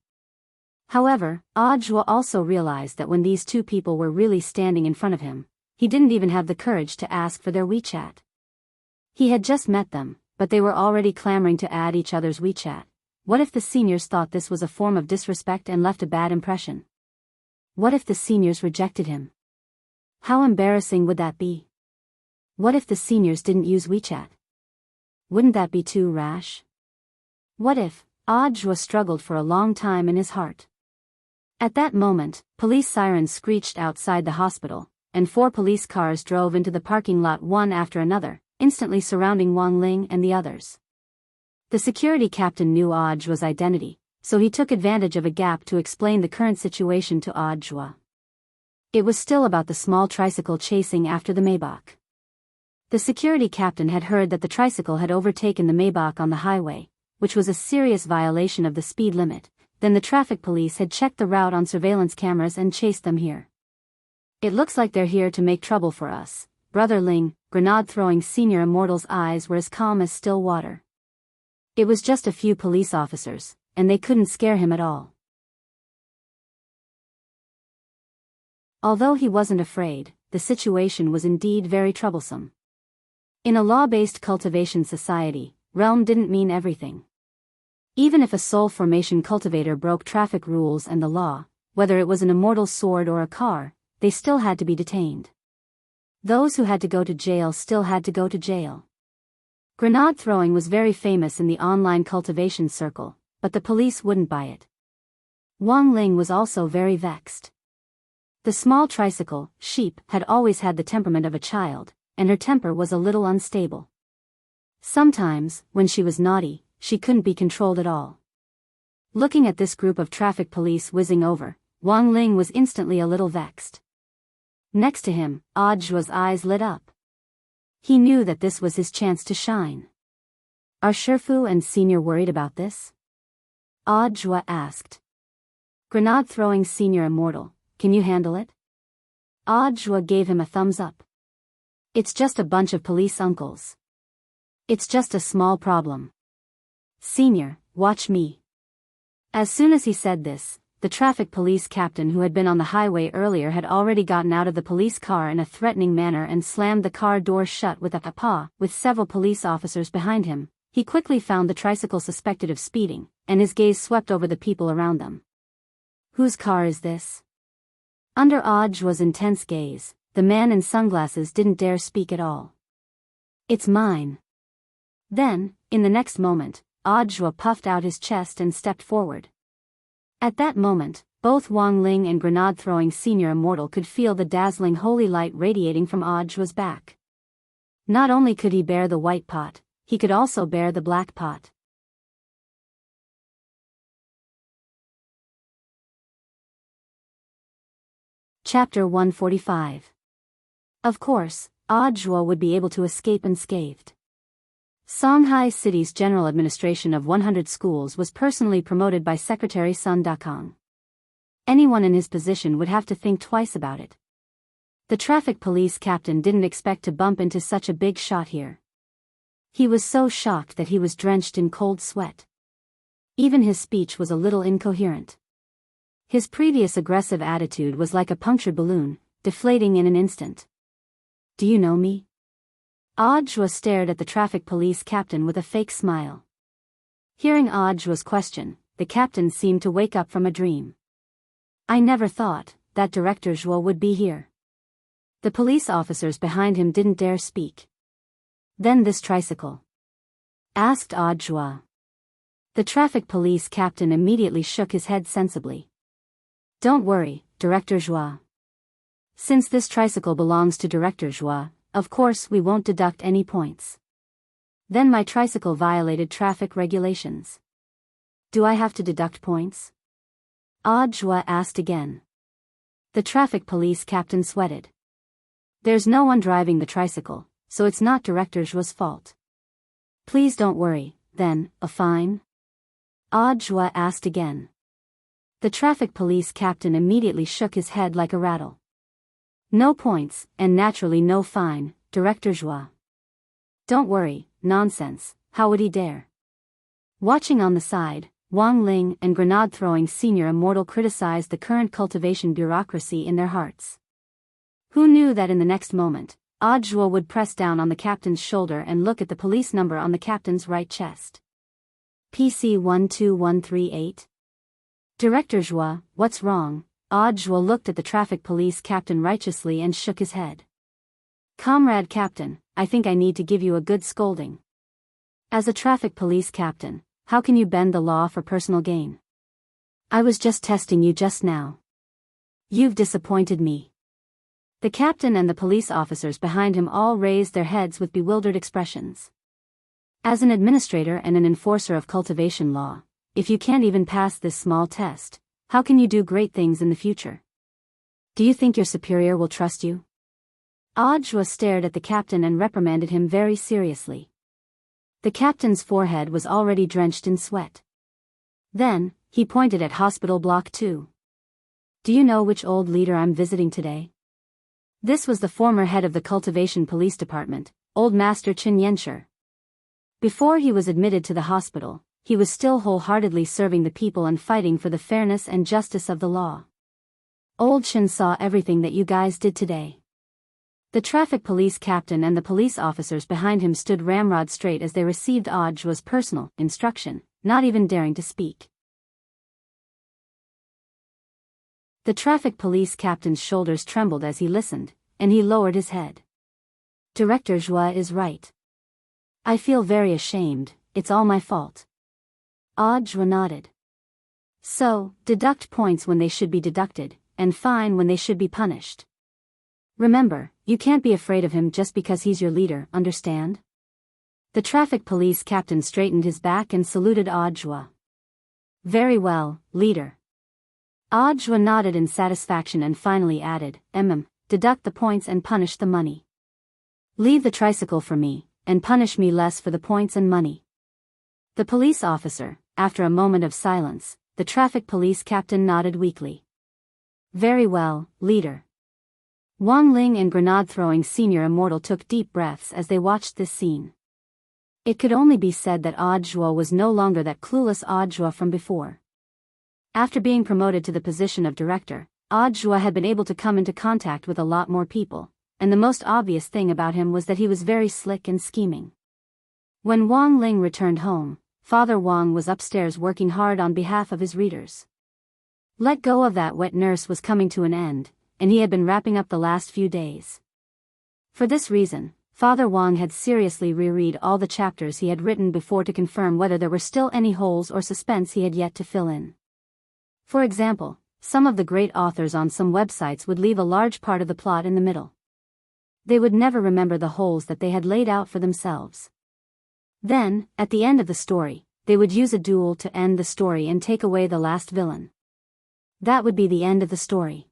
However, Jua also realized that when these 2 people were really standing in front of him, he didn't even have the courage to ask for their WeChat. He had just met them, but they were already clamoring to add each other's WeChat. What if the seniors thought this was a form of disrespect and left a bad impression? What if the seniors rejected him? How embarrassing would that be? What if the seniors didn't use WeChat? Wouldn't that be too rash? What if? Jua struggled for a long time in his heart. At that moment, police sirens screeched outside the hospital, and 4 police cars drove into the parking lot one after another, instantly surrounding Wang Ling and the others. The security captain knew Jua's identity, so he took advantage of a gap to explain the current situation to Jua. It was still about the small tricycle chasing after the Maybach. The security captain had heard that the tricycle had overtaken the Maybach on the highway, which was a serious violation of the speed limit. Then the traffic police had checked the route on surveillance cameras and chased them here. It looks like they're here to make trouble for us, Brother Ling. Grenade-throwing senior immortal's eyes were as calm as still water. It was just a few police officers, and they couldn't scare him at all. Although he wasn't afraid, the situation was indeed very troublesome. In a law-based cultivation society, realm didn't mean everything. Even if a soul formation cultivator broke traffic rules and the law, whether it was an immortal sword or a car, they still had to be detained. Those who had to go to jail still had to go to jail. Grenade throwing was very famous in the online cultivation circle, but the police wouldn't buy it. Wang Ling was also very vexed. The small tricycle, Sheep, had always had the temperament of a child, and her temper was a little unstable. Sometimes, when she was naughty, she couldn't be controlled at all. Looking at this group of traffic police whizzing over, Wang Ling was instantly a little vexed. Next to him, Jua's eyes lit up. He knew that this was his chance to shine. Are Shifu and Senior worried about this? Jua asked. Grenade-throwing Senior Immortal, can you handle it? Jua gave him a thumbs up. It's just a bunch of police uncles. It's just a small problem. Senior, watch me. As soon as he said this, the traffic police captain who had been on the highway earlier had already gotten out of the police car in a threatening manner and slammed the car door shut with a paw. With several police officers behind him, he quickly found the tricycle suspected of speeding, and his gaze swept over the people around them. Whose car is this? Under Jua's intense gaze, the man in sunglasses didn't dare speak at all. It's mine. Then, in the next moment, Jua puffed out his chest and stepped forward. At that moment, both Wang Ling and Grenade-throwing Senior Immortal could feel the dazzling holy light radiating from Jua's back. Not only could he bear the white pot, he could also bear the black pot. Chapter 145. Of course, Jua would be able to escape unscathed. Songhai City's General Administration of 100 schools was personally promoted by Secretary Sun Dakong. Anyone in his position would have to think twice about it. The traffic police captain didn't expect to bump into such a big shot here. He was so shocked that he was drenched in cold sweat. Even his speech was a little incoherent. His previous aggressive attitude was like a punctured balloon, deflating in an instant. Do you know me? Audrey stared at the traffic police captain with a fake smile. Hearing Audrey's question, the captain seemed to wake up from a dream. I never thought that Director Zhuo would be here. The police officers behind him didn't dare speak. Then this tricycle? Asked Audrey. The traffic police captain immediately shook his head sensibly. Don't worry, Director Zhuo. Since this tricycle belongs to Director Zhuo, of course we won't deduct any points. Then my tricycle violated traffic regulations. Do I have to deduct points? Audrey asked again. The traffic police captain sweated. There's no one driving the tricycle, so it's not Director Zhuo's fault. Please don't worry, then, a fine? Audrey asked again. The traffic police captain immediately shook his head like a rattle. No points, and naturally no fine, Director Zhuo. Don't worry, nonsense, how would he dare? Watching on the side, Wang Ling and grenade-throwing senior immortal criticized the current cultivation bureaucracy in their hearts. Who knew that in the next moment, Audrey would press down on the captain's shoulder and look at the police number on the captain's right chest. PC 12138? Director Zhuo, what's wrong? Audrey looked at the traffic police captain righteously and shook his head. Comrade Captain, I think I need to give you a good scolding. As a traffic police captain, how can you bend the law for personal gain? I was just testing you just now. You've disappointed me. The captain and the police officers behind him all raised their heads with bewildered expressions. As an administrator and an enforcer of cultivation law, if you can't even pass this small test, how can you do great things in the future? Do you think your superior will trust you? Audrey stared at the captain and reprimanded him very seriously. The captain's forehead was already drenched in sweat. Then, he pointed at Hospital Block 2. Do you know which old leader I'm visiting today? This was the former head of the Cultivation Police Department, Old Master Chen Yanshi. Before he was admitted to the hospital, he was still wholeheartedly serving the people and fighting for the fairness and justice of the law. Old Chen saw everything that you guys did today. The traffic police captain and the police officers behind him stood ramrod straight as they received Audrey's personal instruction, not even daring to speak. The traffic police captain's shoulders trembled as he listened, and he lowered his head. Director Zhuo is right. I feel very ashamed, it's all my fault. Audrey nodded. So, deduct points when they should be deducted, and fine when they should be punished. Remember, you can't be afraid of him just because he's your leader, understand? The traffic police captain straightened his back and saluted Audrey. Very well, leader. Audrey nodded in satisfaction and finally added, deduct the points and punish the money. Leave the tricycle for me, and punish me less for the points and money. The police officer, after a moment of silence, the traffic police captain nodded weakly. Very well, leader. Wang Ling and grenade-throwing senior immortal took deep breaths as they watched this scene. It could only be said that Audrey was no longer that clueless Audrey from before. After being promoted to the position of director, Audrey had been able to come into contact with a lot more people, and the most obvious thing about him was that he was very slick and scheming. When Wang Ling returned home, Father Wang was upstairs working hard on behalf of his readers. Let Go of That Wet Nurse was coming to an end, and he had been wrapping up the last few days. For this reason, Father Wang had seriously reread all the chapters he had written before to confirm whether there were still any holes or suspense he had yet to fill in. For example, some of the great authors on some websites would leave a large part of the plot in the middle. They would never remember the holes that they had laid out for themselves. Then, at the end of the story, they would use a duel to end the story and take away the last villain. That would be the end of the story.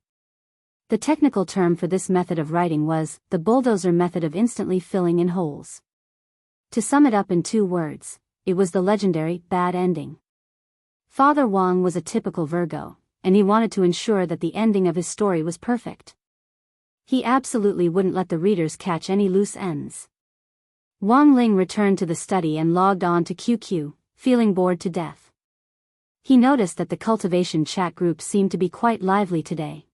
The technical term for this method of writing was the bulldozer method of instantly filling in holes. To sum it up in 2 words, it was the legendary bad ending. Father Wang was a typical Virgo, and he wanted to ensure that the ending of his story was perfect. He absolutely wouldn't let the readers catch any loose ends. Wang Ling returned to the study and logged on to QQ, feeling bored to death. He noticed that the cultivation chat group seemed to be quite lively today.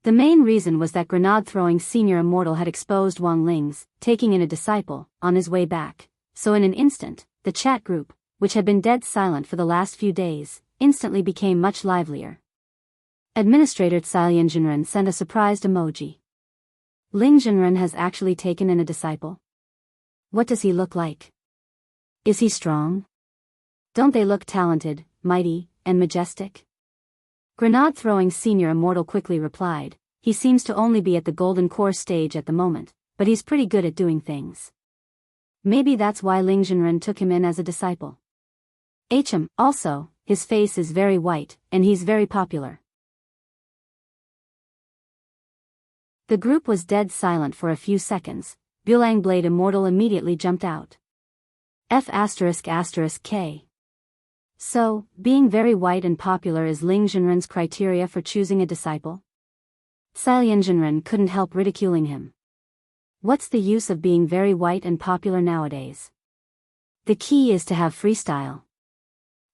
The main reason was that grenade-throwing senior immortal had exposed Wang Ling's, taking in a disciple, on his way back, so in an instant, the chat group, which had been dead silent for the last few days, instantly became much livelier. Administrator Tsai Jinren sent a surprised emoji. Ling Jinren has actually taken in a disciple? What does he look like? Is he strong? Don't they look talented, mighty, and majestic? Grenade-throwing senior immortal quickly replied, he seems to only be at the golden core stage at the moment, but he's pretty good at doing things. Maybe that's why Ling Jinren took him in as a disciple. Also, his face is very white, and he's very popular. The group was dead silent for a few seconds. Bulang Blade Immortal immediately jumped out. F***K. So, being very white and popular is Ling Jinren's criteria for choosing a disciple? Tsai Jinren couldn't help ridiculing him. What's the use of being very white and popular nowadays? The key is to have freestyle.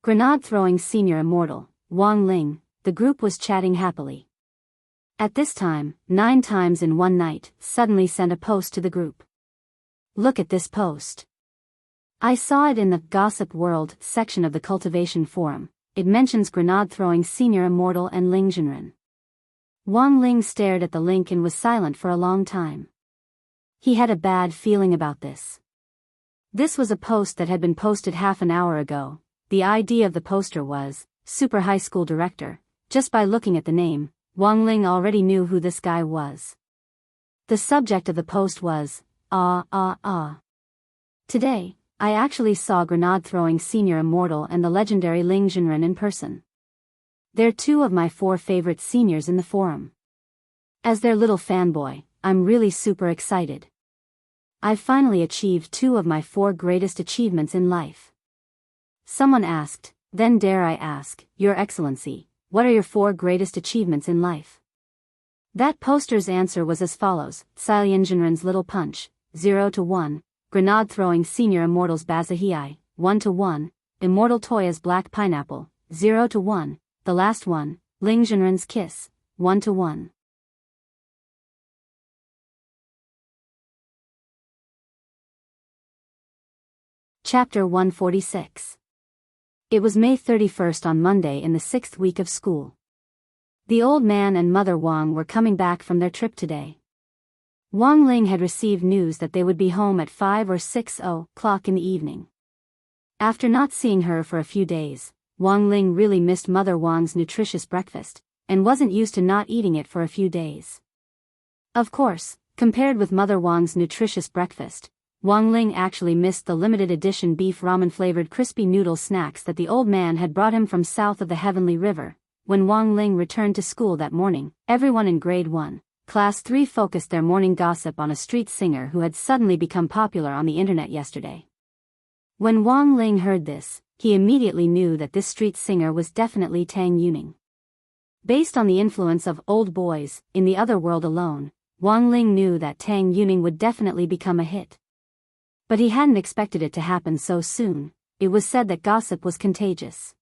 Grenade-throwing senior immortal, Wang Ling, the group was chatting happily. At this time, 9 times in one night, suddenly sent a post to the group. Look at this post. I saw it in the Gossip World section of the Cultivation Forum. It mentions grenade-throwing senior immortal and Ling Jinren. Wang Ling stared at the link and was silent for a long time. He had a bad feeling about this. This was a post that had been posted half an hour ago. The ID of the poster was, Super High School Director. Just by looking at the name, Wang Ling already knew who this guy was. The subject of the post was, Today, I actually saw grenade-throwing senior immortal and the legendary Ling Jinren in person. They're 2 of my 4 favorite seniors in the forum. As their little fanboy, I'm really super excited. I've finally achieved 2 of my 4 greatest achievements in life. Someone asked, then dare I ask, Your Excellency, what are your 4 greatest achievements in life? That poster's answer was as follows: Tsai Jinren's Little Punch, 0 to 1, Grenade-throwing senior immortals Bazahii, 1 to 1, Immortal Toya's Black Pineapple, 0 to 1, the last one, Ling Jinren's Kiss, 1 to 1. Chapter 146. It was May 31st on Monday in the 6th week of school. The old man and Mother Wang were coming back from their trip today. Wang Ling had received news that they would be home at 5 or 6 o'clock in the evening. After not seeing her for a few days, Wang Ling really missed Mother Wang's nutritious breakfast, and wasn't used to not eating it for a few days. Of course, compared with Mother Wang's nutritious breakfast, Wang Ling actually missed the limited edition beef ramen-flavored crispy noodle snacks that the old man had brought him from south of the Heavenly River. When Wang Ling returned to school that morning, everyone in Grade 1, Class 3 focused their morning gossip on a street singer who had suddenly become popular on the internet yesterday. When Wang Ling heard this, he immediately knew that this street singer was definitely Tang Yuning. Based on the influence of Old Boys in the Other World alone, Wang Ling knew that Tang Yuning would definitely become a hit. But he hadn't expected it to happen so soon. It was said that gossip was contagious.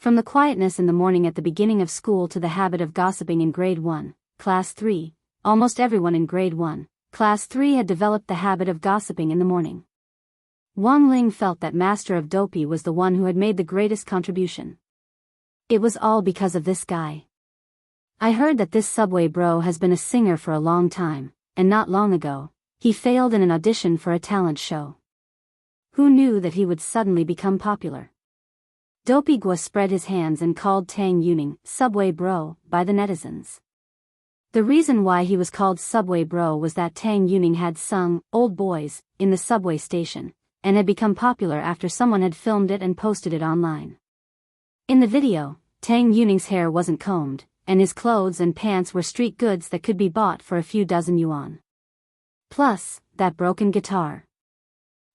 From the quietness in the morning at the beginning of school to the habit of gossiping in Grade 1, Class 3, almost everyone in Grade 1, Class 3 had developed the habit of gossiping in the morning. Wang Ling felt that Master of Dopey was the one who had made the greatest contribution. It was all because of this guy. I heard that this subway bro has been a singer for a long time, and not long ago, he failed in an audition for a talent show. Who knew that he would suddenly become popular? Dopey Gua spread his hands and called Tang Yuning Subway Bro by the netizens. The reason why he was called Subway Bro was that Tang Yuning had sung Old Boys in the subway station, and had become popular after someone had filmed it and posted it online. In the video, Tang Yuning's hair wasn't combed, and his clothes and pants were street goods that could be bought for a few dozen yuan. Plus, that broken guitar.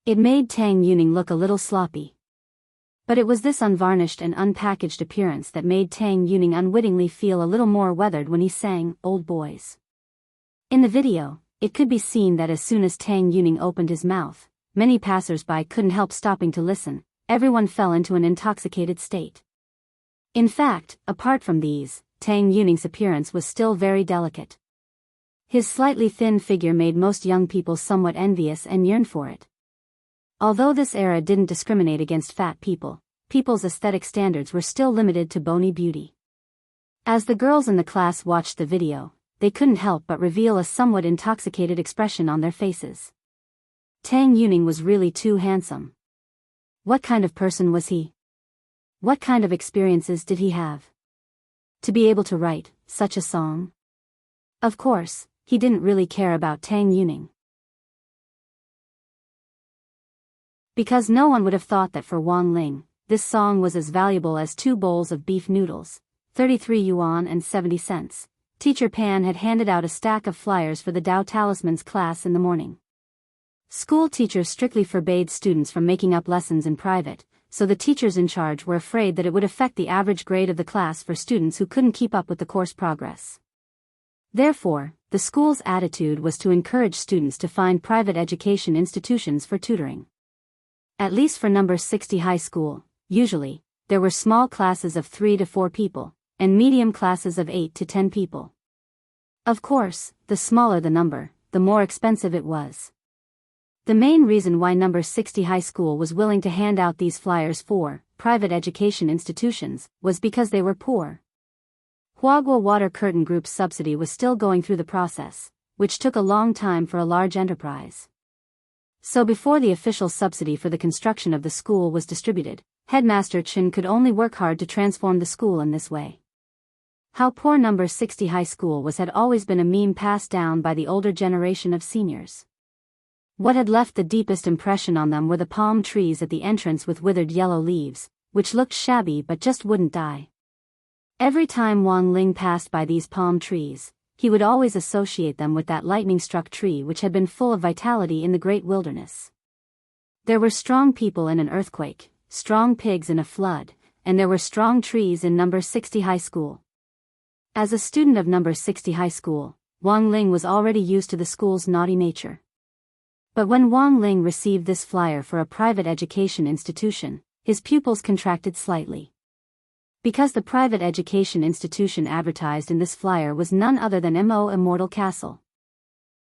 It made Tang Yuning look a little sloppy. But it was this unvarnished and unpackaged appearance that made Tang Yuning unwittingly feel a little more weathered when he sang Old Boys. In the video, it could be seen that as soon as Tang Yuning opened his mouth, many passers-by couldn't help stopping to listen. Everyone fell into an intoxicated state. In fact, apart from these, Tang Yuning's appearance was still very delicate. His slightly thin figure made most young people somewhat envious and yearn for it. Although this era didn't discriminate against fat people, people's aesthetic standards were still limited to bony beauty. As the girls in the class watched the video, they couldn't help but reveal a somewhat intoxicated expression on their faces. Tang Yuning was really too handsome. What kind of person was he? What kind of experiences did he have? To be able to write such a song? Of course, he didn't really care about Tang Yuning. Because no one would have thought that for Wang Ling, this song was as valuable as 2 bowls of beef noodles, 33 yuan and 70 cents. Teacher Pan had handed out a stack of flyers for the Tao Talismans class in the morning. School teachers strictly forbade students from making up lessons in private, so the teachers in charge were afraid that it would affect the average grade of the class for students who couldn't keep up with the course progress. Therefore, the school's attitude was to encourage students to find private education institutions for tutoring. At least for number 60 high school, usually, there were small classes of 3 to 4 people, and medium classes of 8 to 10 people. Of course, the smaller the number, the more expensive it was. The main reason why number 60 high school was willing to hand out these flyers for private education institutions was because they were poor. Huaguo Water Curtain Group's subsidy was still going through the process, which took a long time for a large enterprise. So before the official subsidy for the construction of the school was distributed, Headmaster Chen could only work hard to transform the school in this way. How poor number 60 high school was had always been a meme passed down by the older generation of seniors. What had left the deepest impression on them were the palm trees at the entrance with withered yellow leaves, which looked shabby but just wouldn't die. Every time Wang Ling passed by these palm trees, he would always associate them with that lightning-struck tree which had been full of vitality in the great wilderness. There were strong people in an earthquake, strong pigs in a flood, and there were strong trees in number 60 high school. As a student of number 60 high school, Wang Ling was already used to the school's naughty nature. But when Wang Ling received this flyer for a private education institution, his pupils contracted slightly. Because the private education institution advertised in this flyer was none other than Mo Immortal Castle.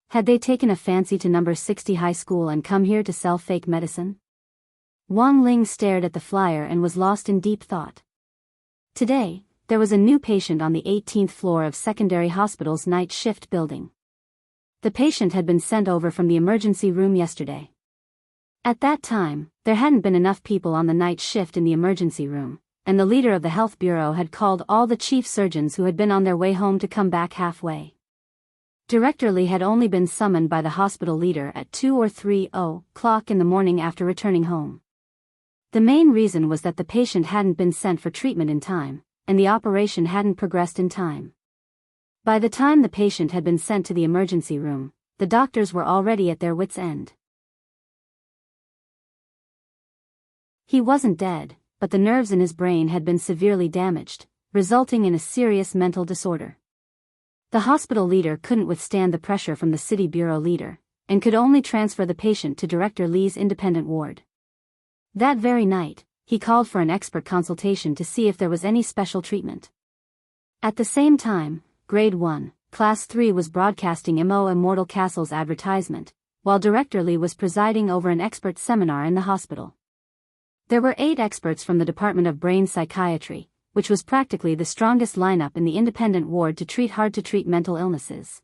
Had they taken a fancy to number 60 high school and come here to sell fake medicine? Wang Ling stared at the flyer and was lost in deep thought. Today, there was a new patient on the 18th floor of secondary hospital's night shift building. The patient had been sent over from the emergency room yesterday. At that time, there hadn't been enough people on the night shift in the emergency room, and the leader of the health bureau had called all the chief surgeons who had been on their way home to come back halfway. Director Li had only been summoned by the hospital leader at 2 or 3 o'clock in the morning after returning home. The main reason was that the patient hadn't been sent for treatment in time, and the operation hadn't progressed in time. By the time the patient had been sent to the emergency room, the doctors were already at their wits' end. He wasn't dead, but the nerves in his brain had been severely damaged, resulting in a serious mental disorder. The hospital leader couldn't withstand the pressure from the city bureau leader, and could only transfer the patient to Director Li's independent ward. That very night, he called for an expert consultation to see if there was any special treatment. At the same time, Grade 1, Class 3 was broadcasting Mo Immortal Castle's advertisement, while Director Li was presiding over an expert seminar in the hospital. There were 8 experts from the Department of Brain Psychiatry, which was practically the strongest lineup in the independent ward to treat hard-to-treat mental illnesses.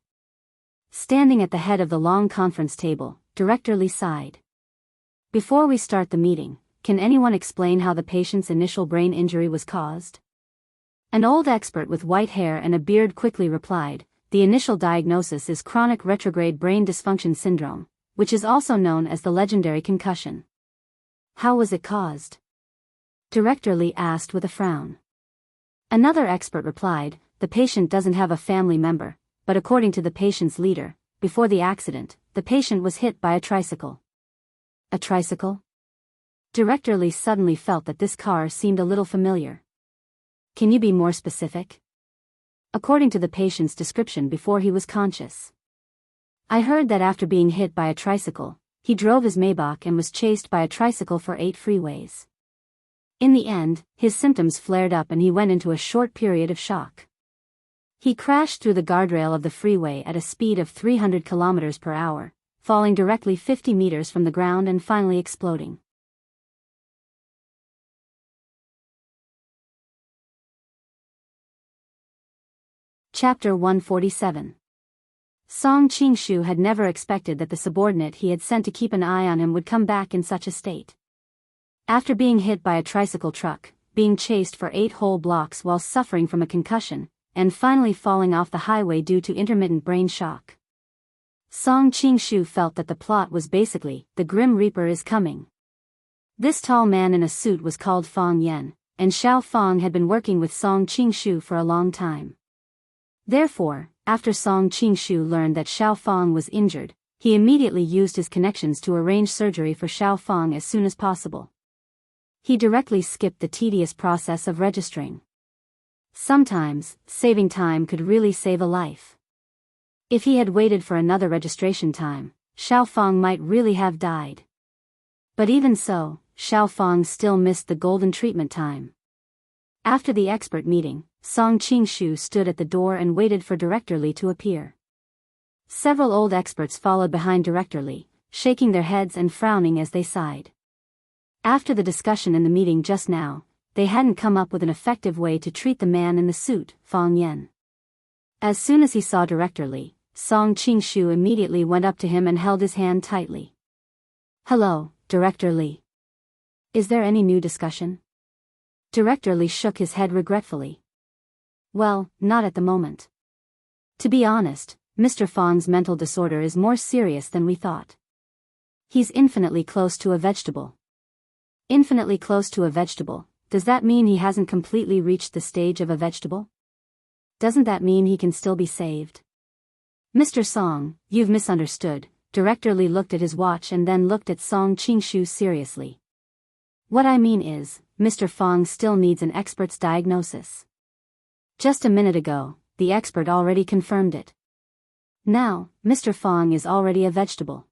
Standing at the head of the long conference table, Director Li sighed. Before we start the meeting, can anyone explain how the patient's initial brain injury was caused? An old expert with white hair and a beard quickly replied, the initial diagnosis is chronic retrograde brain dysfunction syndrome, which is also known as the legendary concussion. How was it caused? Director Li asked with a frown. Another expert replied, the patient doesn't have a family member, but according to the patient's leader, before the accident, the patient was hit by a tricycle. A tricycle? Director Li suddenly felt that this car seemed a little familiar. Can you be more specific? According to the patient's description before he was conscious. I heard that after being hit by a tricycle, he drove his Maybach and was chased by a tricycle for 8 freeways. In the end, his symptoms flared up and he went into a short period of shock. He crashed through the guardrail of the freeway at a speed of 300 kilometers per hour, falling directly 50 meters from the ground and finally exploding. Chapter 147. Song Qingshu had never expected that the subordinate he had sent to keep an eye on him would come back in such a state. After being hit by a tricycle truck, being chased for 8 whole blocks while suffering from a concussion, and finally falling off the highway due to intermittent brain shock, Song Qingshu felt that the plot was basically, the Grim Reaper is coming. This tall man in a suit was called Fong Yen, and Xiao Fong had been working with Song Qingshu for a long time. Therefore, after Song Qingshu learned that Xiao Fong was injured, he immediately used his connections to arrange surgery for Xiao Fong as soon as possible. He directly skipped the tedious process of registering. Sometimes, saving time could really save a life. If he had waited for another registration time, Xiao Fong might really have died. But even so, Xiao Fong still missed the golden treatment time. After the expert meeting, Song Qingshu stood at the door and waited for Director Li to appear. Several old experts followed behind Director Li, shaking their heads and frowning as they sighed. After the discussion in the meeting just now, they hadn't come up with an effective way to treat the man in the suit, Fong Yen. As soon as he saw Director Li, Song Qingshu immediately went up to him and held his hand tightly. "Hello, Director Li. Is there any new discussion?" Director Li shook his head regretfully. "Well, not at the moment. To be honest, Mr. Fong's mental disorder is more serious than we thought. He's infinitely close to a vegetable." Infinitely close to a vegetable, does that mean he hasn't completely reached the stage of a vegetable? Doesn't that mean he can still be saved? Mr. Song, you've misunderstood. Director Li looked at his watch and then looked at Song Qingshu seriously. What I mean is, Mr. Fong still needs an expert's diagnosis. Just a minute ago, the expert already confirmed it. Now, Mr. Fong is already a vegetable.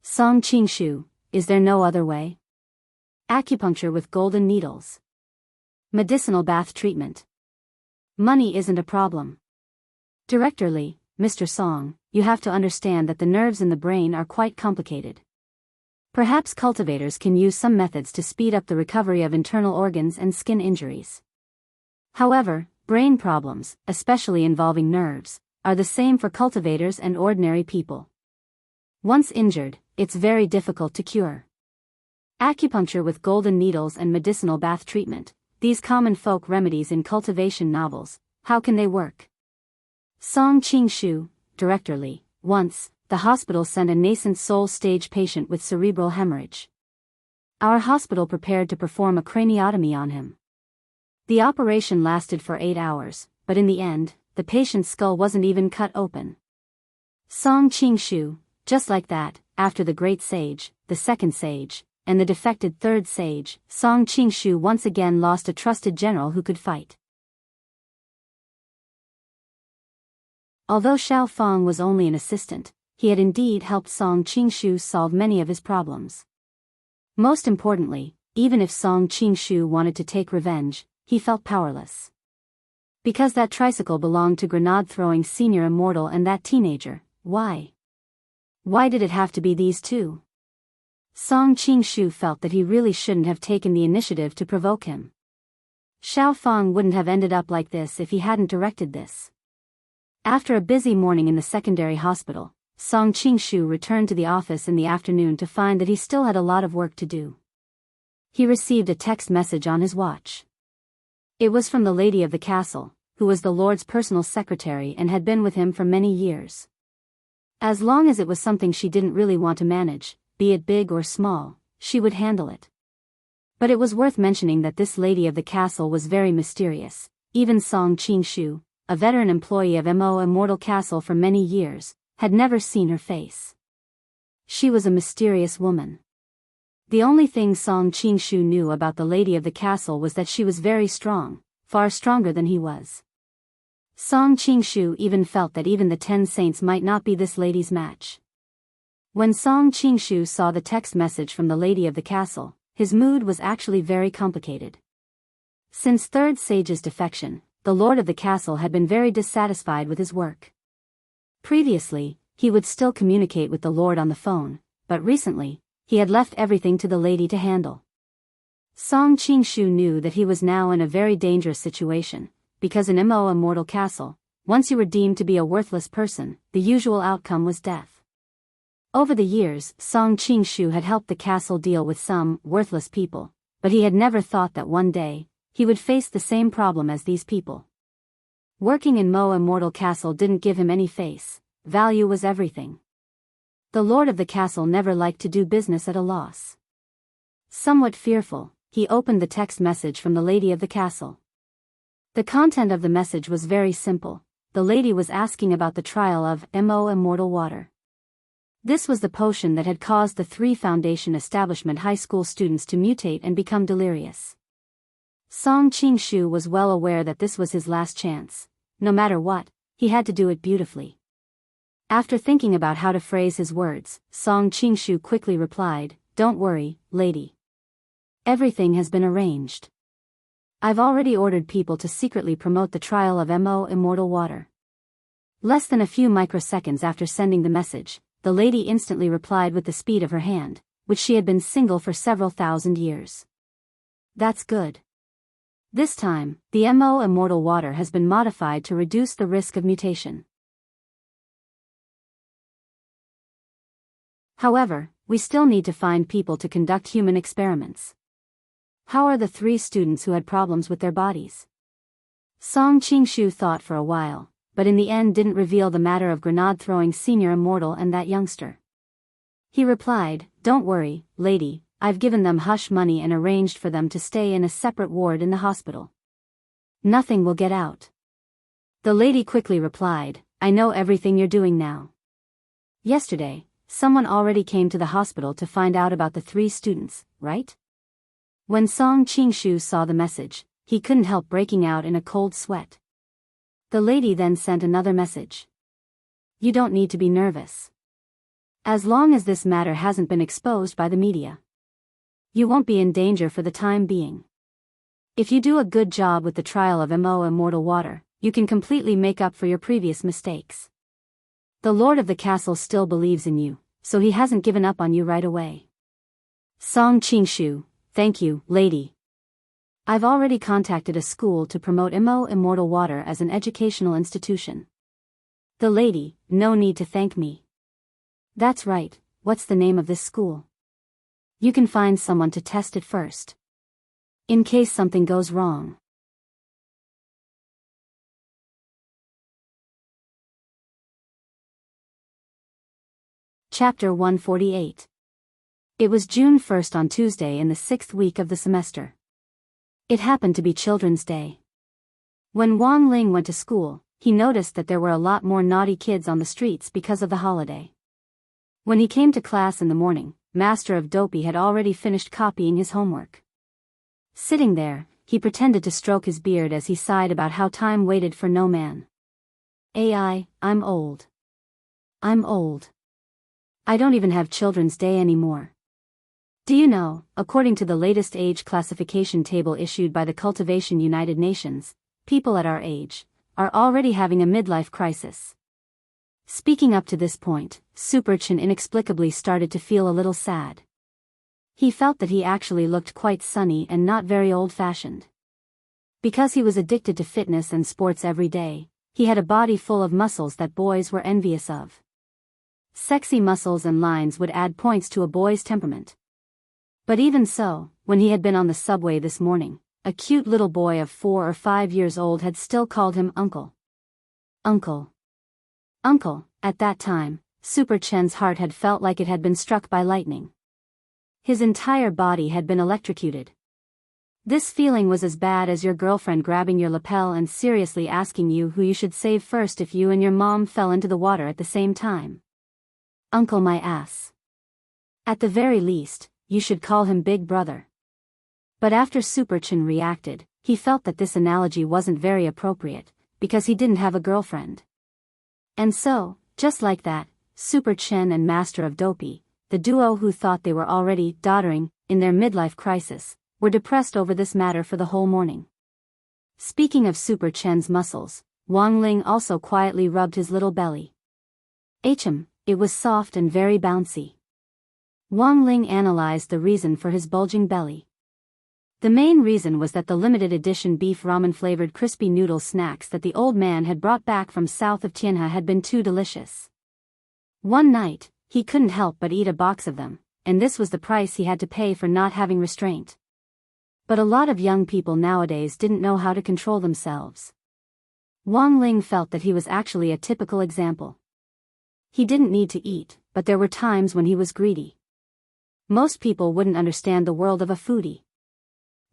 Song Qingshu, is there no other way? Acupuncture with golden needles. Medicinal bath treatment. Money isn't a problem. Director Li, Mr. Song, you have to understand that the nerves in the brain are quite complicated. Perhaps cultivators can use some methods to speed up the recovery of internal organs and skin injuries. However, brain problems, especially involving nerves, are the same for cultivators and ordinary people. Once injured, it's very difficult to cure. Acupuncture with golden needles and medicinal bath treatment, these common folk remedies in cultivation novels, how can they work? Song Qingshu, Director Li, once, the hospital sent a nascent soul stage patient with cerebral hemorrhage. Our hospital prepared to perform a craniotomy on him. The operation lasted for 8 hours, but in the end, the patient's skull wasn't even cut open. Song Qingshu, just like that, after the great sage, the second sage, and the defected third sage, Song Qingshu once again lost a trusted general who could fight. Although Xiao Fong was only an assistant, he had indeed helped Song Qingshu solve many of his problems. Most importantly, even if Song Qingshu wanted to take revenge, he felt powerless. Because that tricycle belonged to grenade-throwing senior immortal and that teenager, why? Why did it have to be these two? Song Qingshu felt that he really shouldn't have taken the initiative to provoke him. Xiao Fong wouldn't have ended up like this if he hadn't directed this. After a busy morning in the secondary hospital, Song Qingshu returned to the office in the afternoon to find that he still had a lot of work to do. He received a text message on his watch. It was from the lady of the castle, who was the Lord's personal secretary and had been with him for many years. As long as it was something she didn't really want to manage, be it big or small, she would handle it. But it was worth mentioning that this lady of the castle was very mysterious. Even Song Qingshu, a veteran employee of Mo Immortal Castle for many years, had never seen her face. She was a mysterious woman. The only thing Song Qingshu knew about the lady of the castle was that she was very strong, far stronger than he was. Song Qingshu even felt that even the 10 saints might not be this lady's match. When Song Qingshu saw the text message from the lady of the castle, his mood was actually very complicated. Since Third Sage's defection, the lord of the castle had been very dissatisfied with his work. Previously, he would still communicate with the lord on the phone, but recently, he had left everything to the lady to handle. Song Qingshu knew that he was now in a very dangerous situation, because in Mo Immortal Castle, once you were deemed to be a worthless person, the usual outcome was death. Over the years, Song Qingshu had helped the castle deal with some worthless people, but he had never thought that one day, he would face the same problem as these people. Working in Mo Immortal Castle didn't give him any face, value was everything. The lord of the castle never liked to do business at a loss. Somewhat fearful, he opened the text message from the lady of the castle. The content of the message was very simple. The lady was asking about the trial of Mo Immortal Water. This was the potion that had caused the 3 Foundation Establishment high school students to mutate and become delirious. Song Qingshu was well aware that this was his last chance. No matter what, he had to do it beautifully. After thinking about how to phrase his words, Song Qingshu quickly replied, "Don't worry, lady. Everything has been arranged. I've already ordered people to secretly promote the trial of Mo Immortal Water." Less than a few microseconds after sending the message, the lady instantly replied with the speed of her hand, which she had been single for several thousand years. "That's good. This time, the Mo Immortal Water has been modified to reduce the risk of mutation. However, we still need to find people to conduct human experiments. How are the 3 students who had problems with their bodies?" Song Qingshu thought for a while, but in the end didn't reveal the matter of grenade-throwing Senior Immortal and that youngster. He replied, "Don't worry, lady, I've given them hush money and arranged for them to stay in a separate ward in the hospital. Nothing will get out." The lady quickly replied, "I know everything you're doing now. Yesterday, someone already came to the hospital to find out about the 3 students, right?" When Song Qingshu saw the message, he couldn't help breaking out in a cold sweat. The lady then sent another message. "You don't need to be nervous. As long as this matter hasn't been exposed by the media, you won't be in danger for the time being. If you do a good job with the trial of Mo Immortal Water, you can completely make up for your previous mistakes. The lord of the castle still believes in you, so he hasn't given up on you right away." Song Qingshu, "Thank you, lady. I've already contacted a school to promote Mo Immortal Water as an educational institution." The lady, "No need to thank me." "That's right, what's the name of this school? You can find someone to test it first, in case something goes wrong." Chapter 148. It was June 1st on Tuesday in the 6th week of the semester. It happened to be Children's Day. When Wang Ling went to school, he noticed that there were a lot more naughty kids on the streets because of the holiday. When he came to class in the morning, Master of Dopey had already finished copying his homework. Sitting there, he pretended to stroke his beard as he sighed about how time waited for no man. I'm old. I'm old. I don't even have Children's Day anymore. Do you know, according to the latest age classification table issued by the Cultivation United Nations, people at our age are already having a midlife crisis. Speaking up to this point, Superchin inexplicably started to feel a little sad. He felt that he actually looked quite sunny and not very old-fashioned. Because he was addicted to fitness and sports every day, he had a body full of muscles that boys were envious of. Sexy muscles and lines would add points to a boy's temperament. But even so, when he had been on the subway this morning, a cute little boy of 4 or 5 years old had still called him uncle. Uncle. Uncle, at that time, Super Chen's heart had felt like it had been struck by lightning. His entire body had been electrocuted. This feeling was as bad as your girlfriend grabbing your lapel and seriously asking you who you should save first if you and your mom fell into the water at the same time. Uncle my ass. At the very least, you should call him Big Brother. But after Superchin reacted, he felt that this analogy wasn't very appropriate, because he didn't have a girlfriend. And so, just like that, Superchin and Master of Dopey, the duo who thought they were already doddering, in their midlife crisis, were depressed over this matter for the whole morning. Speaking of Super Chen's muscles, Wang Ling also quietly rubbed his little belly. It was soft and very bouncy. Wang Ling analyzed the reason for his bulging belly. The main reason was that the limited edition beef ramen-flavored crispy noodle snacks that the old man had brought back from south of Tianhe had been too delicious. One night, he couldn't help but eat a box of them, and this was the price he had to pay for not having restraint. But a lot of young people nowadays didn't know how to control themselves. Wang Ling felt that he was actually a typical example. He didn't need to eat, but there were times when he was greedy. Most people wouldn't understand the world of a foodie.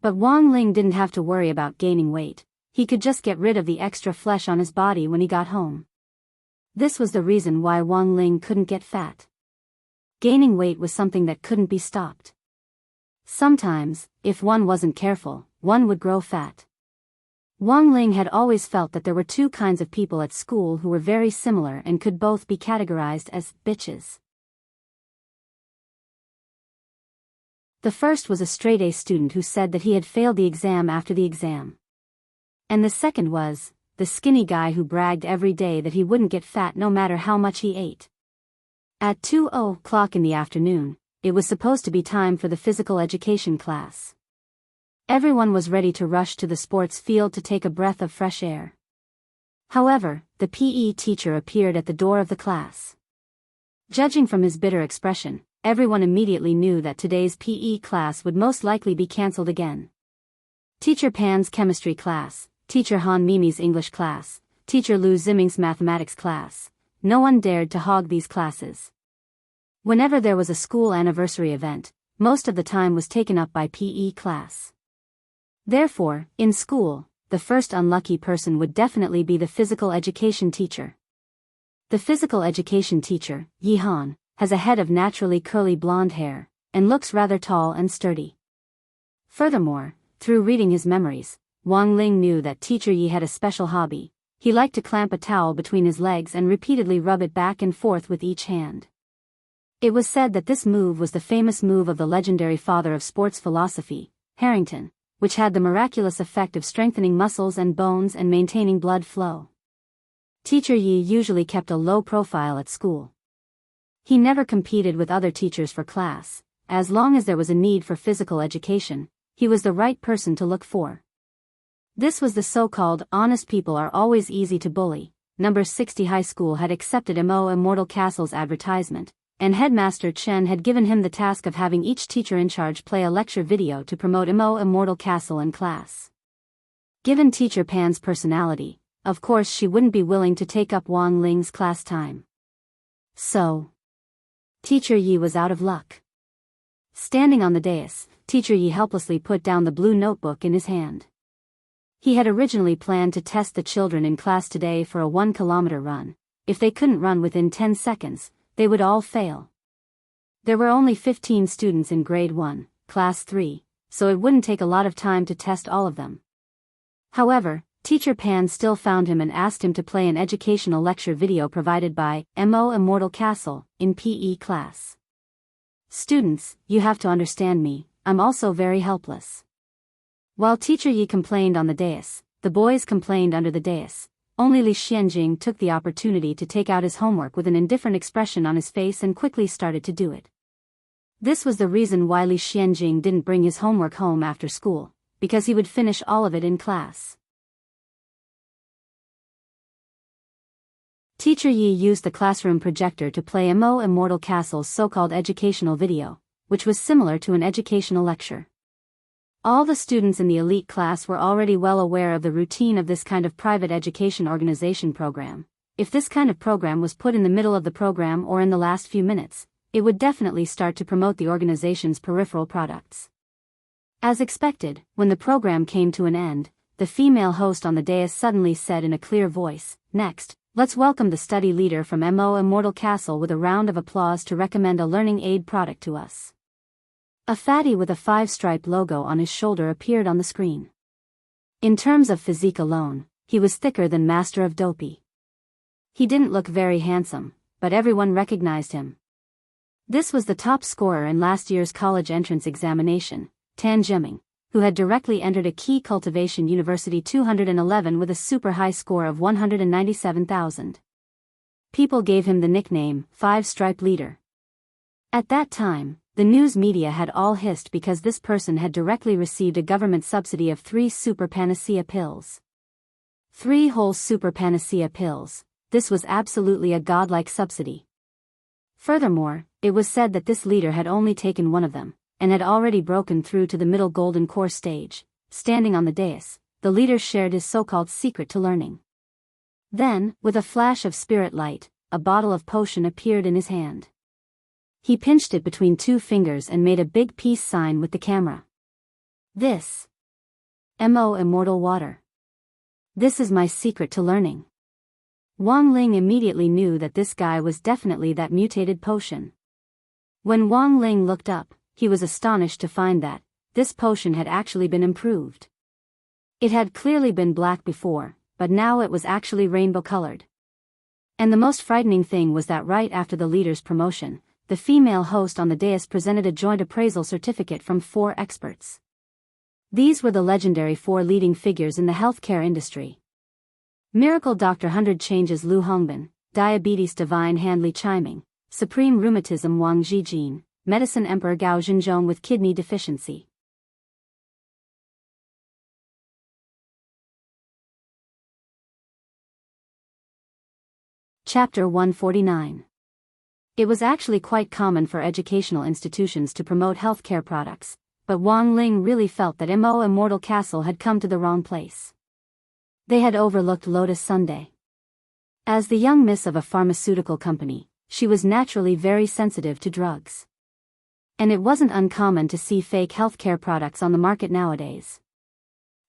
But Wang Ling didn't have to worry about gaining weight, he could just get rid of the extra flesh on his body when he got home. This was the reason why Wang Ling couldn't get fat. Gaining weight was something that couldn't be stopped. Sometimes, if one wasn't careful, one would grow fat. Wang Ling had always felt that there were two kinds of people at school who were very similar and could both be categorized as bitches. The first was a straight-A student who said that he had failed the exam after the exam. And the second was the skinny guy who bragged every day that he wouldn't get fat no matter how much he ate. At 2:00 in the afternoon, it was supposed to be time for the physical education class. Everyone was ready to rush to the sports field to take a breath of fresh air. However, the PE teacher appeared at the door of the class. Judging from his bitter expression, everyone immediately knew that today's PE class would most likely be cancelled again. Teacher Pan's chemistry class, Teacher Han Mimi's English class, Teacher Lu Ziming's mathematics class, no one dared to hog these classes. Whenever there was a school anniversary event, most of the time was taken up by PE class. Therefore, in school, the first unlucky person would definitely be the physical education teacher. The physical education teacher, Yi Han, has a head of naturally curly blonde hair, and looks rather tall and sturdy. Furthermore, through reading his memories, Wang Ling knew that Teacher Yi had a special hobby. He liked to clamp a towel between his legs and repeatedly rub it back and forth with each hand. It was said that this move was the famous move of the legendary father of sports philosophy, Harrington, which had the miraculous effect of strengthening muscles and bones and maintaining blood flow. Teacher Yi usually kept a low profile at school. He never competed with other teachers for class. As long as there was a need for physical education, he was the right person to look for. This was the so-called honest people are always easy to bully. Number 60 High School had accepted Mo Immortal Castle's advertisement, and Headmaster Chen had given him the task of having each teacher in charge play a lecture video to promote Mo Immortal Castle in class. Given Teacher Pan's personality, of course she wouldn't be willing to take up Wang Ling's class time. So, Teacher Yi was out of luck. Standing on the dais, Teacher Yi helplessly put down the blue notebook in his hand. He had originally planned to test the children in class today for a 1-kilometer run. If they couldn't run within 10 seconds, they would all fail. There were only 15 students in grade 1, class 3, so it wouldn't take a lot of time to test all of them. However, Teacher Pan still found him and asked him to play an educational lecture video provided by Mo Immortal Castle in PE class. Students, you have to understand me, I'm also very helpless. While Teacher Yi complained on the dais, the boys complained under the dais. Only Li Xianjing took the opportunity to take out his homework with an indifferent expression on his face and quickly started to do it. This was the reason why Li Xianjing didn't bring his homework home after school, because he would finish all of it in class. Teacher Yi used the classroom projector to play Mo Immortal Castle's so-called educational video, which was similar to an educational lecture. All the students in the elite class were already well aware of the routine of this kind of private education organization program. If this kind of program was put in the middle of the program or in the last few minutes, it would definitely start to promote the organization's peripheral products. As expected, when the program came to an end, the female host on the dais suddenly said in a clear voice, "Next, let's welcome the study leader from Mo Immortal Castle with a round of applause to recommend a learning aid product to us." A fatty with a 5-stripe logo on his shoulder appeared on the screen. In terms of physique alone, he was thicker than Master of Dopey. He didn't look very handsome, but everyone recognized him. This was the top scorer in last year's college entrance examination, Tan Zheming, who had directly entered a key cultivation University 211 with a super high score of 197,000. People gave him the nickname, Five-Stripe Leader. At that time, the news media had all hissed because this person had directly received a government subsidy of 3 super panacea pills. 3 whole super panacea pills. This was absolutely a godlike subsidy. Furthermore, it was said that this leader had only taken one of them, and had already broken through to the middle golden core stage. Standing on the dais, the leader shared his so-called secret to learning. Then, with a flash of spirit light, a bottle of potion appeared in his hand. He pinched it between 2 fingers and made a big peace sign with the camera. This. Mo Immortal Water. This is my secret to learning. Wang Ling immediately knew that this guy was definitely that mutated potion. When Wang Ling looked up, he was astonished to find that this potion had actually been improved. It had clearly been black before, but now it was actually rainbow-colored. And the most frightening thing was that right after the leader's promotion, the female host on the dais presented a joint appraisal certificate from 4 experts. These were the legendary 4 leading figures in the healthcare industry. Miracle Dr. 100 Changes Lu Hongbin, Diabetes Divine Hand Li Chiming, Supreme Rheumatism Wang Zhijin, Medicine Emperor Gao Zhenzhong with kidney deficiency. Chapter 149. It was actually quite common for educational institutions to promote healthcare products, but Wang Ling really felt that Mo Immortal Castle had come to the wrong place. They had overlooked Lotus Sunday. As the young miss of a pharmaceutical company, she was naturally very sensitive to drugs. And it wasn't uncommon to see fake healthcare products on the market nowadays.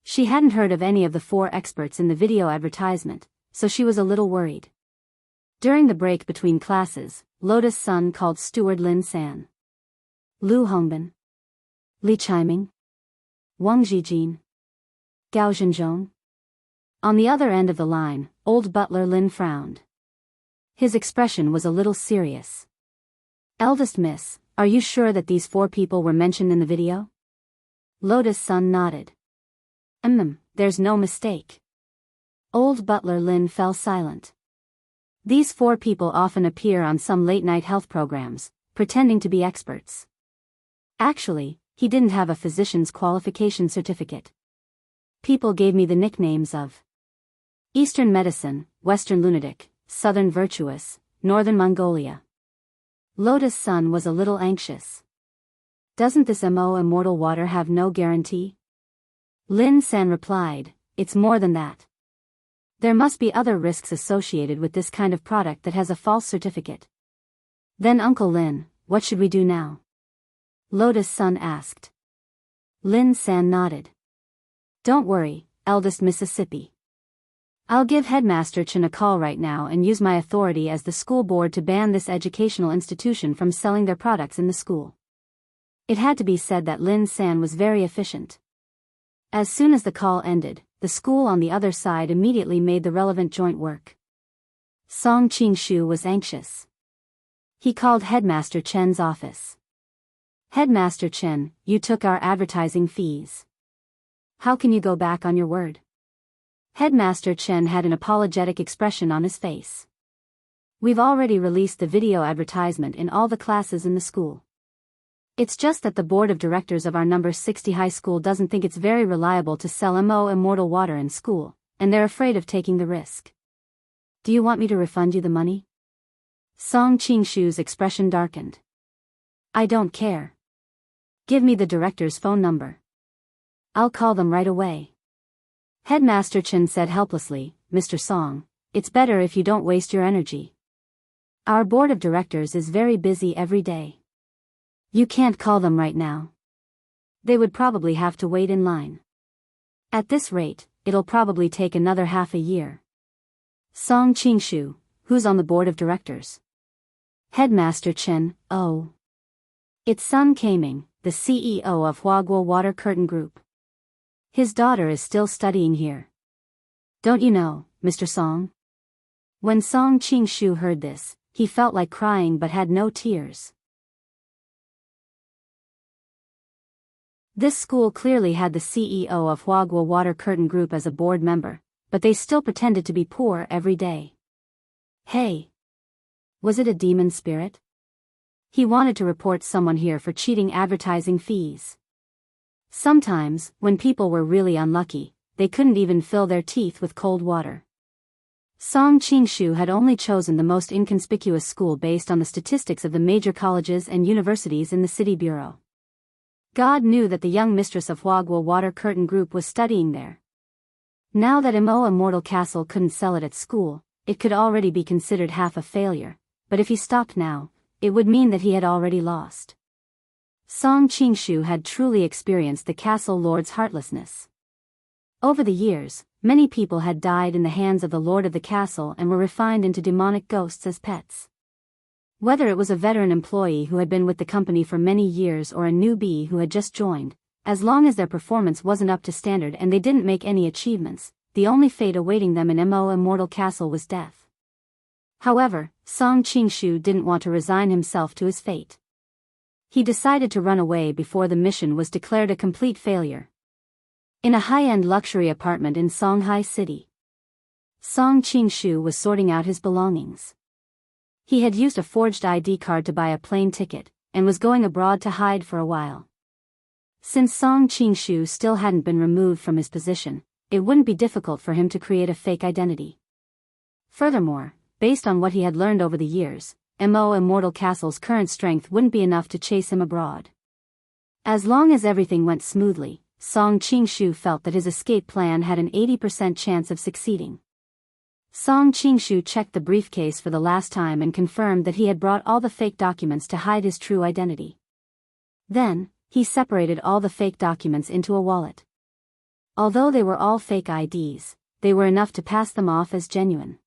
She hadn't heard of any of the 4 experts in the video advertisement, so she was a little worried. During the break between classes, Lotus Sun called steward Lin San. Lu Hongbin. Li Chiming. Wang Zhijin. Gao Zhenzhong. On the other end of the line, old butler Lin frowned. His expression was a little serious. Eldest miss, are you sure that these 4 people were mentioned in the video? Lotus Sun nodded. There's no mistake. Old butler Lin fell silent. These 4 people often appear on some late-night health programs, pretending to be experts. Actually, he didn't have a physician's qualification certificate. People gave me the nicknames of Eastern Medicine, Western Lunatic, Southern Virtuous, Northern Mongolia. Lotus Sun was a little anxious. Doesn't this Mo Immortal Water have no guarantee? Lin San replied, it's more than that. There must be other risks associated with this kind of product that has a false certificate. Then Uncle Lin, what should we do now? Lotus Sun asked. Lin San nodded. Don't worry, eldest Mississippi. I'll give Headmaster Chen a call right now and use my authority as the school board to ban this educational institution from selling their products in the school. It had to be said that Lin San was very efficient. As soon as the call ended, the school on the other side immediately made the relevant joint work. Song Qingshu was anxious. He called Headmaster Chen's office. Headmaster Chen, you took our advertising fees. How can you go back on your word? Headmaster Chen had an apologetic expression on his face. We've already released the video advertisement in all the classes in the school. It's just that the board of directors of our number 60 high school doesn't think it's very reliable to sell Mo Immortal Water in school, and they're afraid of taking the risk. Do you want me to refund you the money? Song Qingshu's expression darkened. I don't care. Give me the director's phone number. I'll call them right away. Headmaster Chen said helplessly, Mr. Song, it's better if you don't waste your energy. Our board of directors is very busy every day. You can't call them right now. They would probably have to wait in line. At this rate, it'll probably take another half a year. Song Qingshu, who's on the board of directors? Headmaster Chen, oh. It's Sun Kaming, the CEO of Huaguo Water Curtain Group. His daughter is still studying here. Don't you know, Mr. Song? When Song Qingshu heard this, he felt like crying but had no tears. This school clearly had the CEO of Huagua Water Curtain Group as a board member, but they still pretended to be poor every day. Hey! Was it a demon spirit? He wanted to report someone here for cheating advertising fees. Sometimes, when people were really unlucky, they couldn't even fill their teeth with cold water. Song Qingshu had only chosen the most inconspicuous school based on the statistics of the major colleges and universities in the city bureau. God knew that the young mistress of Huagua Water Curtain Group was studying there. Now that Imo Immortal Castle couldn't sell it at school, it could already be considered half a failure, but if he stopped now, it would mean that he had already lost. Song Qingshu had truly experienced the castle lord's heartlessness. Over the years, many people had died in the hands of the lord of the castle and were refined into demonic ghosts as pets. Whether it was a veteran employee who had been with the company for many years or a newbie who had just joined, as long as their performance wasn't up to standard and they didn't make any achievements, the only fate awaiting them in Imo Immortal Castle was death. However, Song Qingshu didn't want to resign himself to his fate. He decided to run away before the mission was declared a complete failure. In a high-end luxury apartment in Songhai City, Song Qingshu was sorting out his belongings. He had used a forged ID card to buy a plane ticket, and was going abroad to hide for a while. Since Song Qingshu still hadn't been removed from his position, it wouldn't be difficult for him to create a fake identity. Furthermore, based on what he had learned over the years, Imo Immortal Castle's current strength wouldn't be enough to chase him abroad. As long as everything went smoothly, Song Qingshu felt that his escape plan had an 80% chance of succeeding. Song Qingshu checked the briefcase for the last time and confirmed that he had brought all the fake documents to hide his true identity. Then, he separated all the fake documents into a wallet. Although they were all fake IDs, they were enough to pass them off as genuine.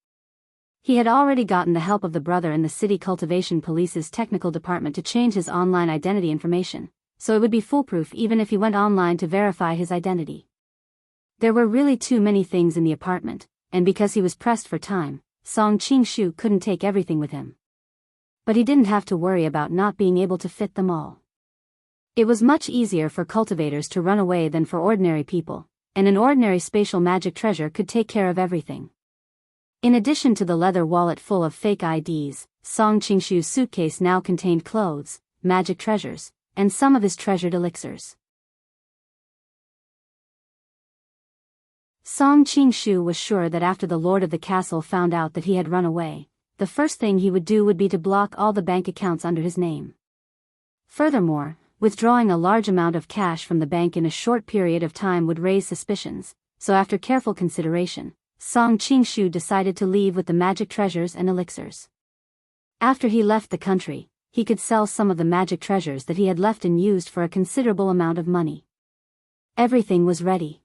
He had already gotten the help of the brother in the city cultivation police's technical department to change his online identity information, so it would be foolproof even if he went online to verify his identity. There were really too many things in the apartment, and because he was pressed for time, Song Qingshu couldn't take everything with him. But he didn't have to worry about not being able to fit them all. It was much easier for cultivators to run away than for ordinary people, and an ordinary spatial magic treasure could take care of everything. In addition to the leather wallet full of fake IDs, Song Qingshu's suitcase now contained clothes, magic treasures, and some of his treasured elixirs. Song Qingshu was sure that after the lord of the castle found out that he had run away, the first thing he would do would be to block all the bank accounts under his name. Furthermore, withdrawing a large amount of cash from the bank in a short period of time would raise suspicions, so after careful consideration, Song Qingshu decided to leave with the magic treasures and elixirs. After he left the country, he could sell some of the magic treasures that he had left unused for a considerable amount of money. Everything was ready.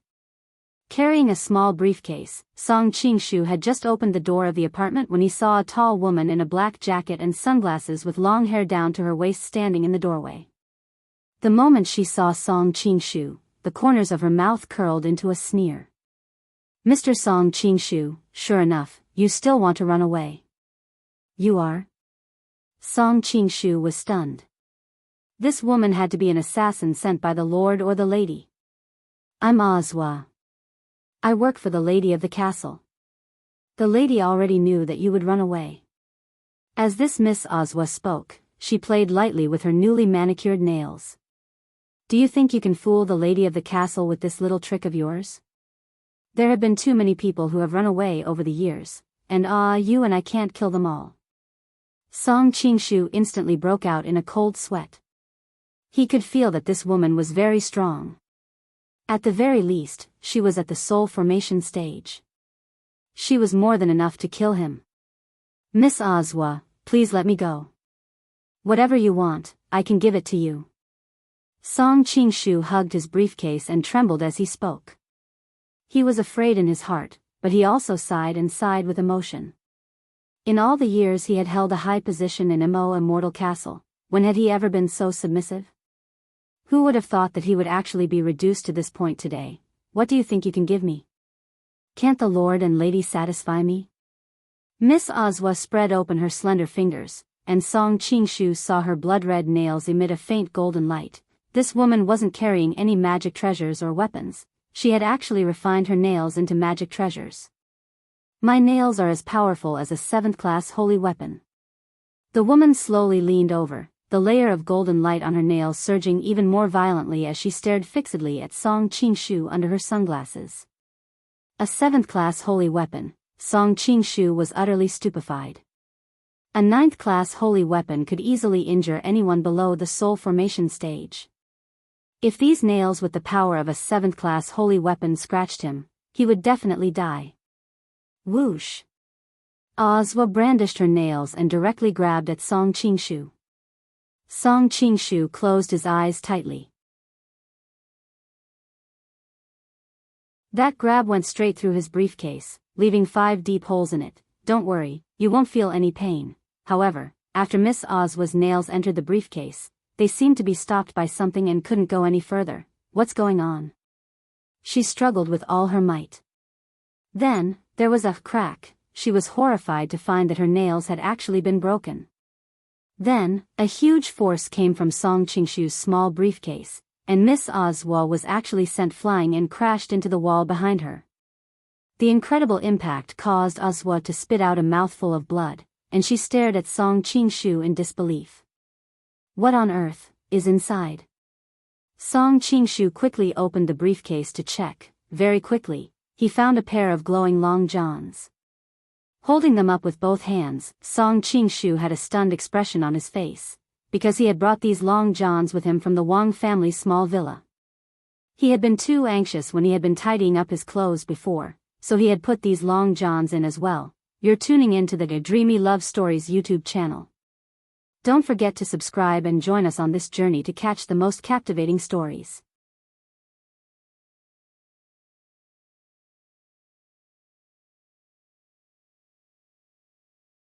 Carrying a small briefcase, Song Qingshu had just opened the door of the apartment when he saw a tall woman in a black jacket and sunglasses with long hair down to her waist standing in the doorway. The moment she saw Song Qingshu, the corners of her mouth curled into a sneer. "Mr. Song Qingshu, sure enough, you still want to run away." "You are?" Song Qingshu was stunned. This woman had to be an assassin sent by the lord or the lady. "I'm Azwa. I work for the lady of the castle. The lady already knew that you would run away." As this Miss Azwa spoke, she played lightly with her newly manicured nails. "Do you think you can fool the lady of the castle with this little trick of yours? There have been too many people who have run away over the years, and you and I can't kill them all." Song Qingshu instantly broke out in a cold sweat. He could feel that this woman was very strong. At the very least, she was at the soul formation stage. She was more than enough to kill him. "Miss Azwa, please let me go. Whatever you want, I can give it to you." Song Qingshu hugged his briefcase and trembled as he spoke. He was afraid in his heart, but he also sighed and sighed with emotion. In all the years he had held a high position in Imo Immortal Castle, when had he ever been so submissive? Who would have thought that he would actually be reduced to this point today? "What do you think you can give me? Can't the lord and lady satisfy me?" Miss Azwa spread open her slender fingers, and Song Qingshu saw her blood-red nails emit a faint golden light, This woman wasn't carrying any magic treasures or weapons, she had actually refined her nails into magic treasures. My nails are as powerful as a 7th-class holy weapon. The woman slowly leaned over, the layer of golden light on her nails surging even more violently as she stared fixedly at Song Qingshu under her sunglasses. A 7th-class holy weapon, Song Qingshu was utterly stupefied. A 9th-class holy weapon could easily injure anyone below the soul formation stage. If these nails with the power of a 7th-class holy weapon scratched him, he would definitely die. Whoosh! Ozwa brandished her nails and directly grabbed at Song Qingshu. Song Qingshu closed his eyes tightly. That grab went straight through his briefcase, leaving 5 deep holes in it. Don't worry, you won't feel any pain. However, after Miss Ozwa's nails entered the briefcase, they seemed to be stopped by something and couldn't go any further. What's going on? She struggled with all her might. Then, there was a crack. She was horrified to find that her nails had actually been broken. Then, a huge force came from Song Qingshu's small briefcase, and Miss Ozwa was actually sent flying and crashed into the wall behind her. The incredible impact caused Ozwa to spit out a mouthful of blood, and she stared at Song Qingshu in disbelief. What on earth is inside? Song Qingshu quickly opened the briefcase to check. Very quickly, he found a pair of glowing long johns. Holding them up with both hands, Song Qingshu had a stunned expression on his face, because he had brought these long johns with him from the Wang family's small villa. He had been too anxious when he had been tidying up his clothes before, so he had put these long johns in as well. You're tuning in to the Dreamy Love Stories YouTube channel. Don't forget to subscribe and join us on this journey to catch the most captivating stories.